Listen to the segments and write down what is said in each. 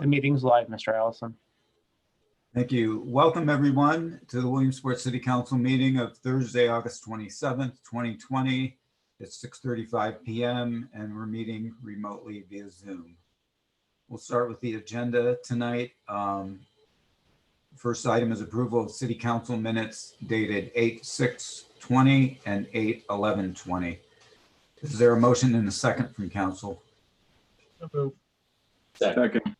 The meeting's live, Mr. Allison. Thank you. Welcome, everyone, to the Williamsport City Council meeting of Thursday, August 27th, 2020. It's 6:35 p.m. and we're meeting remotely via Zoom. We'll start with the agenda tonight. First item is approval of City Council minutes dated 8/6/20 and 8/11/20. Is there a motion and a second from council? Second.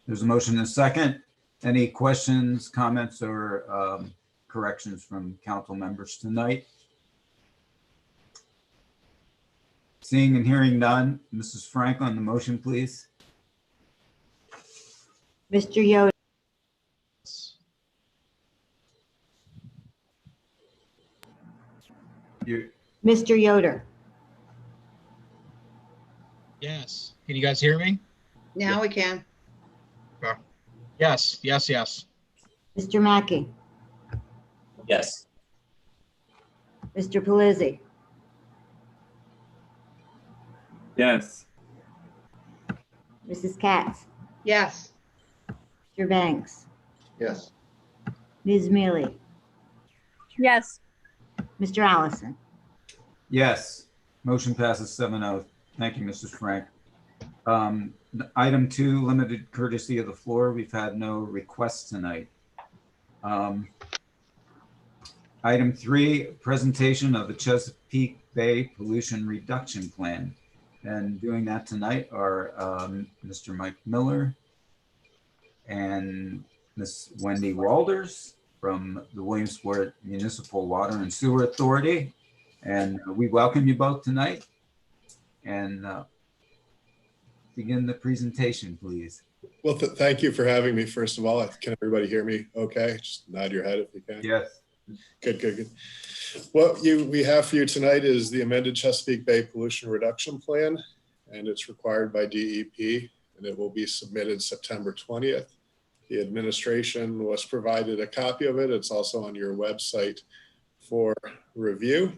There's a motion and a second. Any questions, comments, or corrections from council members tonight? Seeing and hearing none, Mrs. Franklin, the motion, please. Mr. Yoder. Mr. Yoder. Yes. Can you guys hear me? Now we can. Yes, yes, yes. Mr. Mackey. Yes. Mr. Pelisi. Yes. Mrs. Katz. Yes. Mr. Banks. Yes. Ms. Mealy. Yes. Mr. Allison. Yes. Motion passes 7-0. Thank you, Mrs. Frank. Item 2, limited courtesy of the floor. We've had no requests tonight. Item 3, presentation of the Chesapeake Bay Pollution Reduction Plan. And doing that tonight are Mr. Mike Miller and Miss Wendy Walders from the Williamsport Municipal Water and Sewer Authority. And we welcome you both tonight. And begin the presentation, please. Well, thank you for having me. First of all, can everybody hear me okay? Just nod your head if you can. Yes. Good, good, good. What we have for you tonight is the amended Chesapeake Bay Pollution Reduction Plan, and it's required by DEP, and it will be submitted September 20th. The administration was provided a copy of it. It's also on your website for review.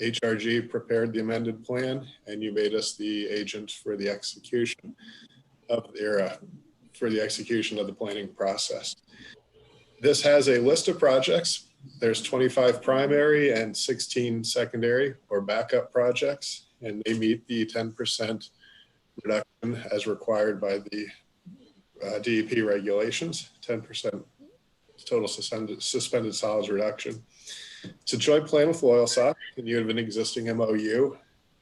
HRG prepared the amended plan, and you made us the agent for the execution of the planning process. This has a list of projects. There's 25 primary and 16 secondary or backup projects, and they meet the 10% reduction as required by the DEP regulations, 10% total suspended solids reduction. It's a joint plan with Loyalsock, and you have an existing MOU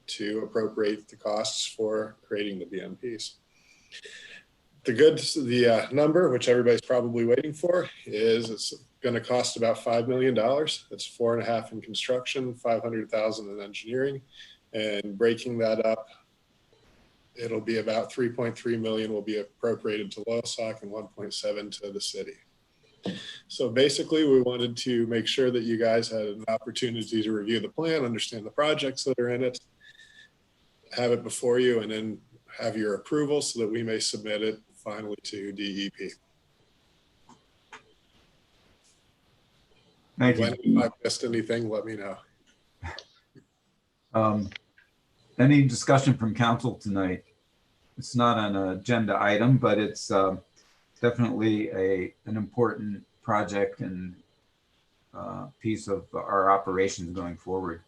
to appropriate the costs for creating the BMPs. The number, which everybody's probably waiting for, is it's going to cost about $5 million. That's 4.5 in construction, 500,000 in engineering, and breaking that up, it'll be about 3.3 million will be appropriated to Loyalsock and 1.7 to the city. So basically, we wanted to make sure that you guys had an opportunity to review the plan, understand the projects that are in it, have it before you, and then have your approval so that we may submit it finally to DEP. Thank you. If I missed anything, let me know. Any discussion from council tonight? It's not an agenda item, but it's definitely an important project and piece of our operations going forward.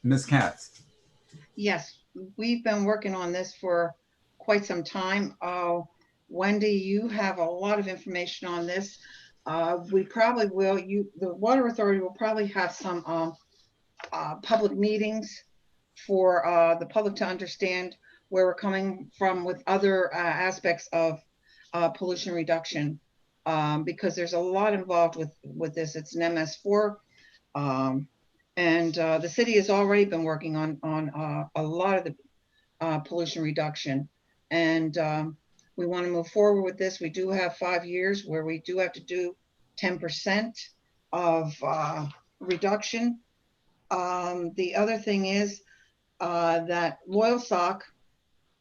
Ms. Katz. Yes, we've been working on this for quite some time. Wendy, you have a lot of information on this. We probably will, the Water Authority will probably have some public meetings for the public to understand where we're coming from with other aspects of pollution reduction, because there's a lot involved with this. It's an MS4, and the city has already been working on a lot of the pollution reduction, and we want to move forward with this. We do have 5 years where we do have to do 10% of reduction. The other thing is that Loyalsock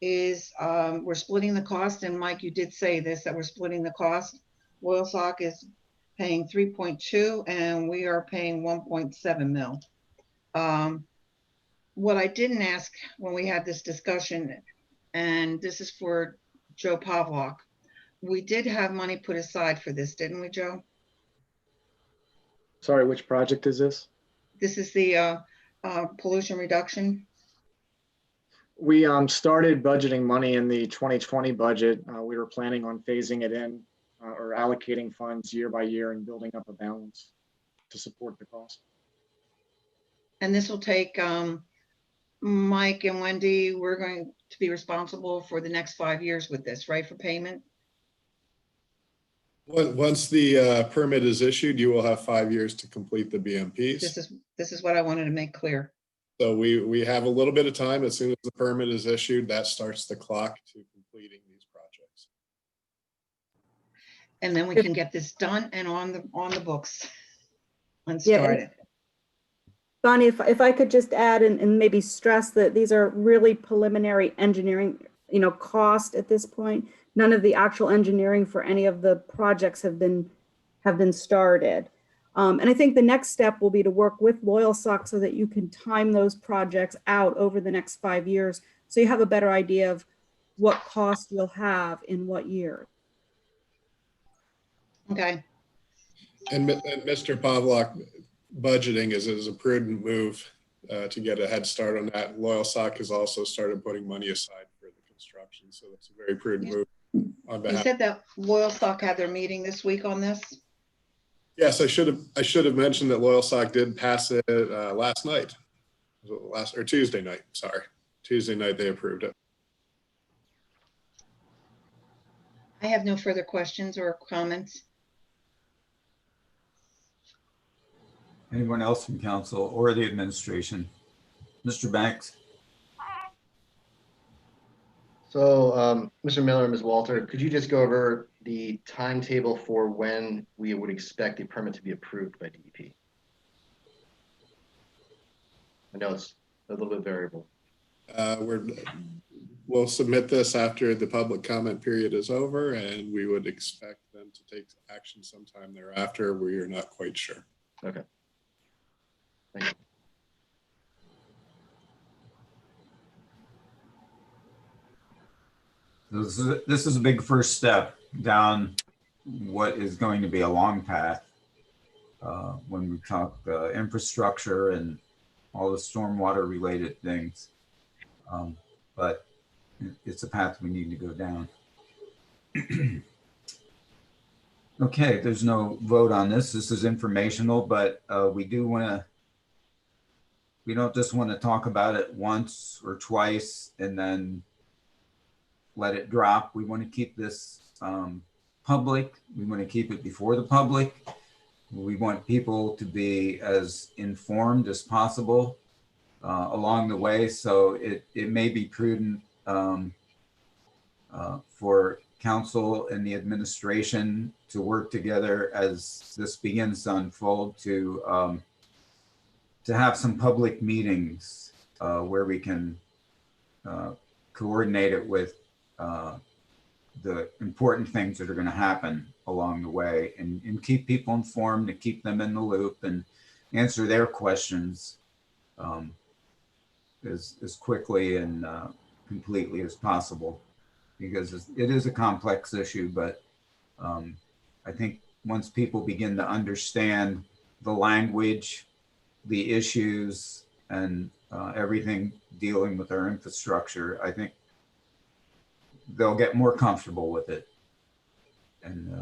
is, we're splitting the cost, and Mike, you did say this, that we're splitting the cost. Loyalsock is paying 3.2 and we are paying 1.7 mil. what I didn't ask when we had this discussion, and this is for Joe Pavlock, we did have money put aside for this, didn't we, Joe? Sorry, which project is this? This is the pollution reduction. We started budgeting money in the 2020 budget. We were planning on phasing it in or allocating funds year by year and building up a balance to support the cost. And this will take Mike and Wendy, we're going to be responsible for the next 5 years with this, right, for payment? Once the permit is issued, you will have 5 years to complete the BMPs. This is what I wanted to make clear. So we have a little bit of time. As soon as the permit is issued, that starts the clock to completing these projects. And then we can get this done and on the books and Yeah, start it. Bonnie, if I could just add and maybe stress that these are really preliminary engineering, cost at this point. None of the actual engineering for any of the projects have been started. And I think the next step will be to work with LoyalSock so that you can time those projects out over the next 5 years. So you have a better idea of what cost you'll have in what year. Okay. And Mr. Pavlock, budgeting is a prudent move to get a head start on that. LoyalSock has also started putting money aside for the construction. So that's a very prudent move on You behalf. said that LoyalSock had their meeting this week on this? Yes, I should have mentioned that LoyalSock did pass it last night. Tuesday night, sorry. Tuesday night they approved it. I have no further questions or comments. Anyone else from council or the administration? Mr. Banks? So, Mr. Miller and Ms. Walter, could you just go over the timetable for when we would expect the permit to be approved by DEP? I know it's a little bit variable. We'll submit this after the public comment period is over, and we would expect them to take action sometime thereafter. We are not quite sure. Okay. Thank you. This is a big first step down what is going to be a long path when we talk infrastructure and all the stormwater related things. But it's a path we need to go down. Okay, there's no vote on this. This is informational, but we don't just want to talk about it once or twice and then let it drop. We want to keep this public. We want to keep it before the public. We want people to be as informed as possible along the way. So it may be prudent for council and the administration to work together as this begins to unfold to have some public meetings where we can coordinate it with the important things that are going to happen along the way and keep people informed and keep them in the loop and answer their questions as quickly and completely as possible, because it is a complex issue. But I think once people begin to understand the language, the issues, and everything dealing with our infrastructure, I think they'll get more comfortable with it. And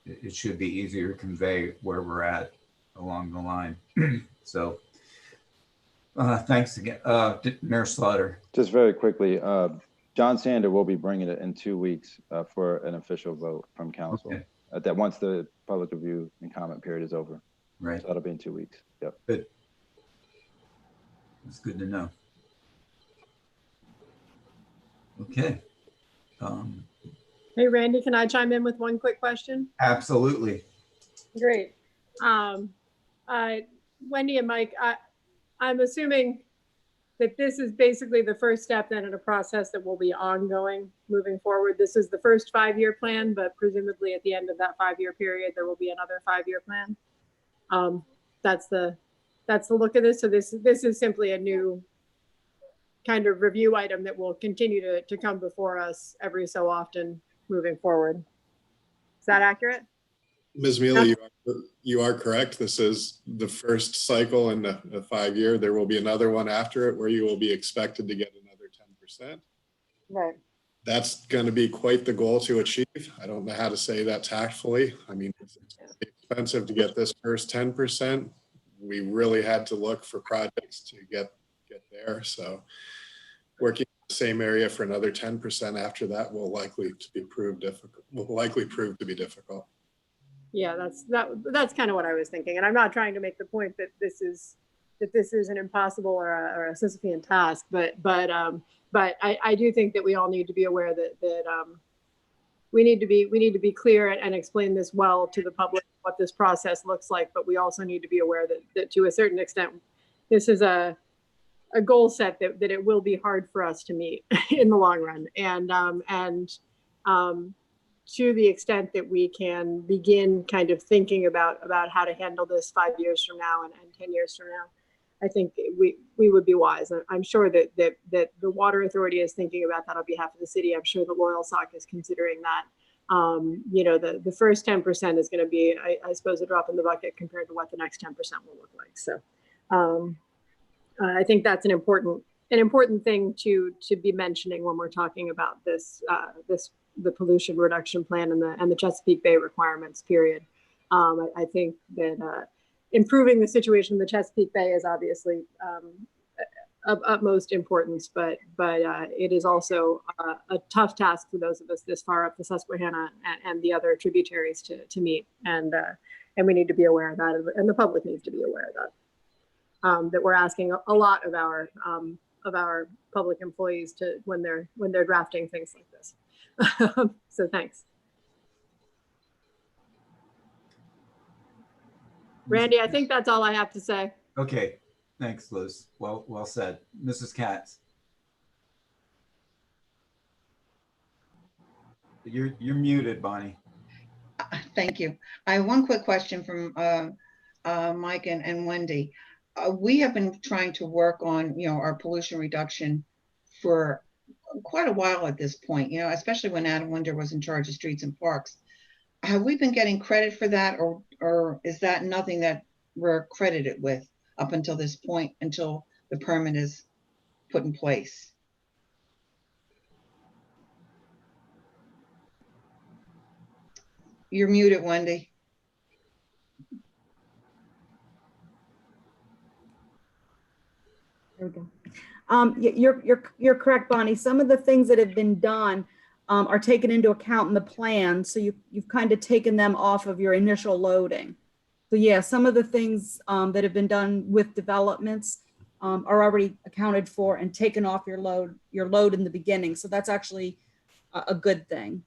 it should be easier to convey where we're at along the line. So thanks again. Mayor Slaughter. Just very quickly, John Sander will be bringing it in 2 weeks for an official vote from council. Okay. That once the public review and comment period is over. Right. So that'll be in 2 weeks. Yep. Good. It's good to know. Okay. Hey, Randy, can I chime in with one quick question? Absolutely. Great. Wendy and Mike, I'm assuming that this is basically the first step then in a process that will be ongoing moving forward. This is the first 5-year plan, but presumably at the end of that 5-year period, there will be another 5-year plan. That's the look of this. So this is simply a new kind of review item that will continue to come before us every so often moving forward. Is that accurate? Ms. Mealy, you are correct. This is the first cycle in the 5-year. There will be another one after it where you will be expected to get another 10%. Right. That's going to be quite the goal to achieve. I don't know how to say that tactfully. I mean, it's expensive to get this first 10%. We really had to look for projects to get there. So working in the same area for another 10% after that will likely prove to be difficult. Yeah, that's kind of what I was thinking. And I'm not trying to make the point that this is an impossible or a Sisyphean task, but I do think that we all need to be aware that we need to be clear and explain this well to the public, what this process looks like. But we also need to be aware that to a certain extent, this is a goal set that it will be hard for us to meet in the long run. And to the extent that we can begin kind of thinking about how to handle this 5 years from now and 10 years from now, I think we would be wise. I'm sure that the Water Authority is thinking about that on behalf of the city. I'm sure the Loyal Sock is considering that. You know, the first 10% is going to be, I suppose, a drop in the bucket compared to what the next 10% will look like. So I think that's an important thing to be mentioning when we're talking about the pollution reduction plan and the Chesapeake Bay requirements period. I think that improving the situation in the Chesapeake Bay is obviously of utmost importance, but it is also a tough task for those of us this far up the Susquehanna and the other tributaries to meet, and we need to be aware of that, and the public needs to be aware of that. That we're asking a lot of our public employees to when they're drafting things like this. So thanks. Randy, I think that's all I have to say. Okay, thanks, Liz. Well said. Mrs. Katz. You're muted, Bonnie. Thank you. I have one quick question from Mike and Wendy. We have been trying to work on, our pollution reduction for quite a while at this point, especially when Adam Winder was in charge of streets and parks. Have we been getting credit for that, or is that nothing that we're credited with up until this point, until the permit is put in place? You're muted, Wendy. There we go. You're correct, Bonnie. Some of the things that have been done are taken into account in the plan. So you've kind of taken them off of your initial loading. So yeah, some of the things that have been done with developments are already accounted for and taken off your load in the beginning. So that's actually a good thing.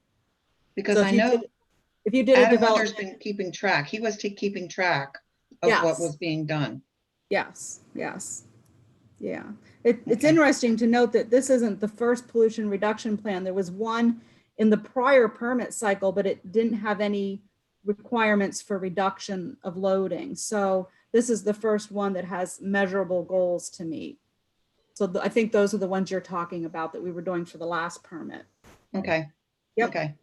Because so I know if you did a development, been keeping track. He was keeping track of yes. what was being done. Yes. Yeah. It's interesting to note that this isn't the first pollution reduction plan. There was one in the prior permit cycle, but it didn't have any requirements for reduction of loading. So this is the first one that has measurable goals to meet. So I think those are the ones you're talking about that we were doing for the last permit. Okay. Yep. Okay.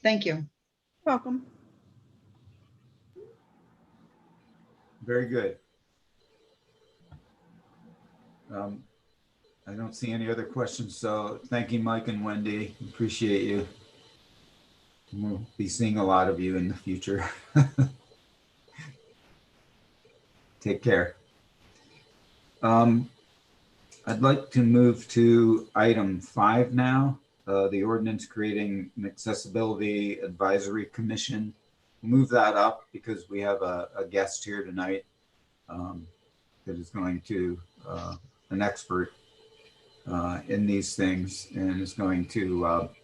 Thank you. You're welcome. Very good. I don't see any other questions, so thank you, Mike and Wendy. Appreciate you. We'll be seeing a lot of you in the future. Take care. I'd like to move to item 5 now, the ordinance creating an accessibility advisory commission. Move that up because we have a guest here tonight that is going to an expert in these things and is going to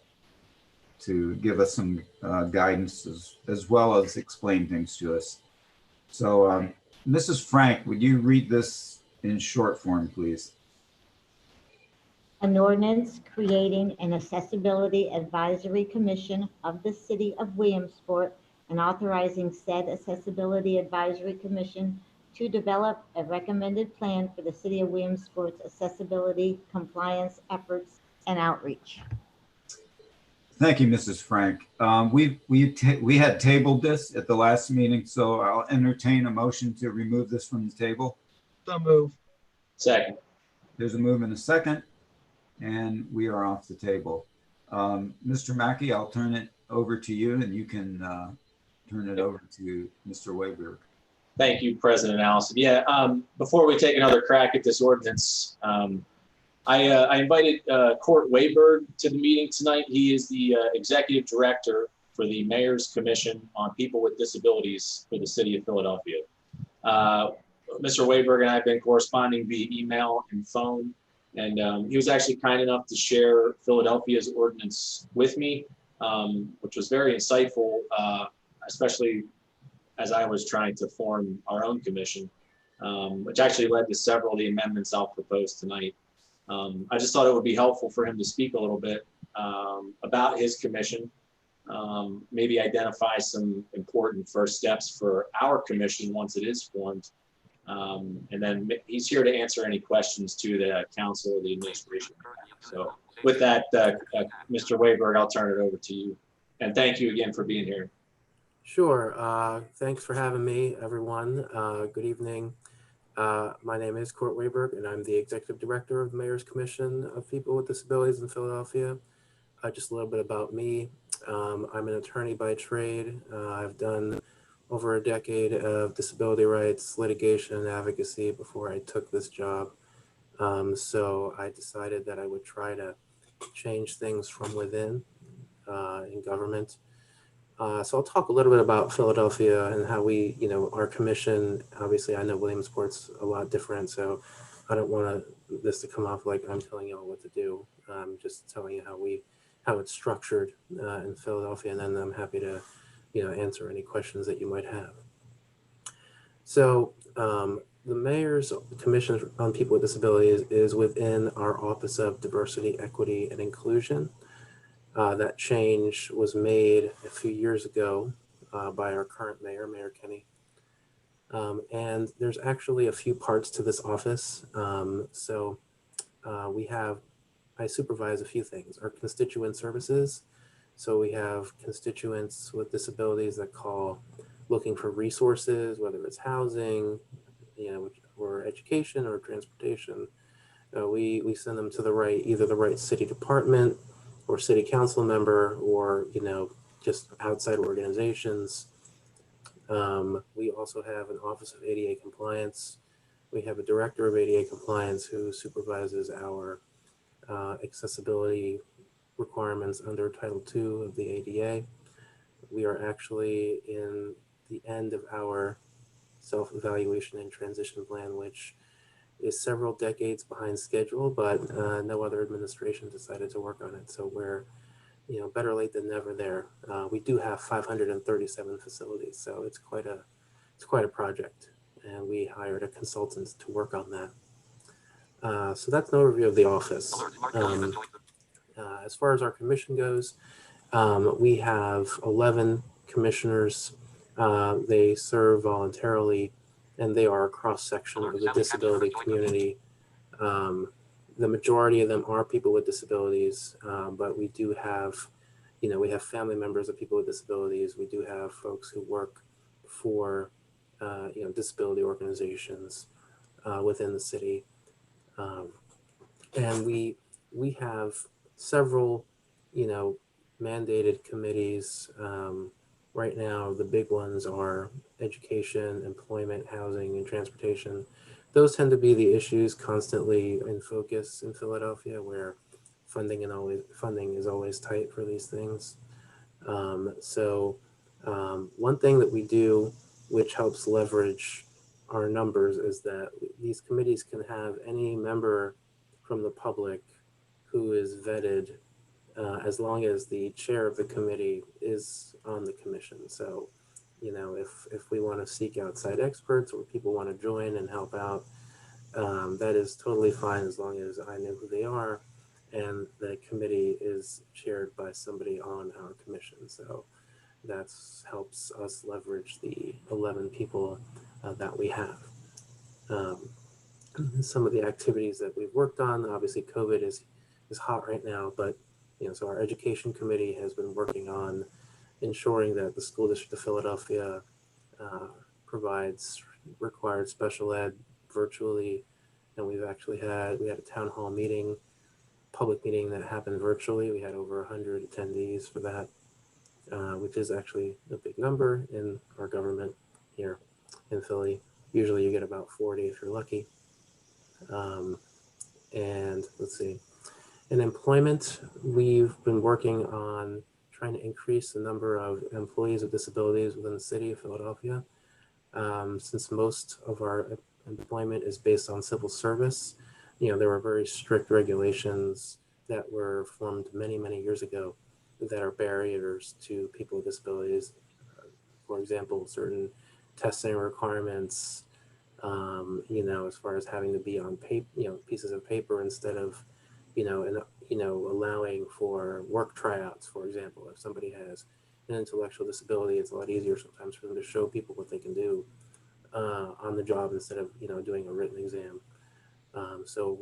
give us some guidance as well as explain things to us. So Mrs. Frank, would you read this in short form, please? An ordinance creating an accessibility advisory commission of the city of Williamsport and authorizing said accessibility advisory commission to develop a recommended plan for the city of Williamsport's accessibility, compliance efforts, and outreach. Thank you, Mrs. Frank. We had tabled this at the last meeting, so I'll entertain a motion to remove this from the table. So move. Second. There's a move and a second, and we are off the table. Mr. Mackey, I'll turn it over to you, and you can turn it over to Mr. Wayberg. Thank you, President Allison. Yeah, before we take another crack at this ordinance, I invited Court Wayberg to the meeting tonight. He is the Executive Director for the Mayor's Commission on People with Disabilities for the City of Philadelphia. Mr. Wayberg and I have been corresponding via email and phone, and he was actually kind enough to share Philadelphia's ordinance with me, which was very insightful, especially as I was trying to form our own commission, which actually led to several of the amendments I'll propose tonight. I just thought it would be helpful for him to speak a little bit about his commission, maybe identify some important first steps for our commission once it is formed. And then he's here to answer any questions to the council or the administration. So with that, Mr. Wayberg, I'll turn it over to you. And thank you again for being here. Sure. Thanks for having me, everyone. Good evening. My name is Court Wayberg, and I'm the Executive Director of the Mayor's Commission of People with Disabilities in Philadelphia. Just a little bit about me. I'm an attorney by trade. I've done over a decade of disability rights litigation and advocacy before I took this job. So I decided that I would try to change things from within in government. So I'll talk a little bit about Philadelphia and how we, our commission, obviously I know Williamsport's a lot different, so I don't want this to come off like I'm telling you all what to do. I'm just telling you how it's structured in Philadelphia, and then I'm happy to, answer any questions that you might have. So the Mayor's Commission on People with Disabilities is within our Office of Diversity, Equity, and Inclusion. That change was made a few years ago by our current mayor, Mayor Kenny. And there's actually a few parts to this office. I supervise a few things. Our constituent services. So we have constituents with disabilities that call looking for resources, whether it's housing, or education or transportation. We send them to either the right city department or city council member, or just outside organizations. We also have an Office of ADA Compliance. We have a Director of ADA Compliance who supervises our accessibility requirements under Title II of the ADA. We are actually in the end of our self-evaluation and transition plan, which is several decades behind schedule, but no other administration decided to work on it. So we're, better late than never there. We do have 537 facilities, so it's quite a project, and we hired a consultant to work on that. So that's an overview of the office. As far as our commission goes, we have 11 commissioners. They serve voluntarily, and they are a cross-section of the disability community. The majority of them are people with disabilities, but we do have, we have family members of people with disabilities. We do have folks who work for, disability organizations within the city. And we have several, mandated committees. Right now, the big ones are education, employment, housing, and transportation. Those tend to be the issues constantly in focus in Philadelphia, where funding is always tight for these things. One thing that we do, which helps leverage our numbers, is that these committees can have any member from the public who is vetted, as long as the chair of the committee is on the commission. So, if we want to seek outside experts or people want to join and help out, that is totally fine as long as I know who they are and the committee is chaired by somebody on our commission. So that helps us leverage the 11 people that we have. some of the activities that we've worked on. Obviously, COVID is hot right now, but so our education committee has been working on ensuring that the School District of Philadelphia provides required special ed virtually, and we had a town hall meeting, public meeting that happened virtually. We had over 100 attendees for that, which is actually a big number in our government here in Philly. Usually you get about 40 if you're lucky. And let's see, in employment, we've been working on trying to increase the number of employees with disabilities within the city of Philadelphia. Since most of our employment is based on civil service, there were very strict regulations that were formed many, many years ago that are barriers to people with disabilities. For example, certain testing requirements, as far as having to be on paper, pieces of paper instead of, allowing for work tryouts. For example, if somebody has an intellectual disability, it's a lot easier sometimes for them to show people what they can do on the job instead of, doing a written exam. So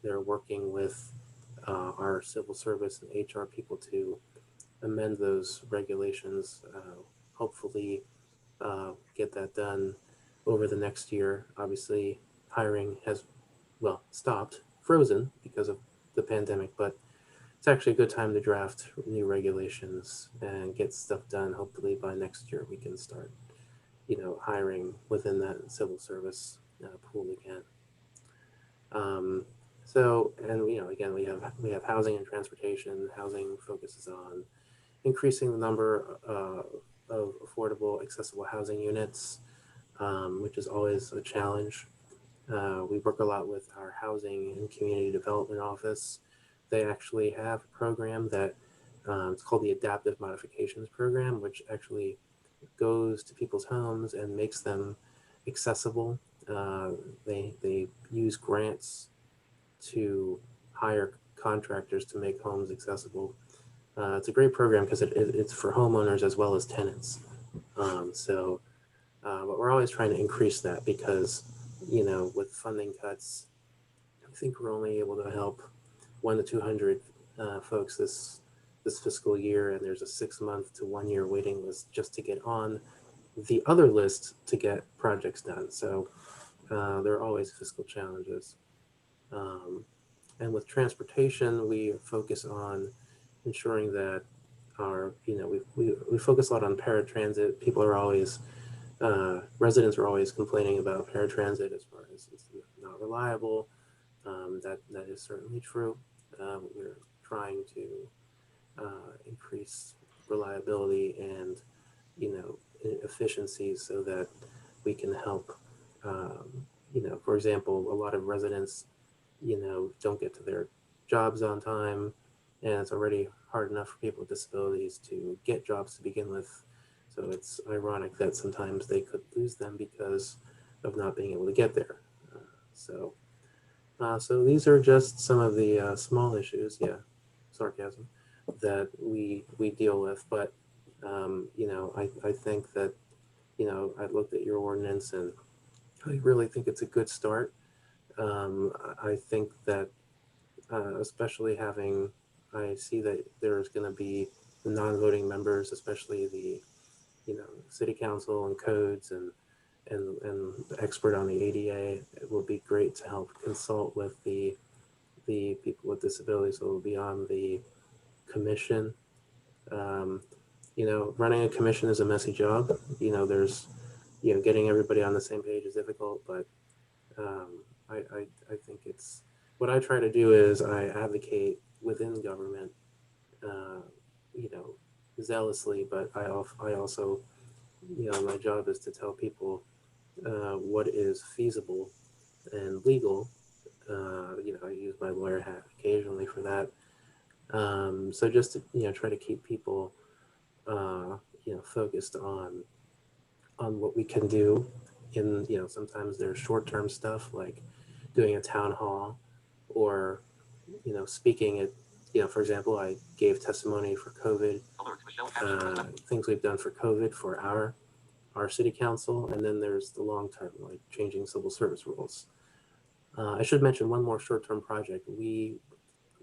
they're working with our civil service and HR people to amend those regulations, hopefully get that done over the next year. Obviously, hiring has, stopped, frozen because of the pandemic, but it's actually a good time to draft new regulations and get stuff done. Hopefully by next year, we can start, hiring within that civil service pool again. Again, we have housing and transportation. Housing focuses on increasing the number of affordable, accessible housing units, which is always a challenge. We work a lot with our Housing and Community Development Office. They actually have a program that it's called the Adaptive Modifications Program, which actually goes to people's homes and makes them accessible. They use grants to hire contractors to make homes accessible. It's a great program because it's for homeowners as well as tenants. But we're always trying to increase that because, with funding cuts, I think we're only able to help 100 to 200 folks this fiscal year, and there's a 6-month to 1 year waiting list just to get on the other list to get projects done. So there are always fiscal challenges. And with transportation, we focus on ensuring that we focus a lot on paratransit. People are always, residents are always complaining about paratransit as far as it's not reliable. That is certainly true. We're trying to increase reliability and, efficiency so that we can help, for example, a lot of residents, don't get to their jobs on time, and it's already hard enough for people with disabilities to get jobs to begin with. So it's ironic that sometimes they could lose them because of not being able to get there. So these are just some of the small issues, sarcasm, that we deal with. But I think that I looked at your ordinance and I really think it's a good start. I think that especially I see that there's going to be the non-voting members, especially the city council and codes and the expert on the ADA. It will be great to help consult with the people with disabilities who will be on the commission. Running a commission is a messy job. There's getting everybody on the same page is difficult, but I think it's what I try to do is I advocate within government, zealously, but I also, my job is to tell people what is feasible and legal. I use my lawyer hat occasionally for that. So just to, try to keep people, focused on what we can do. In sometimes there's short-term stuff like doing a town hall or speaking at for example, I gave testimony for COVID, things we've done for COVID for our our city council, and then there's the long term, like changing civil service rules. I should mention one more short-term project. We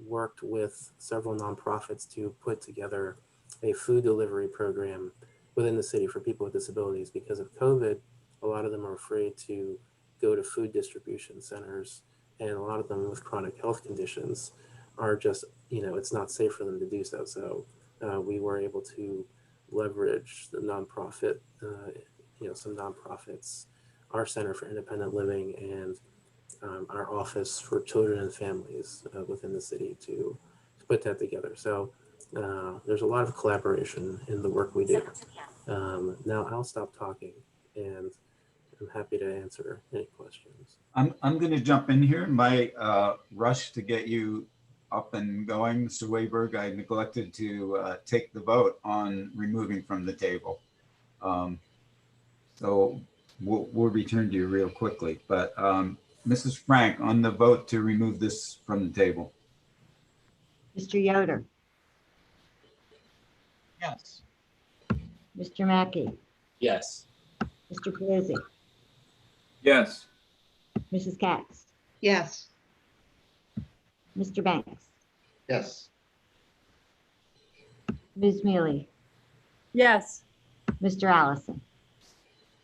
worked with several nonprofits to put together a food delivery program within the city for people with disabilities. Because of COVID, a lot of them are afraid to go to food distribution centers, and a lot of them with chronic health conditions are just, it's not safe for them to do so. So we were able to leverage the nonprofit, some nonprofits, our Center for Independent Living, and our Office for Children and Families within the city to put that together. So there's a lot of collaboration in the work we do. Now I'll stop talking, and I'm happy to answer any questions. I'm going to jump in here in my rush to get you up and going, Mr. Wayberg. I neglected to take the vote on removing from the table. So we'll return to you real quickly. But Mrs. Frank, on the vote to remove this from the table. Mr. Yoder, Yes. Mr. Mackey, Yes. Mr. Pelisi, Yes. Mrs. Katz, Yes. Mr. Banks, Yes. Ms. Mealy, Yes. Mr. Allison.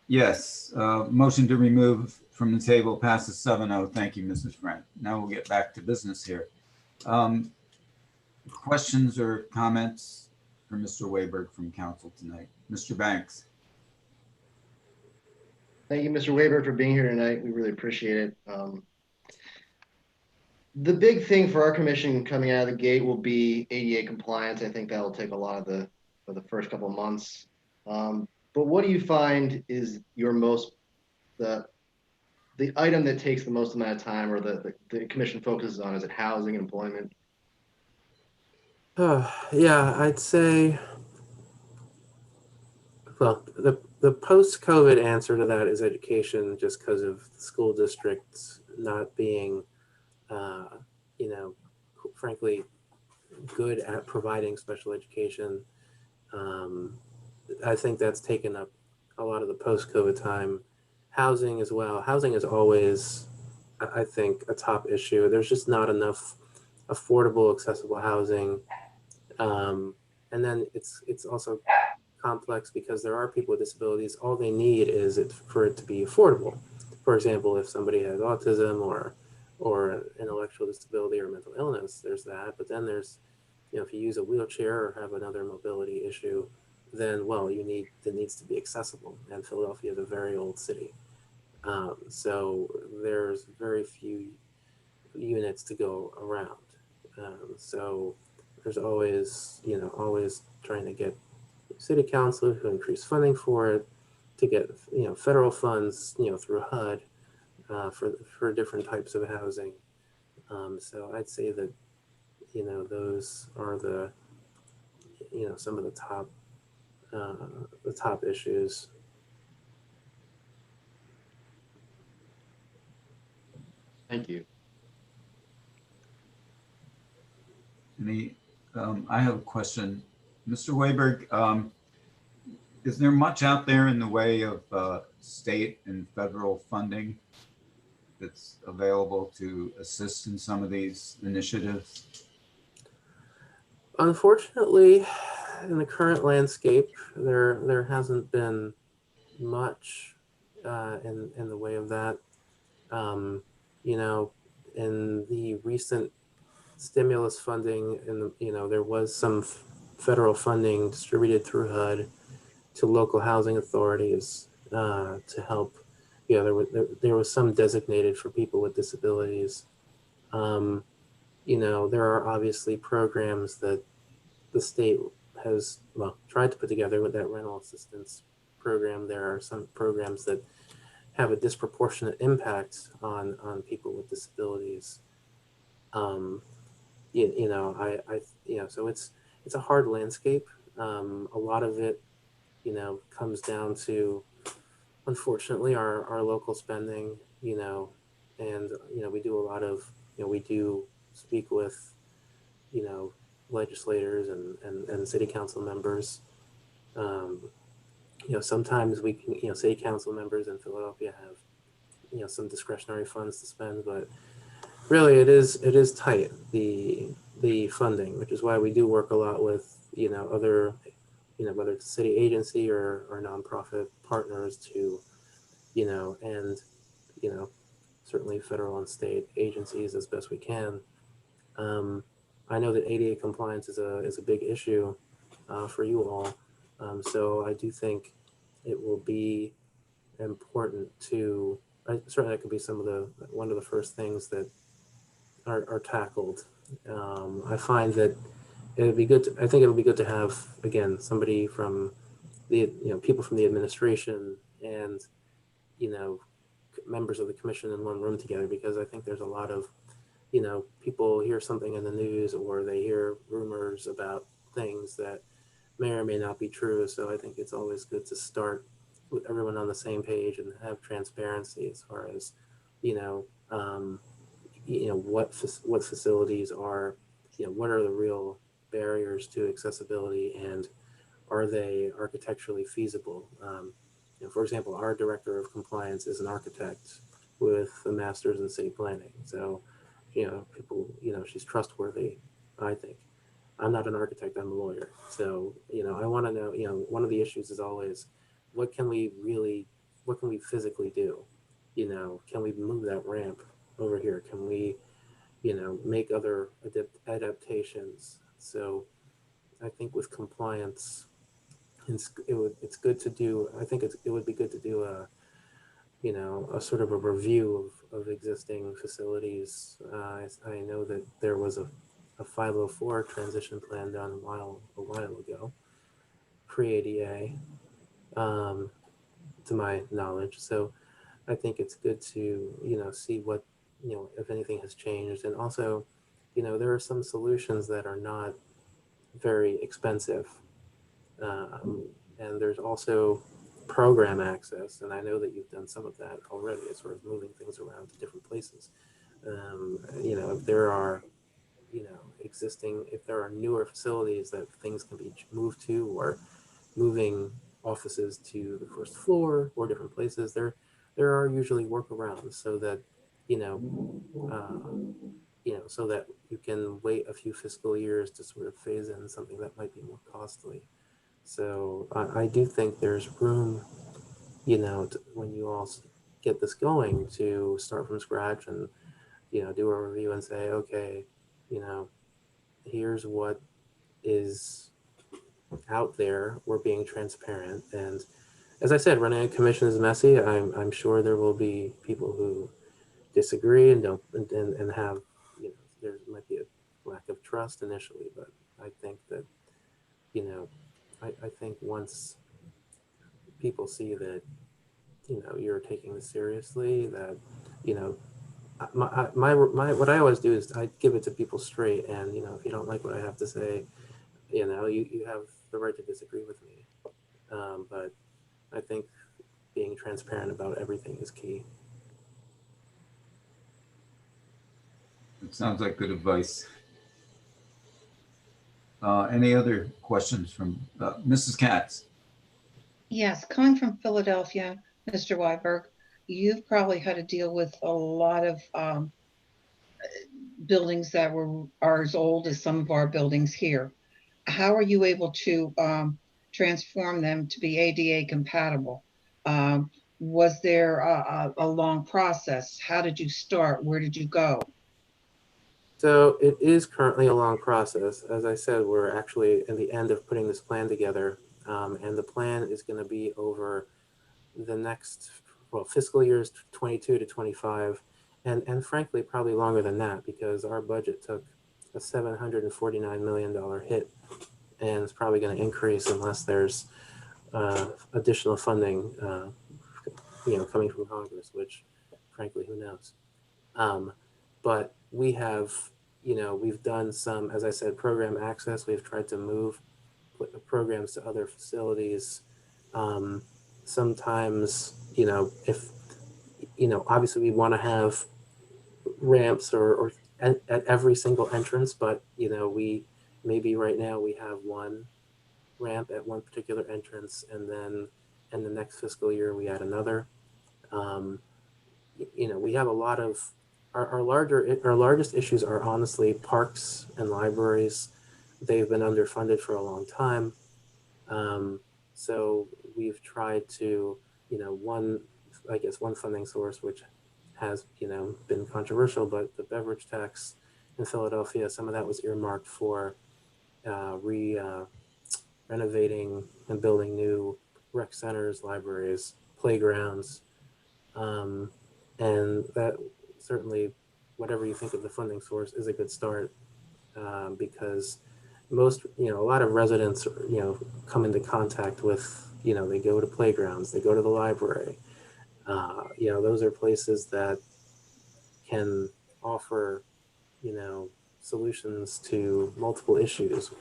Yes, motion to remove from the table passes 7-0. Thank you, Mrs. Frank. Now we'll get back to business here. Questions or comments for Mr. Wayberg from council tonight? Mr. Banks. Thank you, Mr. Weber, for being here tonight. We really appreciate it. The big thing for our commission coming out of the gate will be ADA compliance. I think that will take a lot of the first couple of months. But what do you find is your the item that takes the most amount of time, or the commission focuses on? Is it housing and employment? Yeah, I'd say, well, the post-COVID answer to that is education, just because of the school districts not being, frankly, good at providing special education. I think that's taken up a lot of the post-COVID time. Housing as well. Housing is always, I think, a top issue. There's just not enough affordable, accessible housing. And then it's also complex because there are people with disabilities. All they need is for it to be affordable. For example, if somebody has autism or intellectual disability or mental illness, there's that. But then there's, if you use a wheelchair or have another mobility issue, then, well, it needs to be accessible. And Philadelphia is a very old city. So there's very few units to go around. So there's always trying to get city council to increase funding for it, to get, federal funds, through HUD, for different types of housing. So I'd say that, those are the, some of the top issues. Thank you. I have a question. Mr. Wayberg, is there much out there in the way of state and federal funding that's available to assist in some of these initiatives? Unfortunately, in the current landscape, there hasn't been much in the way of that. In the recent stimulus funding, there was some federal funding distributed through HUD to local housing authorities to help. There was some designated for people with disabilities. There are obviously programs that the state has tried to put together with that rental assistance program. There are some programs that have a disproportionate impact on people with disabilities. So it's a hard landscape. A lot of it, comes down to, unfortunately, our local spending, and, we do a lot of, we do speak with, legislators and city council members, sometimes we can, city council members in Philadelphia have, some discretionary funds to spend, but really it is tight, the funding, which is why we do work a lot with, other, whether it's a city agency or nonprofit partners to, and, certainly federal and state agencies as best we can. I know that ADA compliance is a big issue for you all. So I do think it will be important to, certainly that could be one of the first things that are tackled. I find that it would be good I think it would be good to have, again, somebody from the, people from the administration and, members of the commission in one room together, because I think there's a lot of, people hear something in the news or they hear rumors about things that may or may not be true. So I think it's always good to start with everyone on the same page and have transparency as far as, what facilities are, what are the real barriers to accessibility, and are they architecturally feasible? For example, our director of compliance is an architect with a master's in city planning. So, people, she's trustworthy, I think. I'm not an architect, I'm a lawyer. So, I want to know, one of the issues is always, what can we physically do? Can we move that ramp over here? Can we, make other adaptations? So I think with compliance, it's good to do, I think it would be good to do a sort of a review of existing facilities. I know that there was a 504 transition plan done a while ago, pre-ADA, to my knowledge. So I think it's good to, see what, if anything has changed. And also, there are some solutions that are not very expensive. And there's also program access. And I know that you've done some of that already, as sort of moving things around to different places. If there are, if there are newer facilities that things can be moved to, or moving offices to the first floor or different places, there are usually workarounds so that, so that you can wait a few fiscal years to sort of phase in something that might be more costly. So I do think there's room, when you all get this going, to start from scratch and, do a review and say, okay, here's what is out there. We're being transparent. And as I said, running a commission is messy. I'm sure there will be people who disagree and don't and have, there might be a lack of trust initially, but I think that, I think once people see that, you're taking this seriously, that, my what I always do is I give it to people straight, and, if you don't like what I have to say, you have the right to disagree with me. But I think being transparent about everything is key. It sounds like good advice. Any other questions from Mrs. Katz? Yes, coming from Philadelphia, Mr. Weiberg, you've probably had to deal with a lot of buildings that are as old as some of our buildings here. How are you able to transform them to be ADA compatible? Was there a long process? How did you start? Where did you go? So it is currently a long process. As I said, we're actually in the end of putting this plan together, and the plan is going to be over the next, fiscal years 22 to 25, and frankly, probably longer than that, because our budget took a $749 million hit, and it's probably going to increase unless there's additional funding, coming from Congress, which frankly, who knows? But we have, we've done some, as I said, program access. We've tried to move programs to other facilities. Sometimes, if, obviously we want to have ramps or at every single entrance, but, maybe right now we have one ramp at one particular entrance, and then and the next fiscal year we add another. We have a lot of our largest issues are honestly parks and libraries. They've been underfunded for a long time. So we've tried to, one funding source, which has, been controversial, but the beverage tax in Philadelphia, some of that was earmarked for renovating and building new rec centers, libraries, playgrounds. And that certainly, whatever you think of the funding source, is a good start, because most, a lot of residents, come into contact with, they go to playgrounds, they go to the library. Those are places that can offer, solutions to multiple issues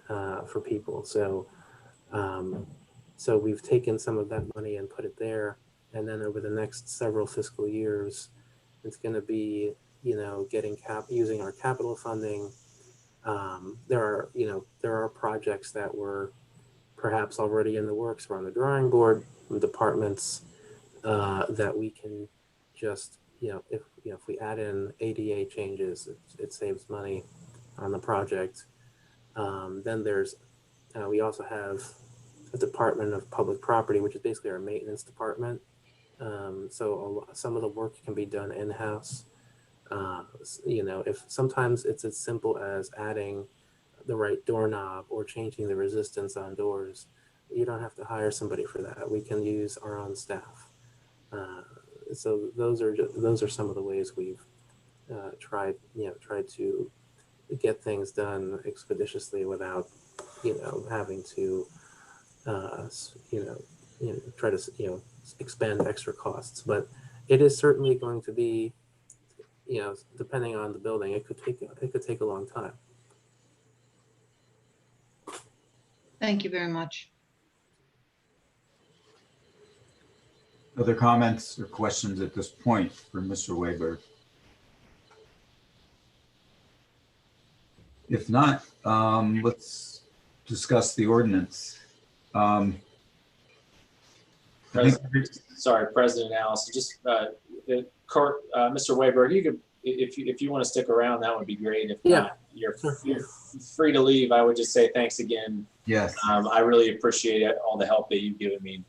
for people. So we've taken some of that money and put it there. And then over the next several fiscal years, it's going to be, using our capital funding. There are projects that were perhaps already in the works or on the drawing board from departments that we can just, if we add in ADA changes, it saves money on the project. Then we also have a Department of Public Property, which is basically our maintenance department. So some of the work can be done in-house. If sometimes it's as simple as adding the right doorknob or changing the resistance on doors, you don't have to hire somebody for that. We can use our own staff. So those are some of the ways we've tried to get things done expeditiously without, having to, try to, expend extra costs. But it is certainly going to be, depending on the building, it could take a long time. Thank you very much. Other comments or questions at this point for Mr. Wayberg? If not, let's discuss the ordinance. President Allison, just Mr. Wayberg, you could, if you want to stick around, that would be great. If not, you're free to leave. I would just say thanks again. Yes. I really appreciate it, all the help that you've given me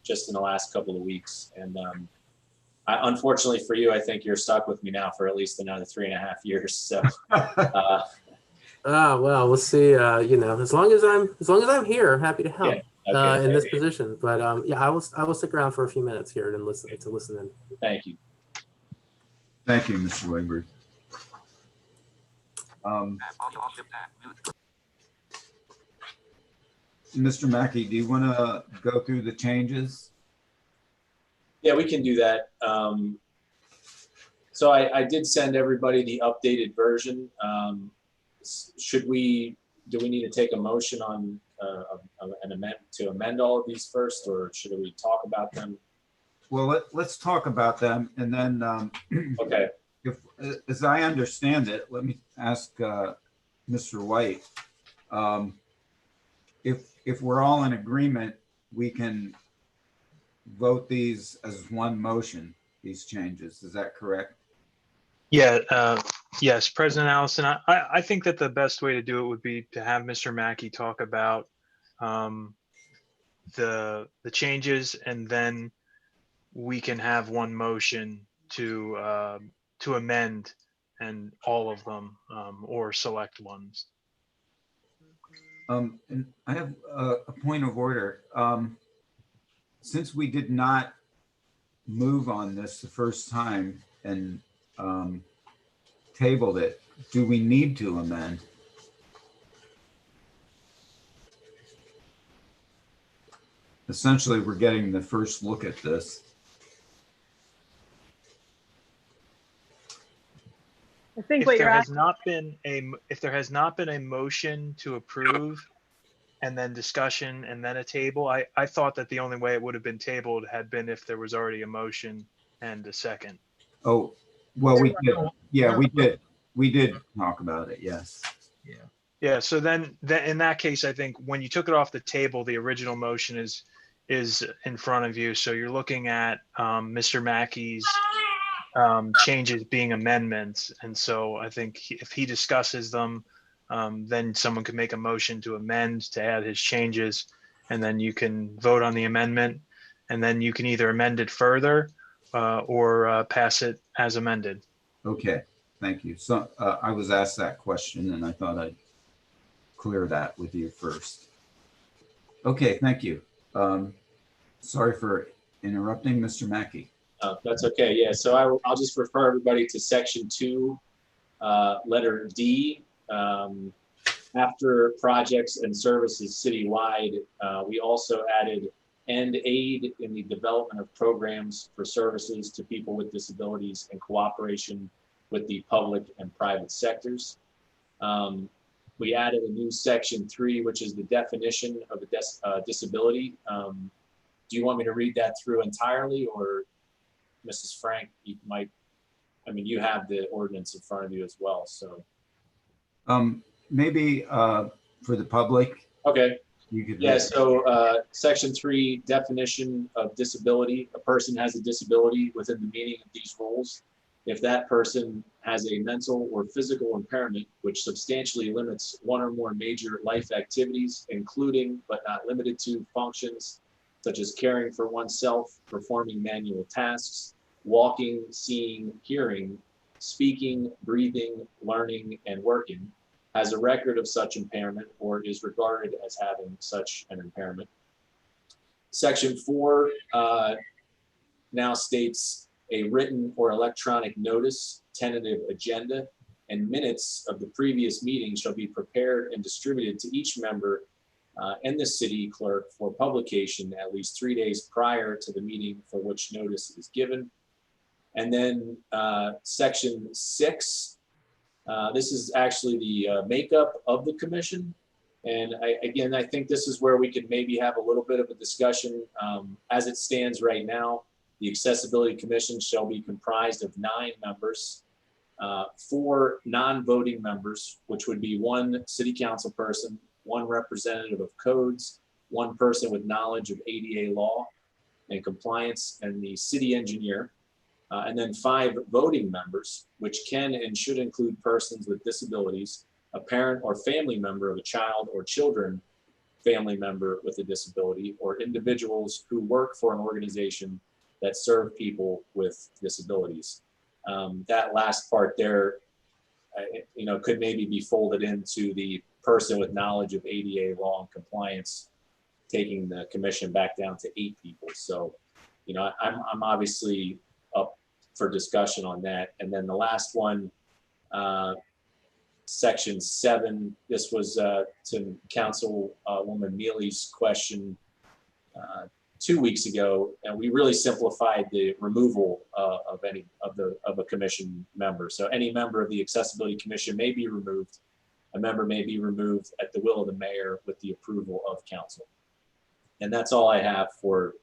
just in the last couple of weeks. And unfortunately for you, I think you're stuck with me now for at least another 3.5 years. So. Well, we'll see. As long as I'm here, I'm happy to help. Okay, in this position. But I will stick around for a few minutes here and listen in. Thank you. Thank you, Mr. Wayberg. Mr. Mackey, do you want to go through the changes? Yeah, we can do that. So I did send everybody the updated version. Do we need to take a motion on an amendment to amend all of these first, or should we talk about them? Well, let's talk about them, and then okay. If, as I understand it, let me ask Mr. White. If we're all in agreement, we can vote these as one motion, these changes. Is that correct? Yeah, yes, President Allison, I think that the best way to do it would be to have Mr. Mackey talk about the changes, and then we can have one motion to amend and all of them, or select ones. And I have a point of order. Since we did not move on this the first time and tabled it, do we need to amend? Essentially, we're getting the first look at this. I think If what there you're has asking, not been a motion to approve and then discussion and then a table, I thought that the only way it would have been tabled had been if there was already a motion and a second. Oh, well, we did. Yeah, we did talk about it. Yes. Yeah. So then in that case, I think when you took it off the table, the original motion is is in front of you. So you're looking at Mr. Mackey's changes being amendments. And so I think if he discusses them, then someone could make a motion to amend to add his changes, and then you can vote on the amendment, and then you can either amend it further or pass it as amended. Okay, thank you. So I was asked that question and I thought I'd clear that with you first. Okay, thank you. Sorry for interrupting, Mr. Mackey. That's okay. Yeah, so I'll just refer everybody to section 2, letter D. After projects and services citywide, we also added and aid in the development of programs for services to people with disabilities in cooperation with the public and private sectors. We added a new section 3, which is the definition of a disability. Do you want me to read that through entirely, or Mrs. Frank, you might, I mean, you have the ordinance in front of you as well, so. Maybe for the public. Okay. You could. Yeah, so section 3, definition of disability. A person has a disability within the meaning of these rules if that person has a mental or physical impairment which substantially limits one or more major life activities, including but not limited to functions such as caring for oneself, performing manual tasks, walking, seeing, hearing, speaking, breathing, learning, and working, has a record of such impairment or is regarded as having such an impairment. Section 4 now states a written or electronic notice, tentative agenda, and minutes of the previous meeting shall be prepared and distributed to each member and the city clerk for publication at least 3 days prior to the meeting for which notice is given. And then section 6, this is actually the makeup of the commission. And again, I think this is where we could maybe have a little bit of a discussion. As it stands right now, the Accessibility Commission shall be comprised of 9 members, 4 non-voting members, which would be 1 city council person, 1 representative of codes, 1 person with knowledge of ADA law and compliance, and the city engineer. And then 5 voting members, which can and should include persons with disabilities, a parent or family member of a child or children family member with a disability, or individuals who work for an organization that serve people with disabilities. That last part there, could maybe be folded into the person with knowledge of ADA law and compliance, taking the commission back down to 8 people. So, I'm obviously up for discussion on that. And then the last one, section 7, this was to Councilwoman Mealy's question 2 weeks ago, and we really simplified the removal of a commission member. So any member of the Accessibility Commission may be removed. A member may be removed at the will of the mayor with the approval of council. And that's all I have for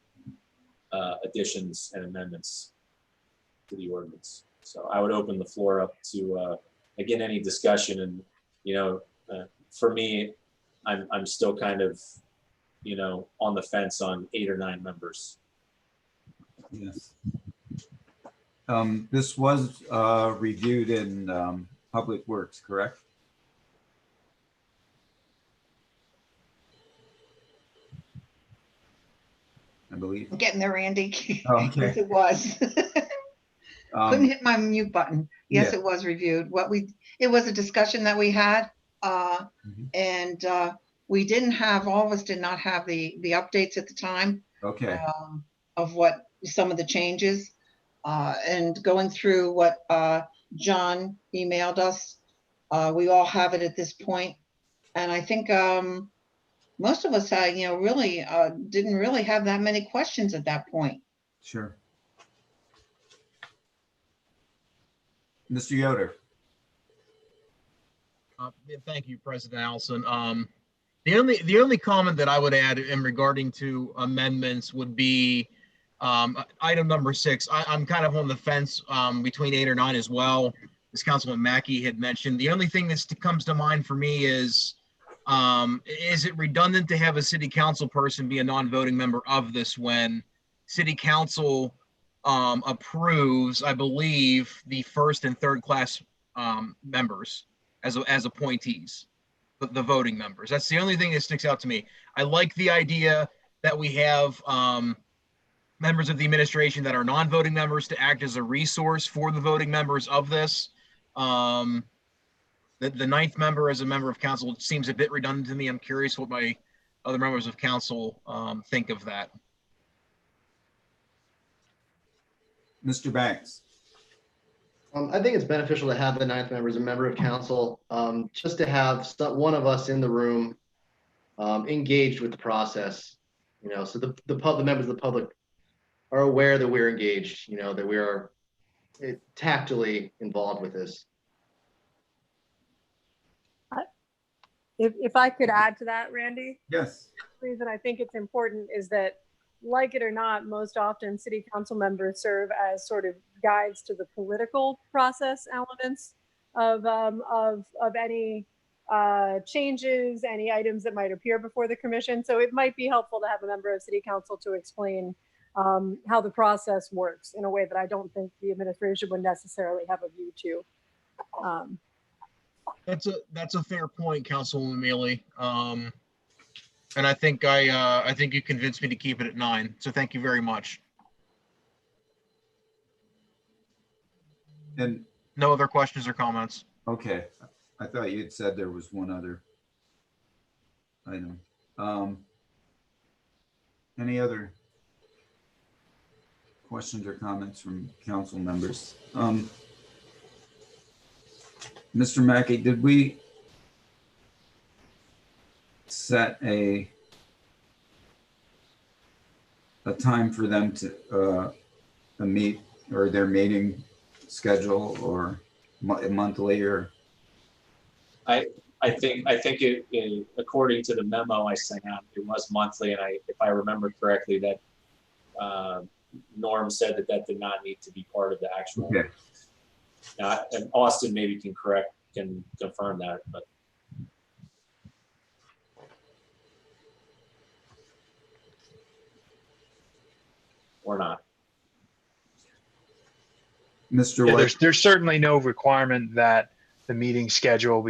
additions and amendments to the ordinance. So I would open the floor up to again any discussion. And for me, I'm still kind of on the fence on 8 or 9 members. Yes. This was reviewed in Public Works, correct? I believe. I'm getting there, Randy. Oh, okay. Yes, it was. Couldn't hit my mute button. Yes, It was reviewed. It was a discussion that we had, and we didn't have, all of us did not have the updates at the time. Okay. Of what some of the changes, and going through what John emailed us, we all have it at this point, and I think most of us, really didn't really have that many questions at that point. Sure. Mr. Yoder. Thank you, President Allison. The only comment that I would add in regarding to amendments would be item number 6. I'm kind of on the fence between 8 or 9 as well, as Councilman Mackey had mentioned. The only thing that comes to mind for me is Is it redundant to have a city council person be a non-voting member of this when city council approves, I believe, the first and third class members as appointees, the voting members? That's the only thing that sticks out to me. I like the idea that we have members of the administration that are non-voting members to act as a resource for the voting members of this. The ninth member as a member of council seems a bit redundant to me. I'm curious what my other members of council think of that. Mr. Banks. I think it's beneficial to have the ninth member as a member of council, just to have one of us in the room engaged with the process, so the members of the public are aware that we're engaged, that we are tactily involved with this. If I could add to that, Randy? Yes. The reason I think it's important is that, like it or not, most often city council members serve as sort of guides to the political process elements of any changes, any items that might appear before the commission. So it might be helpful to have a member of city council to explain how the process works in a way that I don't think the administration would necessarily have a view to. That's a fair point, Councilwoman Mealy. And I think you convinced me to keep it at 9. So thank you very much. And no other questions or comments. Okay, I thought you had said there was one other item. Any other questions or comments from council members? Mr. Mackey, did we set a time for them to meet, or their meeting schedule, or monthly, or? I think it, according to the memo I sent out, it was monthly, and if I remember correctly, that Norm said that did not need to be part of the actual. Okay. And Austin maybe can confirm that, but. Or not. Mr. Yeah, White. there's certainly no requirement that the meeting schedule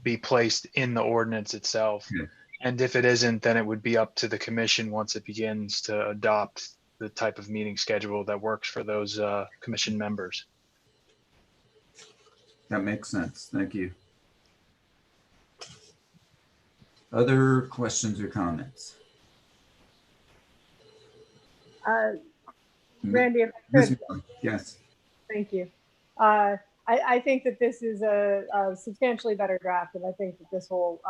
be placed in the ordinance itself. Yeah. And if it isn't, then it would be up to the commission once it begins to adopt the type of meeting schedule that works for those commission members. That makes sense. Thank you. Other questions or comments? Randy, if I could. Yes. Thank you. I think that this is a substantially better draft, and I think that this will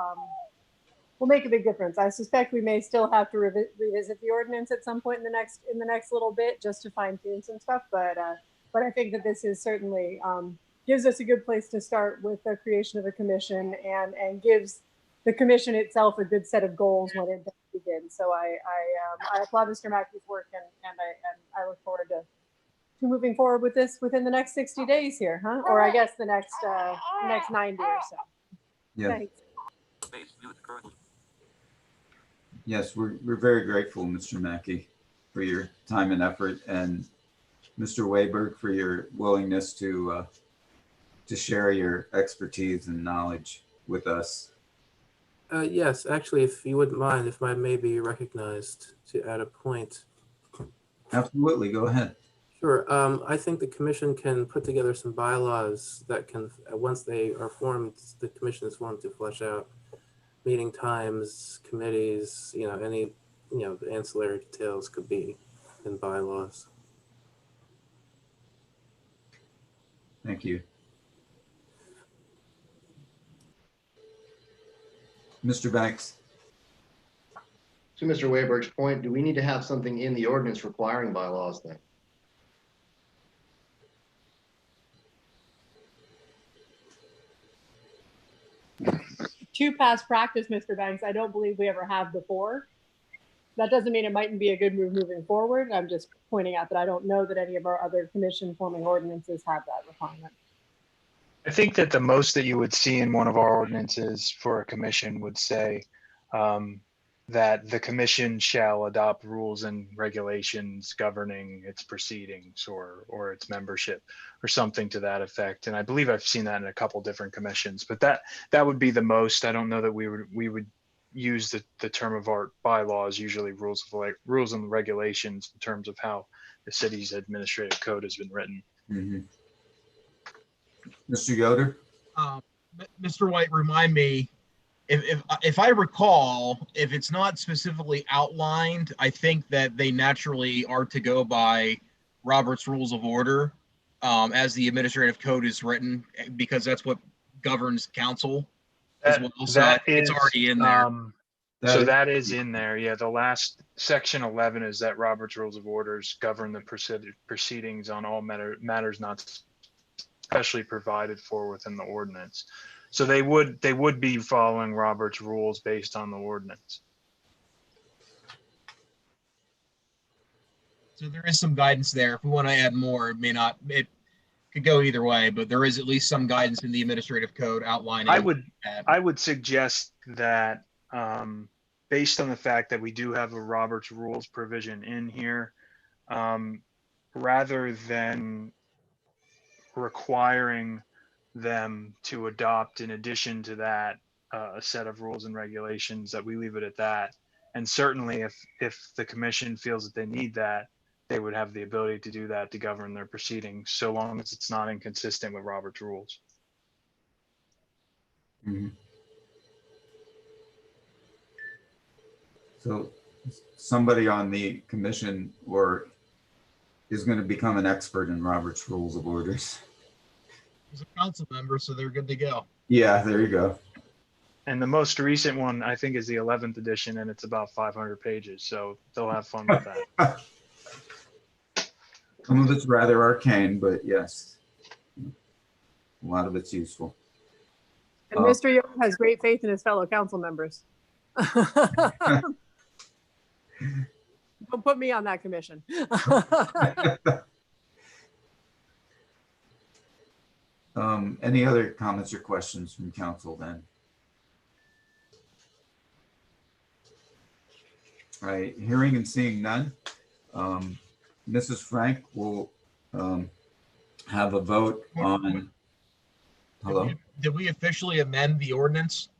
make a big difference. I suspect we may still have to revisit the ordinance at some point in the next little bit, just to fine tune some stuff. But I think that this is certainly gives us a good place to start with the creation of a commission, and gives the commission itself a good set of goals when it does begin. So I applaud Mr. Mackey's work, and I look forward to moving forward with this within the next 60 days here, huh? Or I guess the next 90 or so. Yeah. Thanks. Yes, we're very grateful, Mr. Mackey, for your time and effort, and Mr. Wayberg for your willingness to share your expertise and knowledge with us. Yes, actually, if you wouldn't mind, if I may be recognized to add a point. Absolutely, go ahead. Sure. I think the commission can put together some bylaws that can, once they are formed, the commission is formed to flesh out meeting times, committees, any, the ancillary details could be in bylaws. Thank you. Mr. Banks. To Mr. Wayberg's point, do we need to have something in the ordinance requiring bylaws then? To past practice, Mr. Banks, I don't believe we ever have before. That doesn't mean it mightn't be a good move moving forward. I'm just pointing out that I don't know that any of our other commission forming ordinances have that requirement. I think that the most that you would see in one of our ordinances for a commission would say that the commission shall adopt rules and regulations governing its proceedings or its membership or something to that effect. And I believe I've seen that in a couple different commissions, but that would be the most. I don't know that we would use the term of art bylaws, usually rules and regulations in terms of how the city's administrative code has been written. Mhm. Mr. Yoder? Mr. White, remind me, if I recall, if it's not specifically outlined, I think that they naturally are to go by Robert's Rules of Order as the administrative code is written, because that's what governs council as well. So it's already in there. So that is in there. Yeah, the last section 11 is that Robert's Rules of Orders govern the proceedings on all matters not specially provided for within the ordinance. So they would be following Robert's rules based on the ordinance. So there is some guidance there. If we want to add more, it could go either way, but there is at least some guidance in the administrative code outlining. I would suggest that based on the fact that we do have a Robert's rules provision in here, rather than requiring them to adopt in addition to that a set of rules and regulations, that we leave it at that. And certainly if the commission feels that they need that, they would have the ability to do that to govern their proceedings, so long as it's not inconsistent with Robert's rules. Mm-hmm. So somebody on the commission is going to become an expert in Robert's Rules of Orders. He's a council member, so they're good to go. Yeah, there you go. And the most recent one, I think, is the 11th edition, and it's about 500 pages. So they'll have fun with that. Some of it's rather arcane, but yes, a lot of it's useful. And Mr. Yoder has great faith in his fellow council members. Don't put me on that commission. Any other comments or questions from council then? All right, hearing and seeing none. Mrs. Frank will have a vote on. Hello? Did we officially amend the ordinance?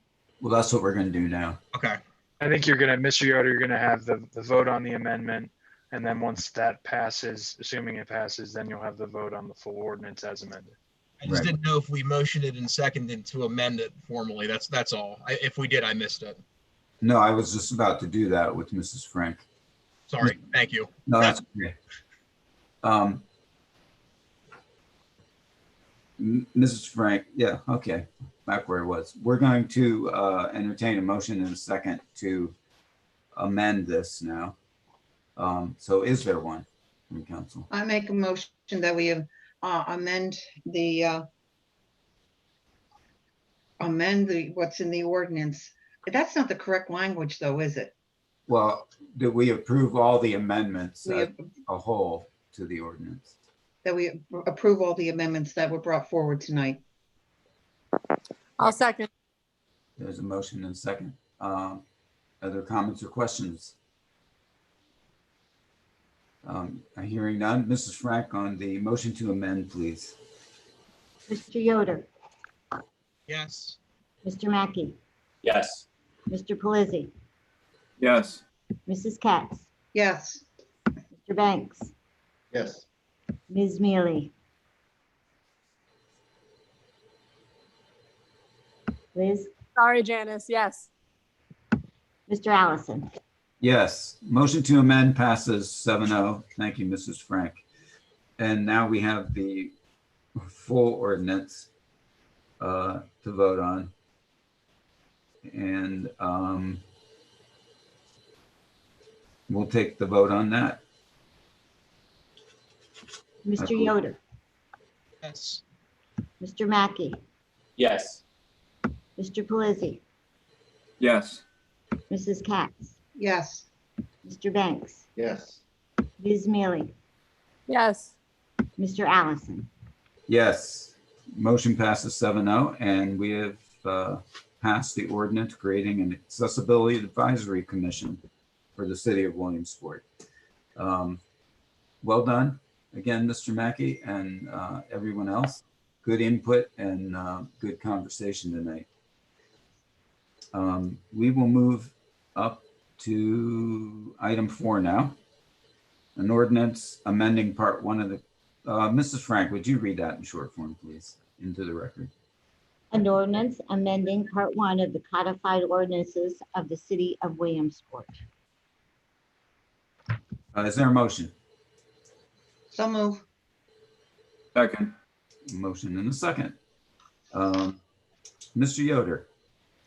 Well, that's what we're going to do now. Okay. I think you're going to, Mr. Yoder, you're going to have the vote on the amendment. And then once that passes, assuming it passes, then you'll have the vote on the full ordinance as amended. I just didn't know if we motioned it and seconded to amend it formally. That's all. If we did, I missed it. No, I was just about to do that with Mrs. Frank. Sorry. Thank you. No, that's okay. Mrs. Frank, yeah, okay. Back where it was. We're going to entertain a motion in a second to amend this now. So is there one from council? I make a motion that we amend what's in the ordinance. That's not the correct language though, is it? Well, did we approve all the amendments as a whole to the ordinance? That we approve all the amendments that were brought forward tonight. I'll second. There's a motion and a second. Other comments or questions? Hearing none. Mrs. Frank, on the motion to amend, please. Mr. Yoder, Yes. Mr. Mackey, Yes. Mr. Pelisi, Yes. Mrs. Katz, Yes. Mr. Banks, Yes. Ms. Mealy. Liz, Sorry, Janice. Yes. Mr. Allison. Yes, motion to amend passes 7-0. Thank you, Mrs. Frank. And now we have the full ordinance to vote on. And we'll take the vote on that. Mr. Yoder, Yes. Mr. Mackey, Yes. Mr. Pelisi, Yes. Mrs. Katz, Yes. Mr. Banks, Yes. Ms. Mealy, Yes. Mr. Allison. Yes, Motion passes 7-0, and we have passed the ordinance creating an accessibility advisory commission for the city of Williamsport. Well done again, Mr. Mackey, and everyone else. Good input and good conversation tonight. We will move up to item 4 now. An ordinance amending part 1 of the, Mrs. Frank, would you read that in short form, please, into the record? An ordinance amending Part 1 of the codified ordinances of the city of Williamsport. Is there a motion? So move. Second. Motion and a second. Mr. Yoder,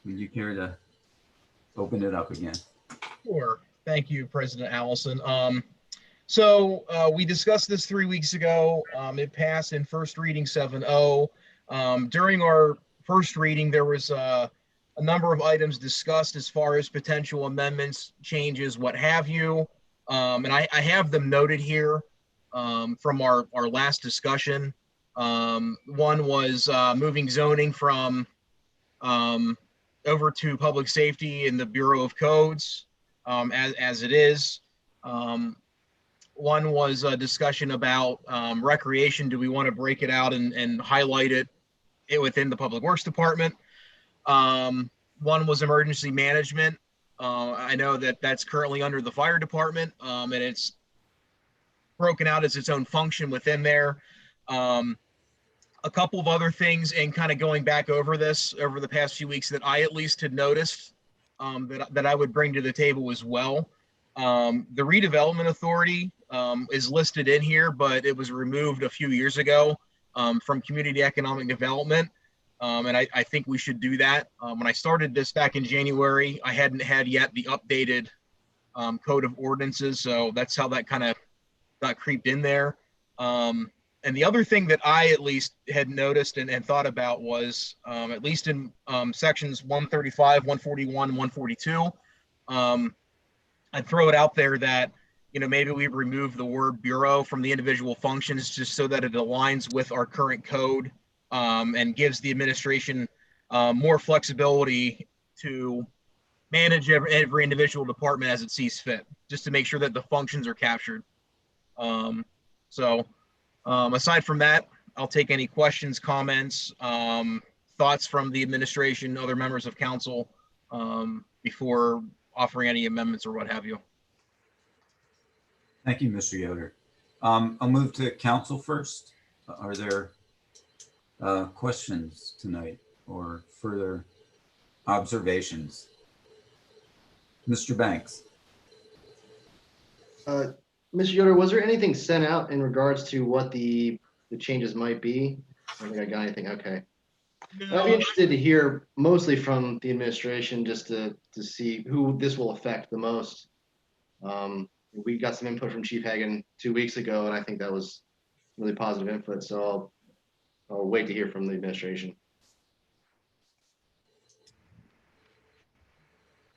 would you care to open it up again? Sure. Thank you, President Allison. So we discussed this 3 weeks ago. It passed in first reading 7-0. During our first reading, there was a number of items discussed as far as potential amendments, changes, what have you. And I have them noted here from our last discussion. One was moving zoning from over to public safety in the Bureau of Codes as it is. One was a discussion about recreation. Do we want to break it out and highlight it within the Public Works Department? One was emergency management. I know that that's currently under the fire department, and it's broken out as its own function within there. A couple of other things, and kind of going back over this over the past few weeks that I at least had noticed that I would bring to the table as well. The Redevelopment Authority is listed in here, but it was removed a few years ago from Community Economic Development. And I think we should do that. When I started this back in January, I hadn't had yet the updated code of ordinances. So that's how that kind of got creeped in there. And the other thing that I at least had noticed and thought about was, at least in sections 135, 141, 142, I'd throw it out there that, maybe we remove the word bureau from the individual functions just so that it aligns with our current code and gives the administration more flexibility to manage every individual department as it sees fit, just to make sure that the functions are captured. Aside from that, I'll take any questions, comments, thoughts from the administration, other members of council before offering any amendments or what have you. Thank you, Mr. Yoder. I'll move to council first. Are there questions tonight or further observations? Mr. Banks. Mr. Yoder, was there anything sent out in regards to what the changes might be? I don't think I got anything. Okay. No. I'd be interested to hear mostly from the administration just to see who this will affect the most. We got some input from Chief Hagan 2 weeks ago, and I think that was really positive input. So I'll wait to hear from the administration.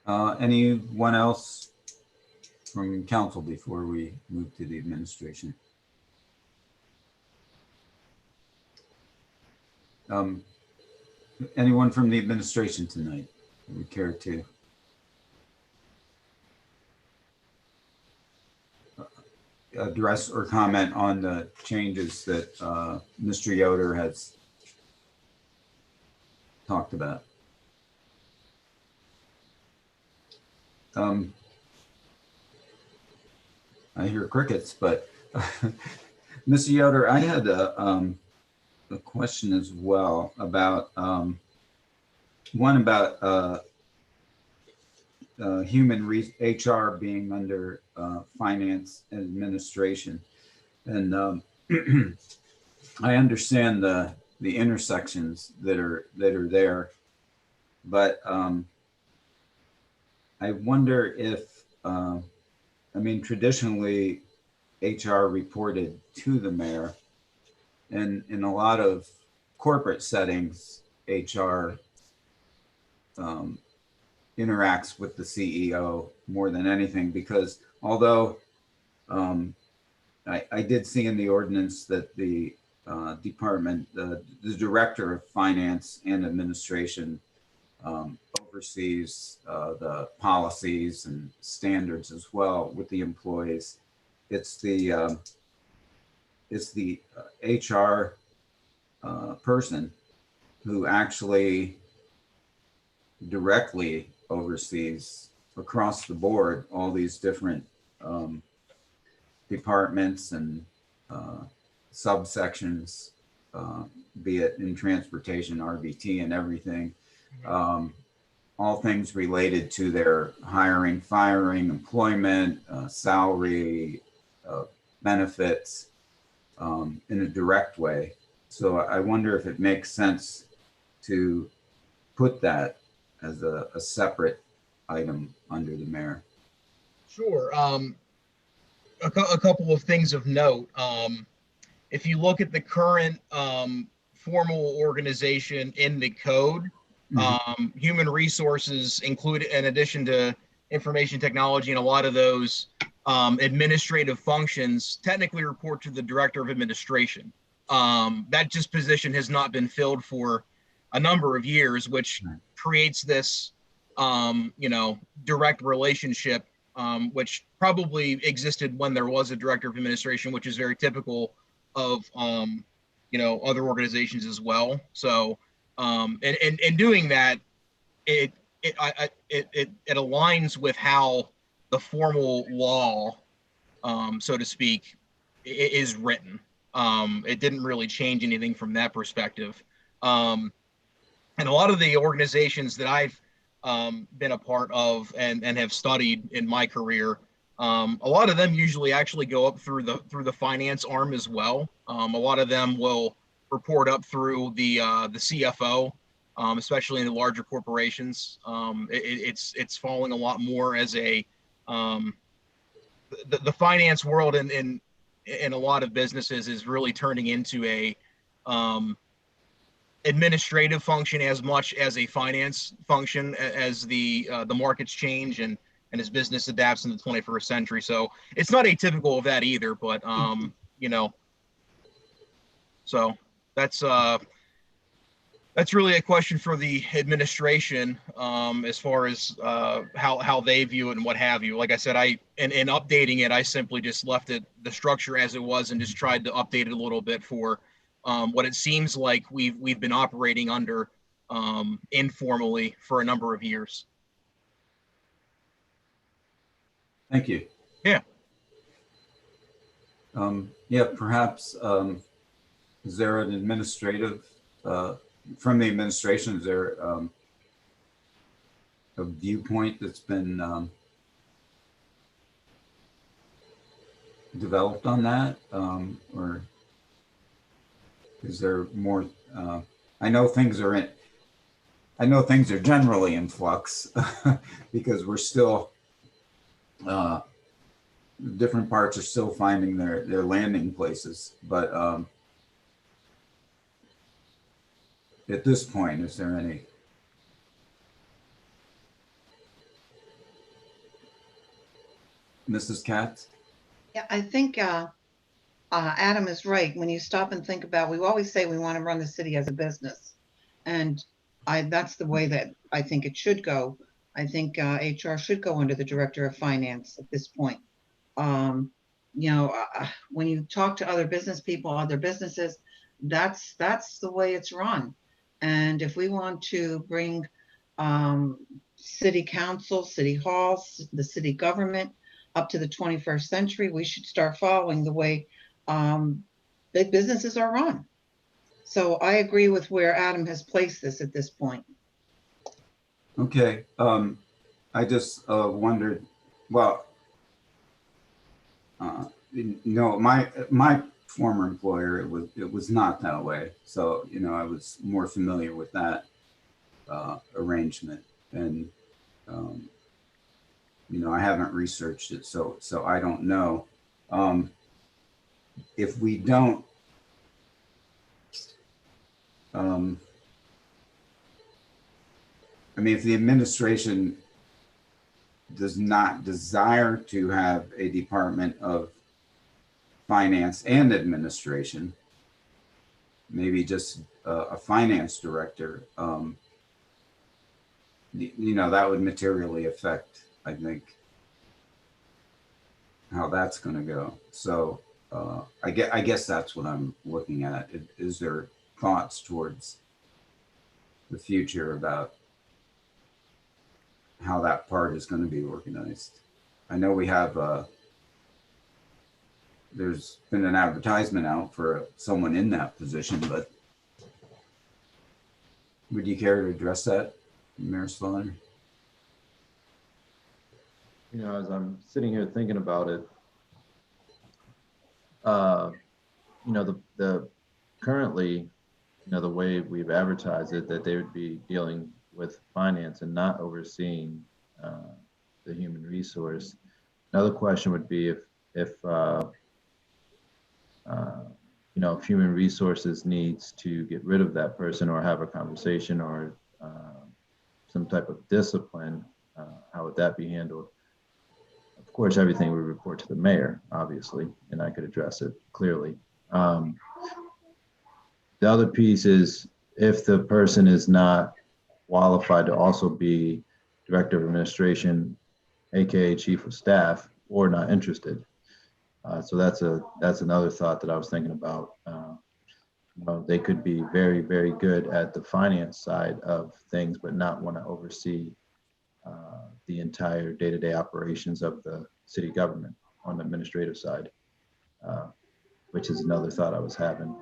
Anyone else from council before we move to the administration? Anyone from the administration tonight would care to address or comment on the changes that Mr. Yoder has talked about? I hear crickets, but Mr. Yoder, I had a question as well about one about human HR being under finance and administration, and I understand the intersections that are there, but I wonder if traditionally HR reported to the mayor, and in a lot of corporate settings, HR interacts with the CEO more than anything, because although I did see in the ordinance that the department, the director of finance and administration oversees the policies and standards as well with the employees. It's the HR person who actually directly oversees across the board all these different departments and subsections, be it in transportation, RBT, and everything. All things related to their hiring, firing, employment, salary, benefits, in a direct way. So I wonder if it makes sense to put that as a separate item under the mayor. Sure. A couple of things of note. If you look at the current formal organization in the code, human resources include, in addition to information technology and a lot of those administrative functions, technically report to the director of administration. That just position has not been filled for a number of years, which creates this, direct relationship, which probably existed when there was a director of administration, which is very typical of, other organizations as well. So, and doing that, it aligns with how the formal law, so to speak, is written. It didn't really change anything from that perspective. And a lot of the organizations that I've been a part of and have studied in my career, a lot of them usually actually go up through the finance arm as well. A lot of them will report up through the CFO, especially in the larger corporations. It's falling a lot more as a the finance world in a lot of businesses is really turning into a administrative function as much as a finance function as the markets change and as business adapts in the 21st century. So it's not atypical of that either, but so that's really a question for the administration, as far as how they view it and what have you. Like I said, in updating it, I simply just left it the structure as it was and just tried to update it a little bit for what it seems like we've been operating under informally for a number of years. Thank you. Yeah. Perhaps is there an administrative from the administration? Is there a viewpoint that's been developed on that, or is there more? I know things are generally in flux because we're still different parts are still finding their landing places, but at this point, is there any? Mrs. Katz? Yeah, I think Adam is right. When you stop and think about, we always say we want to run the city as a business. And that's the way that I think it should go. I think HR should go under the director of finance at this point. When you talk to other business people, other businesses, that's the way it's run. And if we want to bring city council, city halls, the city government up to the 21st century, we should start following the way big businesses are run. So I agree with where Adam has placed this at this point. Okay. I just wondered, well, my former employer, it was not that way. So, I was more familiar with that arrangement, and I haven't researched it, so I don't know. If we don't, if the administration does not desire to have a department of finance and administration, maybe just a finance director, that would materially affect, I think, how that's going to go. So I guess that's what I'm looking at. Is there thoughts towards the future about how that part is going to be organized? I know we have there's been an advertisement out for someone in that position, but would you care to address that, Mayor Slaughter? As I'm sitting here thinking about it, the currently, the way we've advertised it, that they would be dealing with finance and not overseeing the human resource. Another question would be if human resources needs to get rid of that person or have a conversation or some type of discipline, how would that be handled? Of course, everything we report to the mayor, obviously, and I could address it clearly. The other piece is if the person is not qualified to also be director of administration, aka chief of staff, or not interested. So that's another thought that I was thinking about. They could be very, very good at the finance side of things, but not want to oversee the entire day-to-day operations of the city government on the administrative side, which is another thought I was having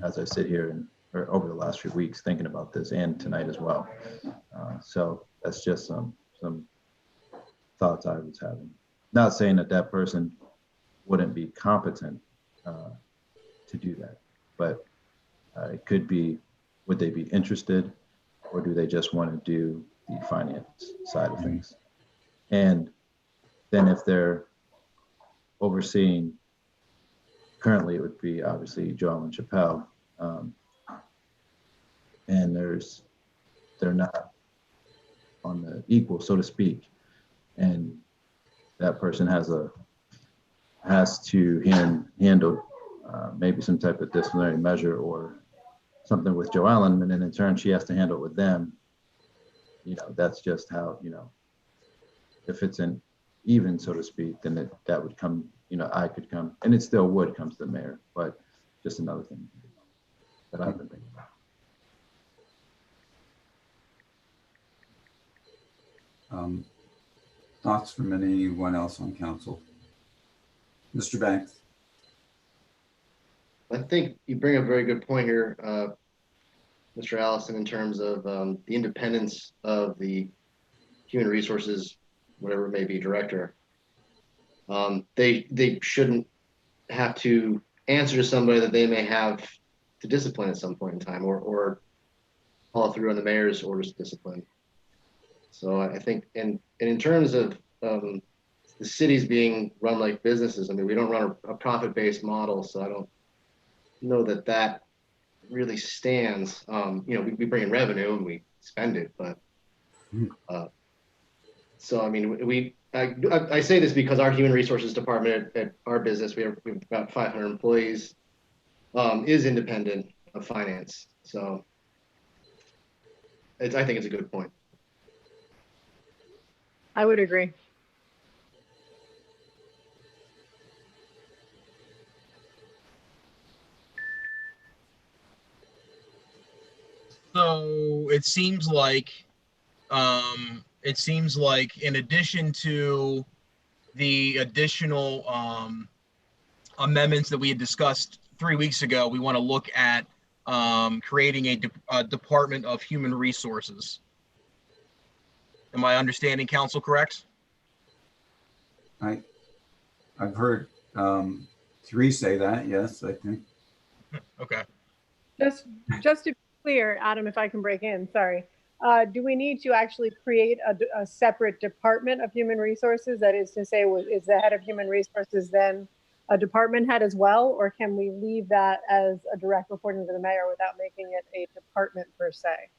as I sit here or over the last few weeks thinking about this, and tonight as well. So that's just some thoughts I was having. Not saying that person wouldn't be competent to do that, but it could be, would they be interested, or do they just want to do the finance side of things? And then if they're overseeing, currently it would be obviously Joel and Chappelle, and they're not on the equal, so to speak, and that person has to handle maybe some type of disciplinary measure or something with Joellen, and then in turn she has to handle it with them. That's just how, if it's an even, so to speak, then that would come, I could come, and it still would come to the mayor, but just another thing that I've been thinking about. Thoughts from anyone else on council? Mr. Banks? I think you bring up a very good point here, Mr. Allison, in terms of the independence of the human resources, whatever it may be, director. They shouldn't have to answer to somebody that they may have to discipline at some point in time, or follow through on the mayor's orders of discipline. So I think, and in terms of the cities being run like businesses, I mean, we don't run a profit-based model, so I don't know that really stands. We bring in revenue and we spend it, but so I mean, I say this because our human resources department at our business, we have about 500 employees, is independent of finance. So I think it's a good point. I would agree. So it seems like in addition to the additional amendments that we had discussed 3 weeks ago, we want to look at creating a Department of Human Resources. Am I understanding council correct? I've heard three say that, yes, I think. Okay. Just to be clear, Adam, if I can break in, sorry. Do we need to actually create a separate Department of Human Resources? That is to say, is the head of Human Resources then a department head as well? Or can we leave that as a direct reporting to the mayor without making it a department per se?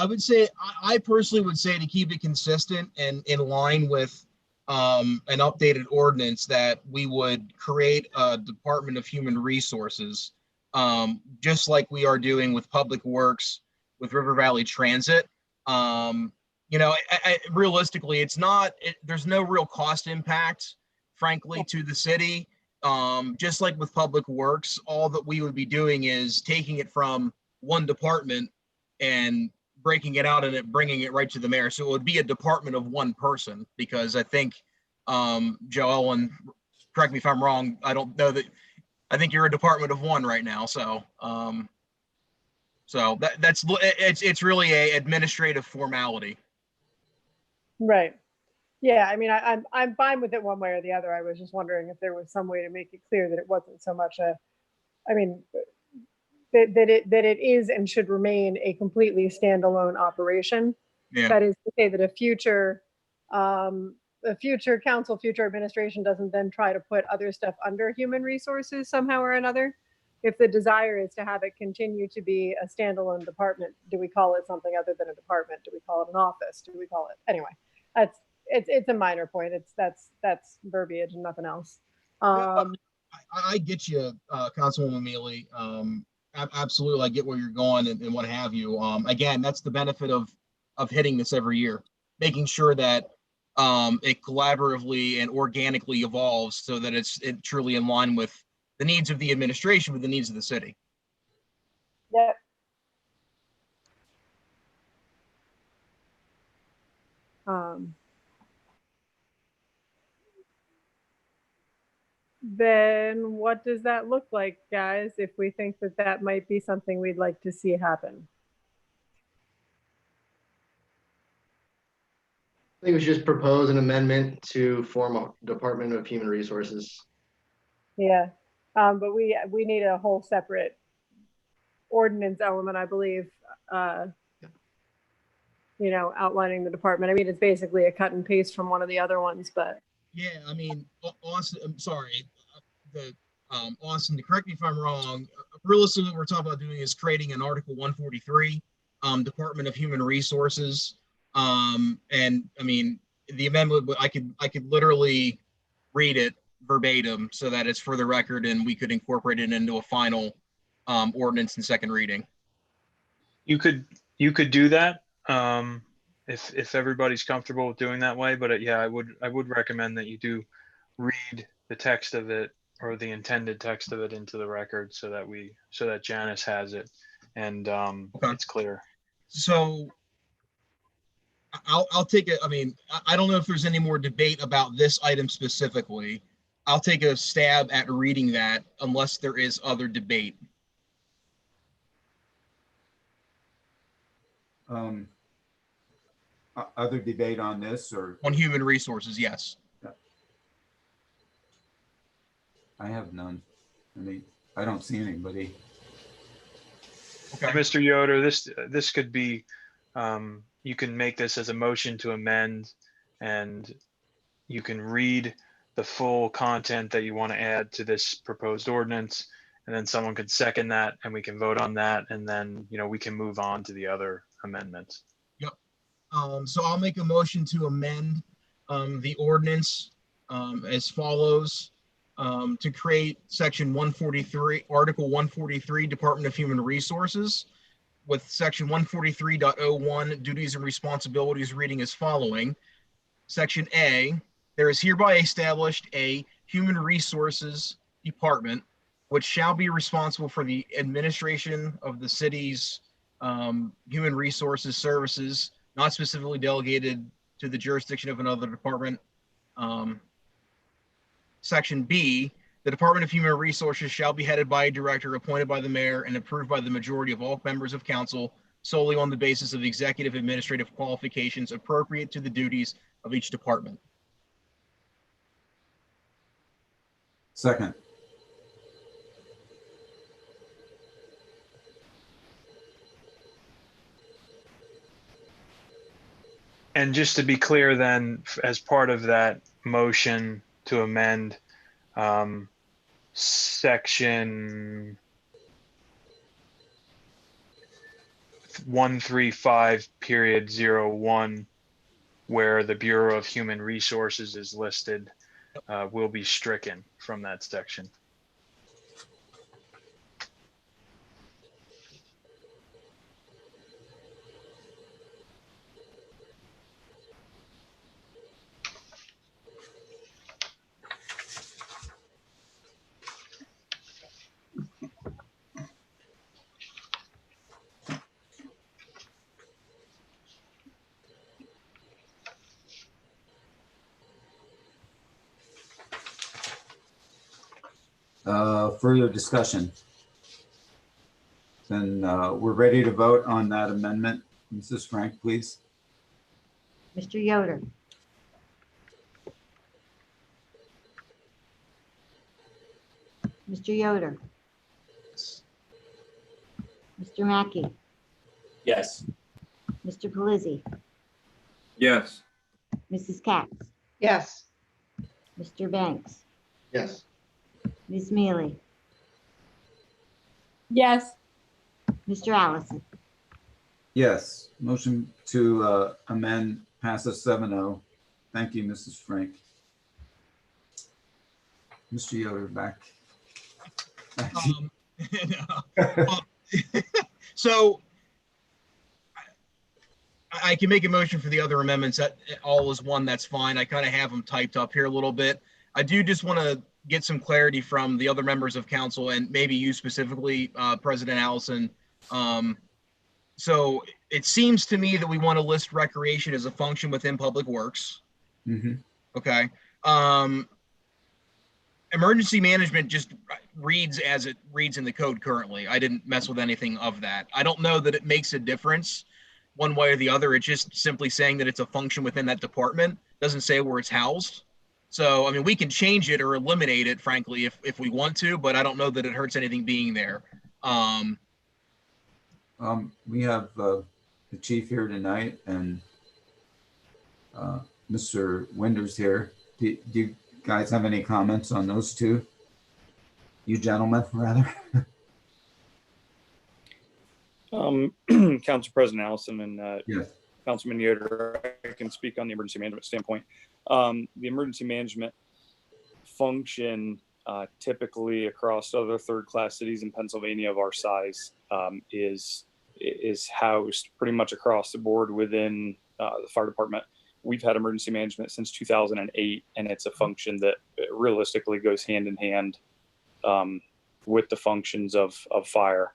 I would say, I personally would say, to keep it consistent and in line with an updated ordinance, that we would create a Department of Human Resources just like we are doing with Public Works, with River Valley Transit. Realistically, there's no real cost impact, frankly, to the city. Just like with Public Works, all that we would be doing is taking it from one department and breaking it out and bringing it right to the mayor. So it would be a department of one person, because I think, Joel, and correct me if I'm wrong, I don't know that, I think you're a department of one right now. So, it's really a administrative formality. Right. Yeah, I mean, I'm fine with it one way or the other. I was just wondering if there was some way to make it clear that it wasn't so much that it is and should remain a completely standalone operation. Yeah. That is to say that a future council, future administration doesn't then try to put other stuff under human resources somehow or another. If the desire is to have it continue to be a standalone department, do we call it something other than a department? Do we call it an office? Do we call it, anyway, it's a minor point. That's verbiage and nothing else. I get you, Councilwoman Mealy. Absolutely, I get where you're going and what have you. Again, that's the benefit of hitting this every year, making sure that it collaboratively and organically evolves so that it's truly in line with the needs of the administration, with the needs of the city. Yep. Then what does that look like, guys, if we think that that might be something we'd like to see happen? I think we should just propose an amendment to form a Department of Human Resources. Yeah, but we need a whole separate ordinance element, I believe, outlining the department. I mean, it's basically a cut and paste from one of the other ones, but. Yeah, I mean, Austin, I'm sorry, Austin, to correct me if I'm wrong, realistically, what we're talking about doing is creating an Article 143, Department of Human Resources. And I mean, the amendment, I could literally read it verbatim so that it's for the record and we could incorporate it into a final ordinance in second reading. You could do that. If everybody's comfortable with doing that way, but yeah, I would recommend that you do read the text of it, or the intended text of it, into the record so that Janice has it and it's clear. So I'll take it. I mean, I don't know if there's any more debate about this item specifically. I'll take a stab at reading that unless there is other debate. Other debate on this, or on human resources? Yes. I have none. I mean, I don't see anybody. Okay. Mr. Yoder, this could be, you can make this as a motion to amend, and you can read the full content that you want to add to this proposed ordinance, and then someone could second that and we can vote on that, and then we can move on to the other amendments. Yep. So I'll make a motion to amend the ordinance as follows. To create section 143, article 143, Department of Human Resources, with section 143.01, duties and responsibilities, reading as following. Section A, there is hereby established a human resources department, which shall be responsible for the administration of the city's human resources services, not specifically delegated to the jurisdiction of another department. Section B, the Department of Human Resources shall be headed by a director appointed by the mayor and approved by the majority of all members of council solely on the basis of the executive administrative qualifications appropriate to the duties of each department. Second. And just to be clear then, as part of that motion to amend section 135.01, where the Bureau of Human Resources is listed, will be stricken from that section. Further discussion? Then we're ready to vote on that amendment. Mrs. Frank, please. Mr. Yoder, Mr. Yoder, Mr. Mackey, Yes. Mr. Pelisi, Yes. Mrs. Katz, Yes. Mr. Banks, Yes. Ms. Mealy, Yes. Mr. Allison. Yes, motion to amend passes 7-0. Thank you, Mrs. Frank. Mr. Yoder, back. So I can make a motion for the other amendments. That all is one, that's fine. I kind of have them typed up here a little bit. I do just want to get some clarity from the other members of council and maybe you specifically, President Allison. So it seems to me that we want to list recreation as a function within Public Works. Mm-hmm. Okay. Emergency management just reads as it reads in the code currently. I didn't mess with anything of that. I don't know that it makes a difference one way or the other. It's just simply saying that it's a function within that department. Doesn't say where it's housed. So, I mean, we can change it or eliminate it, frankly, if we want to, but I don't know that it hurts anything being there. We have the chief here tonight and Mr. Winders here. Do you guys have any comments on those two? You gentlemen, rather. Council President Allison and Yes. Councilman Yoder, I can speak on the emergency management standpoint. The emergency management function typically across other third-class cities in Pennsylvania of our size is housed pretty much across the board within the fire department. We've had emergency management since 2008, and it's a function that realistically goes hand in hand with the functions of fire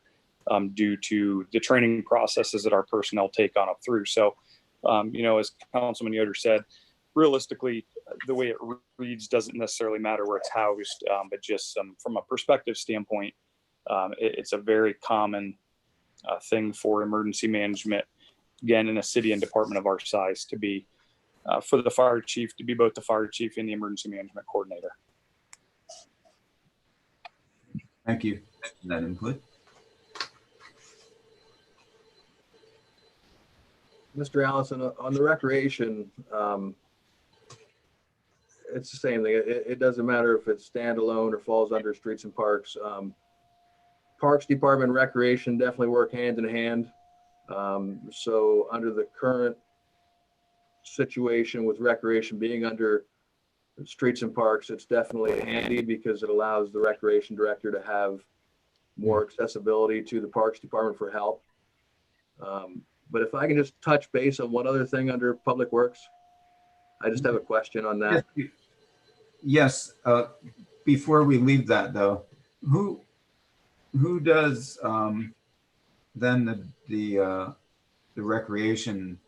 due to the training processes that our personnel take on up through. So, as Councilman Yoder said, realistically, the way it reads doesn't necessarily matter where it's housed, but just from a perspective standpoint, it's a very common thing for emergency management, again, in a city and department of our size to be for the fire chief to be both the fire chief and the emergency management coordinator. Thank you for that input. Mr. Allison, on the recreation, it's the same thing. It doesn't matter if it's standalone or falls under streets and parks. Parks Department and Recreation definitely work hand in hand. So under the current situation with recreation being under streets and parks, it's definitely handy because it allows the recreation director to have more accessibility to the Parks Department for help. But if I can just touch base on one other thing under Public Works, I just have a question on that. Yes. Before we leave that though, who does then the recreation,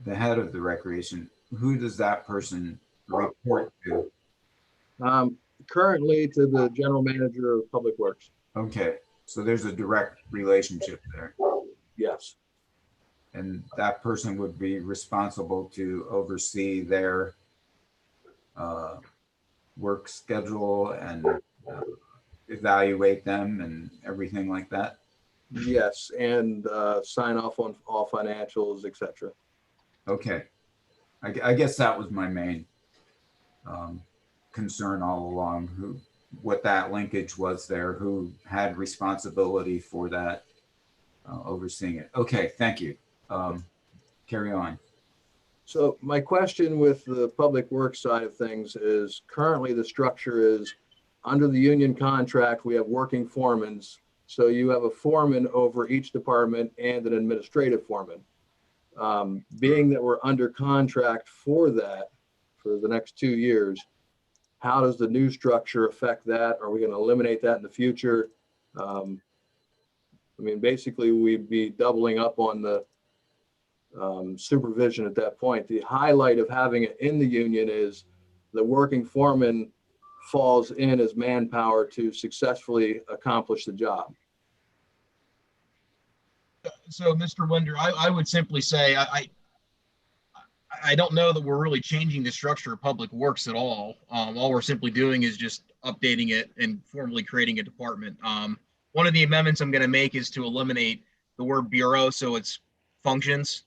the head of the recreation, who does that person report to? Currently to the general manager of Public Works. Okay, so there's a direct relationship there. Yes. And that person would be responsible to oversee their work schedule and evaluate them and everything like that? Yes, and sign off on all financials, etc. Okay. I guess that was my main concern all along, what that linkage was there, who had responsibility for that, overseeing it. Okay, thank you. Carry on. So my question with the Public Works side of things is currently the structure is under the union contract, we have working foremans. So you have a foreman over each department and an administrative foreman. Being that we're under contract for that for the next 2 years, how does the new structure affect that? Are we going to eliminate that in the future? I mean, basically we'd be doubling up on the supervision at that point. The highlight of having it in the union is the working foreman falls in as manpower to successfully accomplish the job. So, Mr. Winder, I would simply say I don't know that we're really changing the structure of public works at all. All we're simply doing is just updating it and formally creating a department. One of the amendments I'm going to make is to eliminate the word bureau, so it's functions.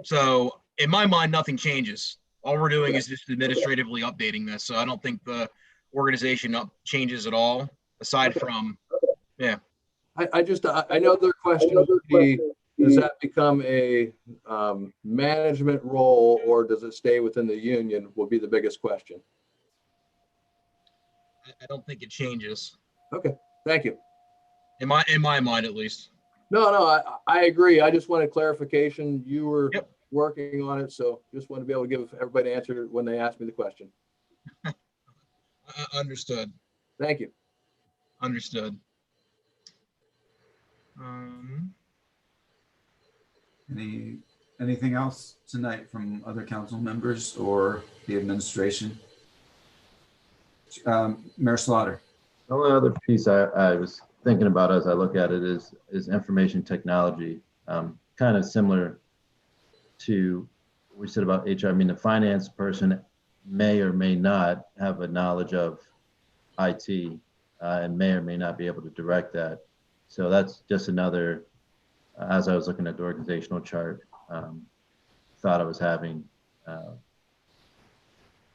So in my mind, nothing changes. All we're doing is just administratively updating this. So I don't think the organization changes at all, aside from, yeah. I know their question would be, does that become a management role, or does it stay within the union, will be the biggest question. I don't think it changes. Okay, thank you. In my mind, at least. No, I agree. I just wanted clarification. You were working on it, so just want to be able to give everybody an answer when they ask me the question. Understood. Thank you. Understood. Anything else tonight from other council members or the administration? Mayor Slaughter. The only other piece I was thinking about as I look at it is information technology, kind of similar to what we said about HR. I mean, the finance person may or may not have a knowledge of IT and may or may not be able to direct that. So that's just another, as I was looking at the organizational chart, thought I was having,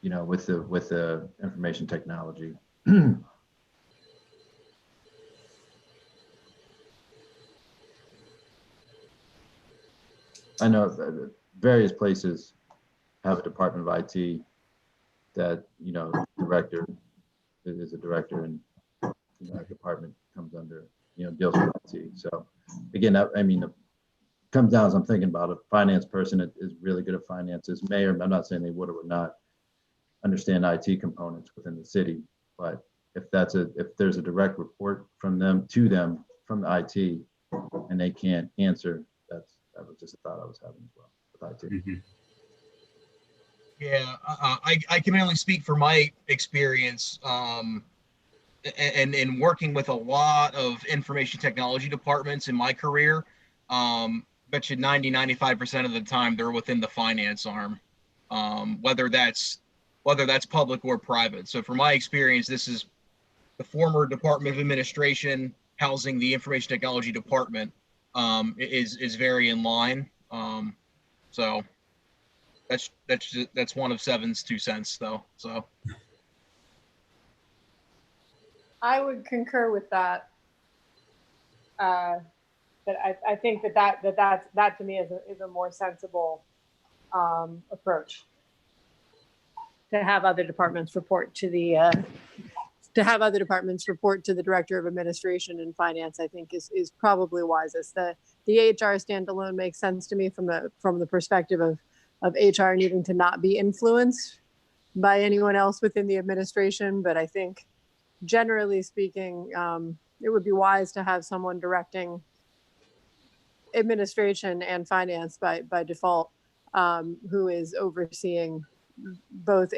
you know, with the information technology. I know that various places have a department of IT that, you know, director is a director, and you know, that department comes under, you know, deals with IT. So again, I mean, it comes down as I'm thinking about a finance person that is really good at finances, may, or I'm not saying they would or would not understand IT components within the city, but if there's a direct report from them to them from the IT and they can't answer, that was just a thought I was having as well with IT. Yeah, I can only speak for my experience, and working with a lot of information technology departments in my career. Bet you 90-95% of the time they're within the finance arm, whether that's public or private. So from my experience, this is the former Department of Administration housing the information technology department, is very in line. So that's one of Seven's 2 cents though. So I would concur with that. But I think that to me is a more sensible approach. To have other departments report to the director of administration and finance, I think is probably wisest. The HR standalone makes sense to me from the perspective of HR needing to not be influenced by anyone else within the administration. But I think generally speaking, it would be wise to have someone directing administration and finance by default, who is overseeing both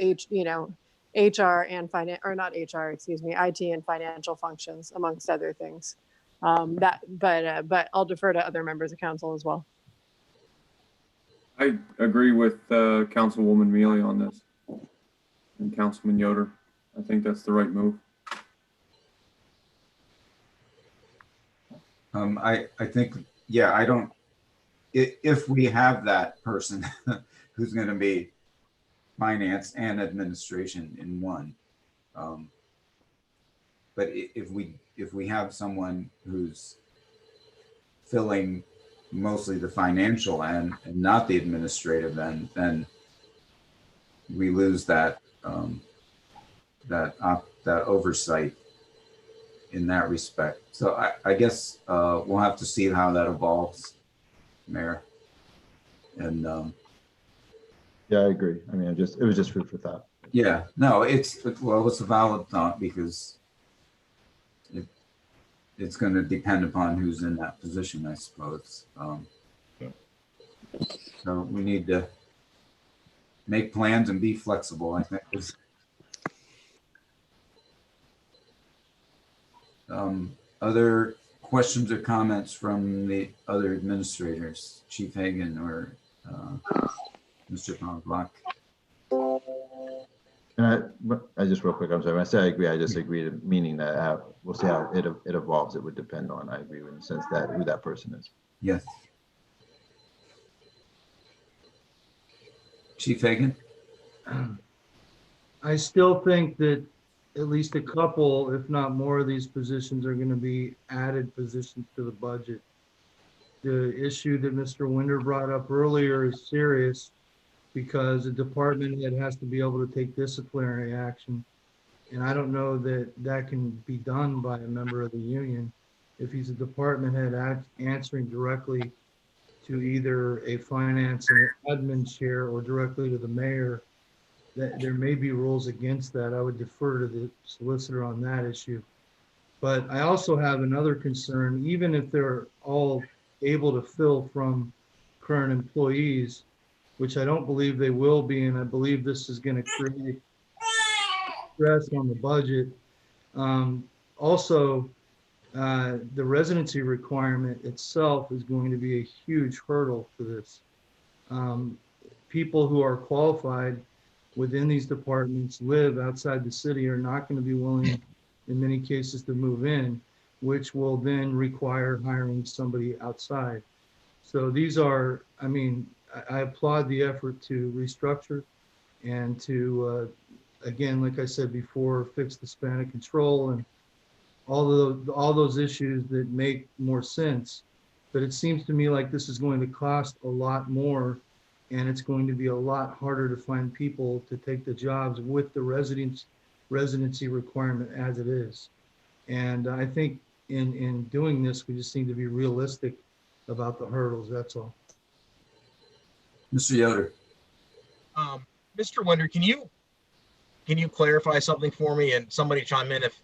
HR and finance, or not HR, excuse me, IT and financial functions, amongst other things. But I'll defer to other members of council as well. I agree with Councilwoman Mealy on this and Councilman Yoder. I think that's the right move. I think, yeah, if we have that person who's going to be finance and administration in one, but if we have someone who's filling mostly the financial end and not the administrative end, then we lose that oversight in that respect. So I guess we'll have to see how that evolves, Mayor. And yeah, I agree. I mean, it was just food for thought. Yeah, no, it's a valid thought, because it's going to depend upon who's in that position, I suppose. So we need to make plans and be flexible, I think. Other questions or comments from the other administrators, Chief Hagan or Mr. Pavlak? And I just real quick, I'm sorry, when I say I agree, I just agree, meaning that we'll see how it evolves. It would depend on, I agree in the sense that who that person is. Yes. Chief Hagan? I still think that at least a couple, if not more, of these positions are going to be added positions to the budget. The issue that Mr. Winder brought up earlier is serious because a department head has to be able to take disciplinary action. And I don't know that that can be done by a member of the union. If he's a department head answering directly to either a finance and admin chair or directly to the mayor, that there may be rules against that. I would defer to the solicitor on that issue. But I also have another concern, even if they're all able to fill from current employees, which I don't believe they will be, and I believe this is going to create stress on the budget. Also, the residency requirement itself is going to be a huge hurdle for this. People who are qualified within these departments live outside the city are not going to be willing in many cases to move in, which will then require hiring somebody outside. So these are, I mean, I applaud the effort to restructure and to, again, like I said before, fix the span of control and all those issues that make more sense. But it seems to me like this is going to cost a lot more, and it's going to be a lot harder to find people to take the jobs with the residency requirement as it is. And I think in doing this, we just need to be realistic about the hurdles, that's all. Mr. Yoder. Mr. Winder, can you clarify something for me, and somebody chime in if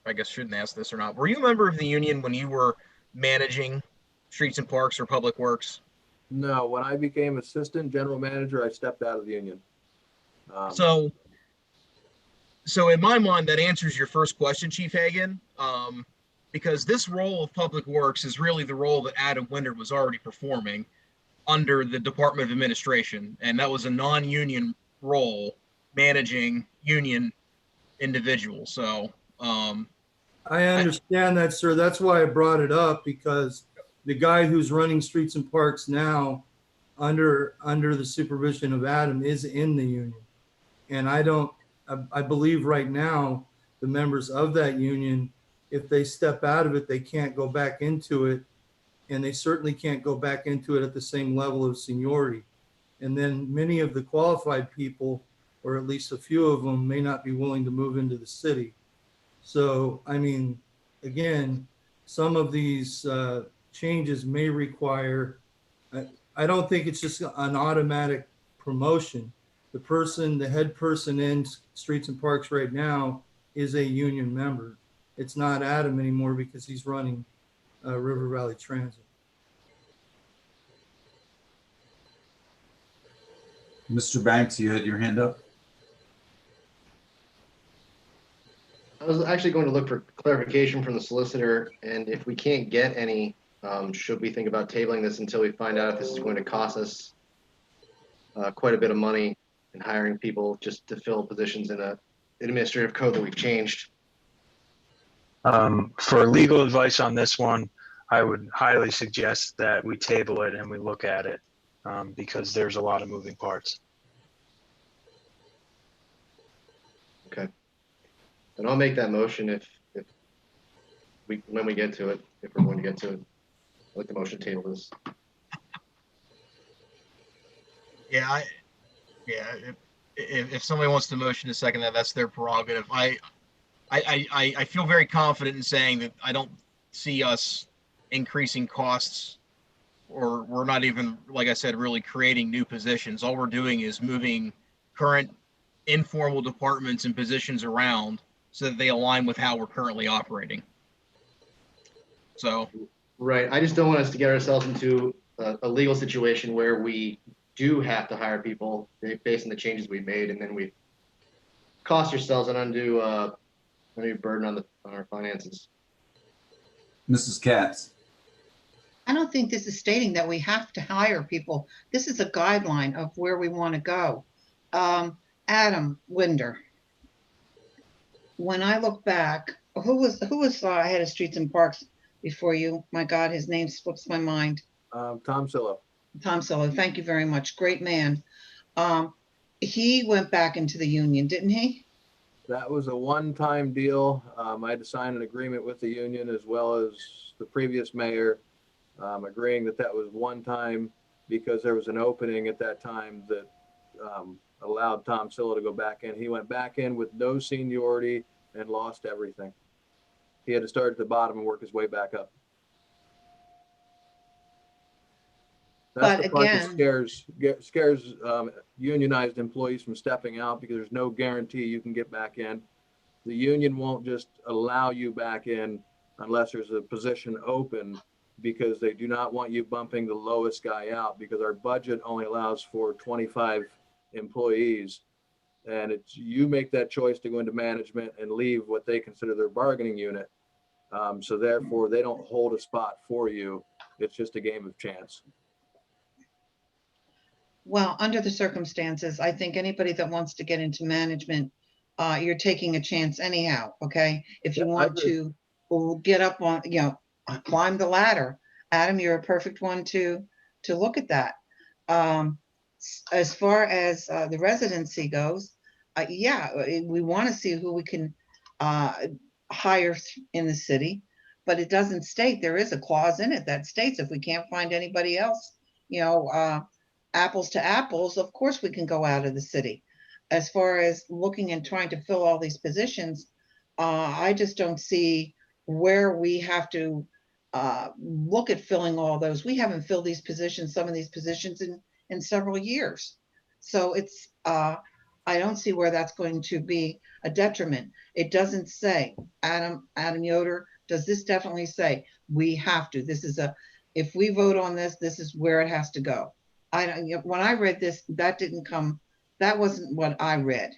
I guess shouldn't ask this or not. Were you a member of the union when you were managing streets and parks or public works? No, when I became assistant general manager, I stepped out of the union. So in my mind, that answers your first question, Chief Hagan, because this role of public works is really the role that Adam Winder was already performing under the Department of Administration, and that was a non-union role managing union individuals. So I understand that, sir. That's why I brought it up, because the guy who's running streets and parks now under the supervision of Adam is in the union. And I believe right now the members of that union, if they step out of it, they can't go back into it. And they certainly can't go back into it at the same level of seniority. And then many of the qualified people, or at least a few of them, may not be willing to move into the city. So, I mean, again, some of these changes may require, I don't think it's just an automatic promotion. The head person in streets and parks right now is a union member. It's not Adam anymore because he's running River Valley Transit. Mr. Banks, you had your hand up. I was actually going to look for clarification from the solicitor, and if we can't get any, should we think about tabling this until we find out if this is going to cost us quite a bit of money and hiring people just to fill positions in an administrative code that we've changed? For legal advice on this one, I would highly suggest that we table it and we look at it because there's a lot of moving parts. Okay. And I'll make that motion when we get to it, if we're going to get to it. I'd like the motion to table this. Yeah, if somebody wants to motion to second that, that's their prerogative. I feel very confident in saying that I don't see us increasing costs, or we're not even, like I said, really creating new positions. All we're doing is moving current informal departments and positions around so that they align with how we're currently operating. So. Right. I just don't want us to get ourselves into a legal situation where we do have to hire people based on the changes we've made, and then we cost ourselves an undue Maybe burden on our finances. Mrs. Katz. I don't think this is stating that we have to hire people. This is a guideline of where we want to go. Adam Winder. When I look back, who was head of Streets and Parks before you? My God, his name slips my mind. Tom Sillo. Tom Solo, thank you very much. Great man. He went back into the union, didn't he? That was a one-time deal. I had to sign an agreement with the union as well as the previous mayor, agreeing that that was one time because there was an opening at that time that allowed Tom Sillo to go back in. He went back in with no seniority and lost everything. He had to start at the bottom and work his way back up. That's But the part again, that scares unionized employees from stepping out because there's no guarantee you can get back in. The union won't just allow you back in unless there's a position open, because they do not want you bumping the lowest guy out, because our budget only allows for 25 employees. And it's, you make that choice to go into management and leave what they consider their bargaining unit. So therefore they don't hold a spot for you. It's just a game of chance. well, under the circumstances, I think anybody that wants to get into management, you're taking a chance anyhow, okay? If you want to get up on, climb the ladder, Adam, you're a perfect one to look at that. As far as the residency goes, we want to see who we can hire in the city, but it doesn't state, there is a clause in it that states if we can't find anybody else, apples to apples, of course we can go out of the city. As far as looking and trying to fill all these positions, I just don't see where we have to look at filling all those. We haven't filled these positions, some of these positions in several years. So it's, I don't see where that's going to be a detriment. It doesn't say, Adam Yoder, does this definitely say we have to? This is if we vote on this, this is where it has to go. When I read this, that wasn't what I read.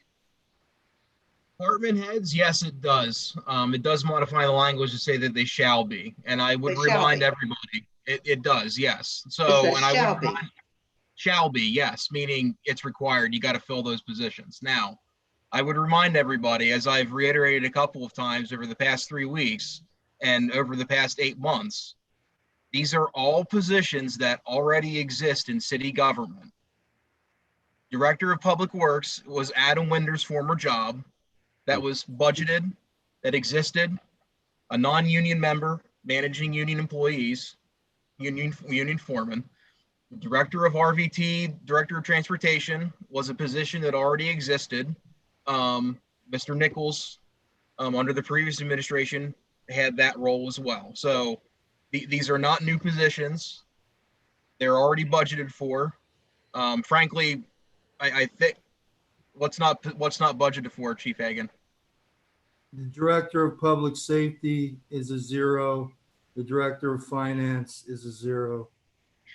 Department heads, yes, it does. It does modify the language to say that they shall be, and I would remind everybody, it does, yes. So, and I would remind, shall be, yes, meaning it's required. You got to fill those positions. Now, I would remind everybody, as I've reiterated a couple of times over the past 3 weeks and over the past 8 months, these are all positions that already exist in city government. Director of Public Works was Adam Winder's former job. That was budgeted, that existed, a non-union member managing union employees, union foreman. The Director of RVT, Director of Transportation was a position that already existed. Mr. Nichols, under the previous administration, had that role as well. So these are not new positions. They're already budgeted for. Frankly, I think what's not budgeted for, Chief Hagan? The Director of Public Safety is a 0. The Director of Finance is a 0.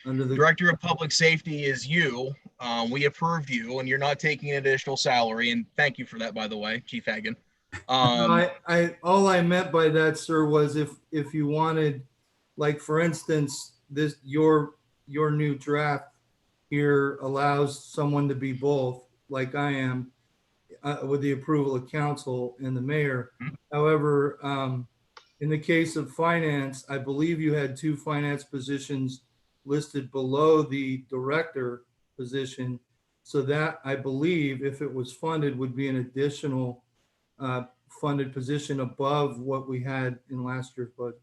Under the Director of Public Safety is you. We approved you, and you're not taking an additional salary. And thank you for that, by the way, Chief Hagan. All I meant by that, sir, was if you wanted, like for instance, your new draft here allows someone to be both, like I am, with the approval of council and the mayor. However, in the case of finance, I believe you had 2 finance positions listed below the director position. So that, I believe, if it was funded, would be an additional funded position above what we had in last year's budget.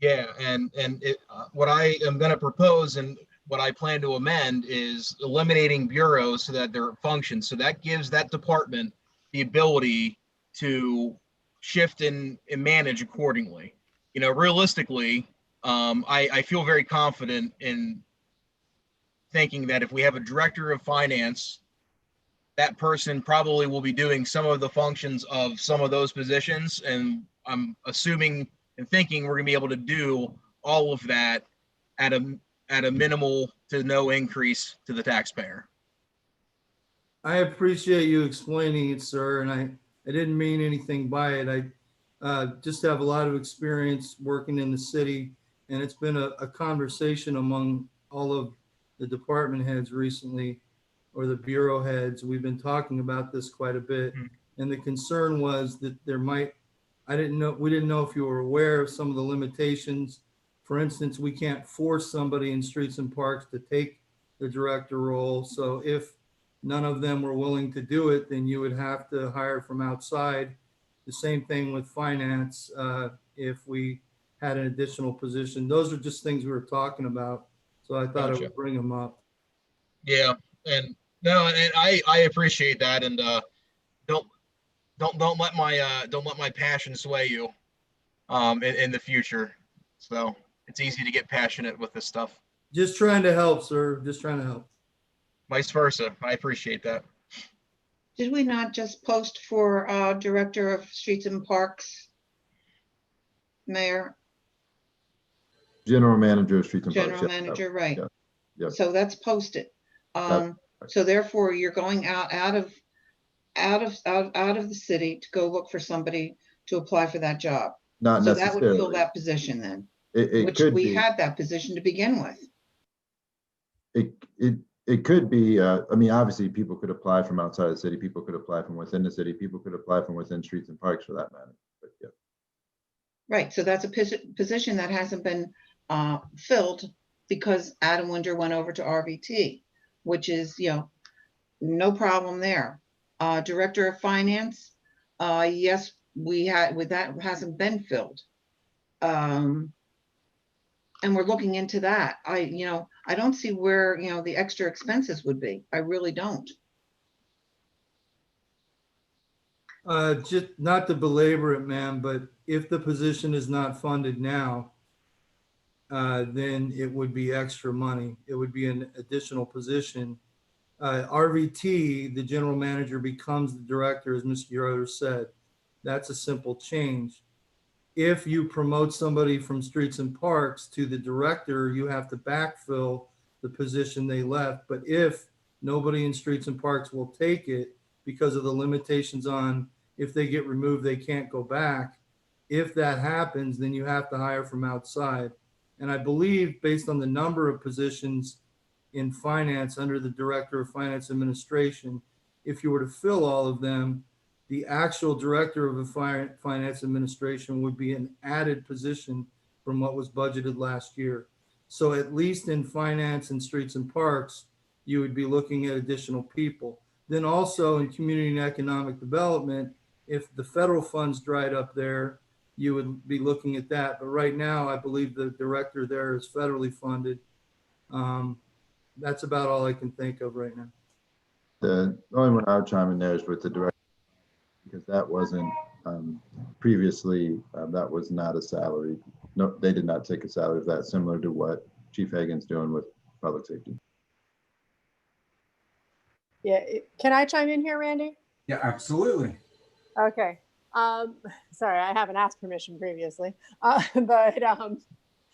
Yeah, and what I am going to propose and what I plan to amend is eliminating bureaus so that they're functions. So that gives that department the ability to shift and manage accordingly. Realistically, I feel very confident in thinking that if we have a director of finance, that person probably will be doing some of the functions of some of those positions. And I'm assuming and thinking we're gonna be able to do all of that at a minimal to no increase to the taxpayer. I appreciate you explaining it, sir, and I didn't mean anything by it. I just have a lot of experience working in the city, and it's been a conversation among all of the department heads recently, or the bureau heads. We've been talking about this quite a bit. And the concern was that there might, we didn't know if you were aware of some of the limitations. For instance, we can't force somebody in Streets and Parks to take the director role. So if none of them were willing to do it, then you would have to hire from outside. The same thing with finance, if we had an additional position. Those are just things we were talking about. So I thought I Gotcha. would bring them up. Yeah, and no, and I appreciate that, and don't let my passion sway you in the future. So it's easy to get passionate with this stuff. Just trying to help, sir. Just trying to help. Vice versa. I appreciate that. Did we not just post for Director of Streets and Parks, Mayor? General Manager of Streets and Parks. General Manager, right. Yeah. Yeah. So that's posted. Right. So therefore, you're going out of the city to go look for somebody to apply for that job. Not So necessarily. that would fill that position then, It which could we be. had that position to begin with. It could be, I mean, obviously people could apply from outside the city, people could apply from within the city, people could apply from within Streets and Parks for that matter, but yeah. Right, so that's a position that hasn't been filled because Adam Winder went over to RVT, which is, no problem there. Director of Finance, yes, that hasn't been filled. And we're looking into that. I don't see where, the extra expenses would be. I really don't. Just not to belabor it, ma'am, but if the position is not funded now, then it would be extra money. It would be an additional position. RVT, the general manager, becomes the director, as Mr. Yoder said. That's a simple change. If you promote somebody from Streets and Parks to the director, you have to backfill the position they left. But if nobody in Streets and Parks will take it because of the limitations on if they get removed, they can't go back. If that happens, then you have to hire from outside. And I believe based on the number of positions in finance under the Director of Finance Administration, if you were to fill all of them, the actual Director of the Finance Administration would be an added position from what was budgeted last year. So at least in finance and Streets and Parks, you would be looking at additional people. Then also in community and economic development, if the federal funds dried up there, you would be looking at that. But right now, I believe the director there is federally funded. That's about all I can think of right now. The only one I would chime in there is with the director, because that wasn't previously, that was not a salary. No, they did not take a salary of that, similar to what Chief Hagan's doing with public safety. Yeah, can I chime in here, Randy? Yeah, absolutely. Okay. Sorry, I haven't asked permission previously, but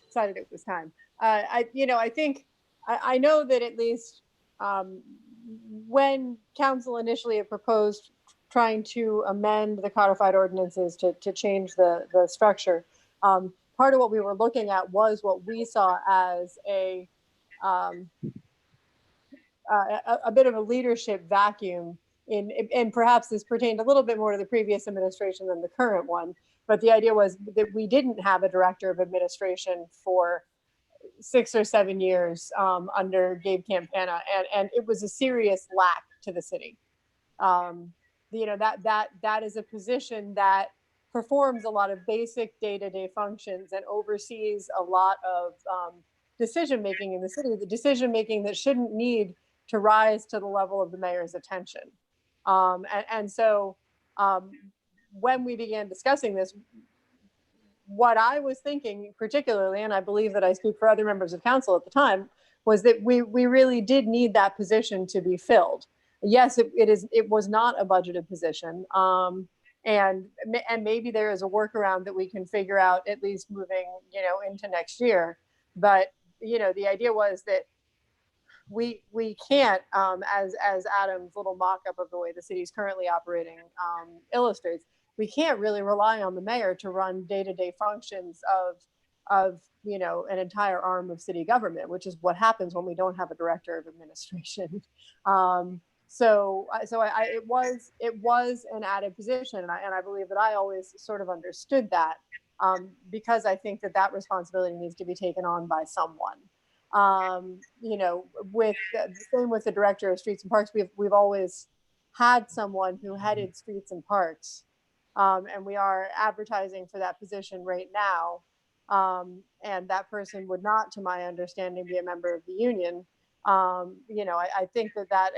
decided it was time. I think I know that at least when council initially had proposed trying to amend the codified ordinances to change the structure, part of what we were looking at was what we saw as a bit of a leadership vacuum and perhaps this pertained a little bit more to the previous administration than the current one. But the idea was that we didn't have a director of administration for 6 or 7 years under Gabe Campana, and it was a serious lack to the city. That is a position that performs a lot of basic day-to-day functions and oversees a lot of decision-making in the city, the decision-making that shouldn't need to rise to the level of the mayor's attention. So when we began discussing this, what I was thinking particularly, and I believe that I speak for other members of council at the time, was that we really did need that position to be filled. Yes, it was not a budgeted position. And maybe there is a workaround that we can figure out at least moving, into next year. But, the idea was that we can't, as Adam's little mock-up of the way the city's currently operating illustrates, we can't really rely on the mayor to run day-to-day functions of an entire arm of city government, which is what happens when we don't have a director of administration. It was an added position, and I believe that I always sort of understood that, because I think that responsibility needs to be taken on by someone. With the same with the director of streets and parks, we've always had someone who headed streets and parks, and we are advertising for that position right now. And that person would not, to my understanding, be a member of the union. I think that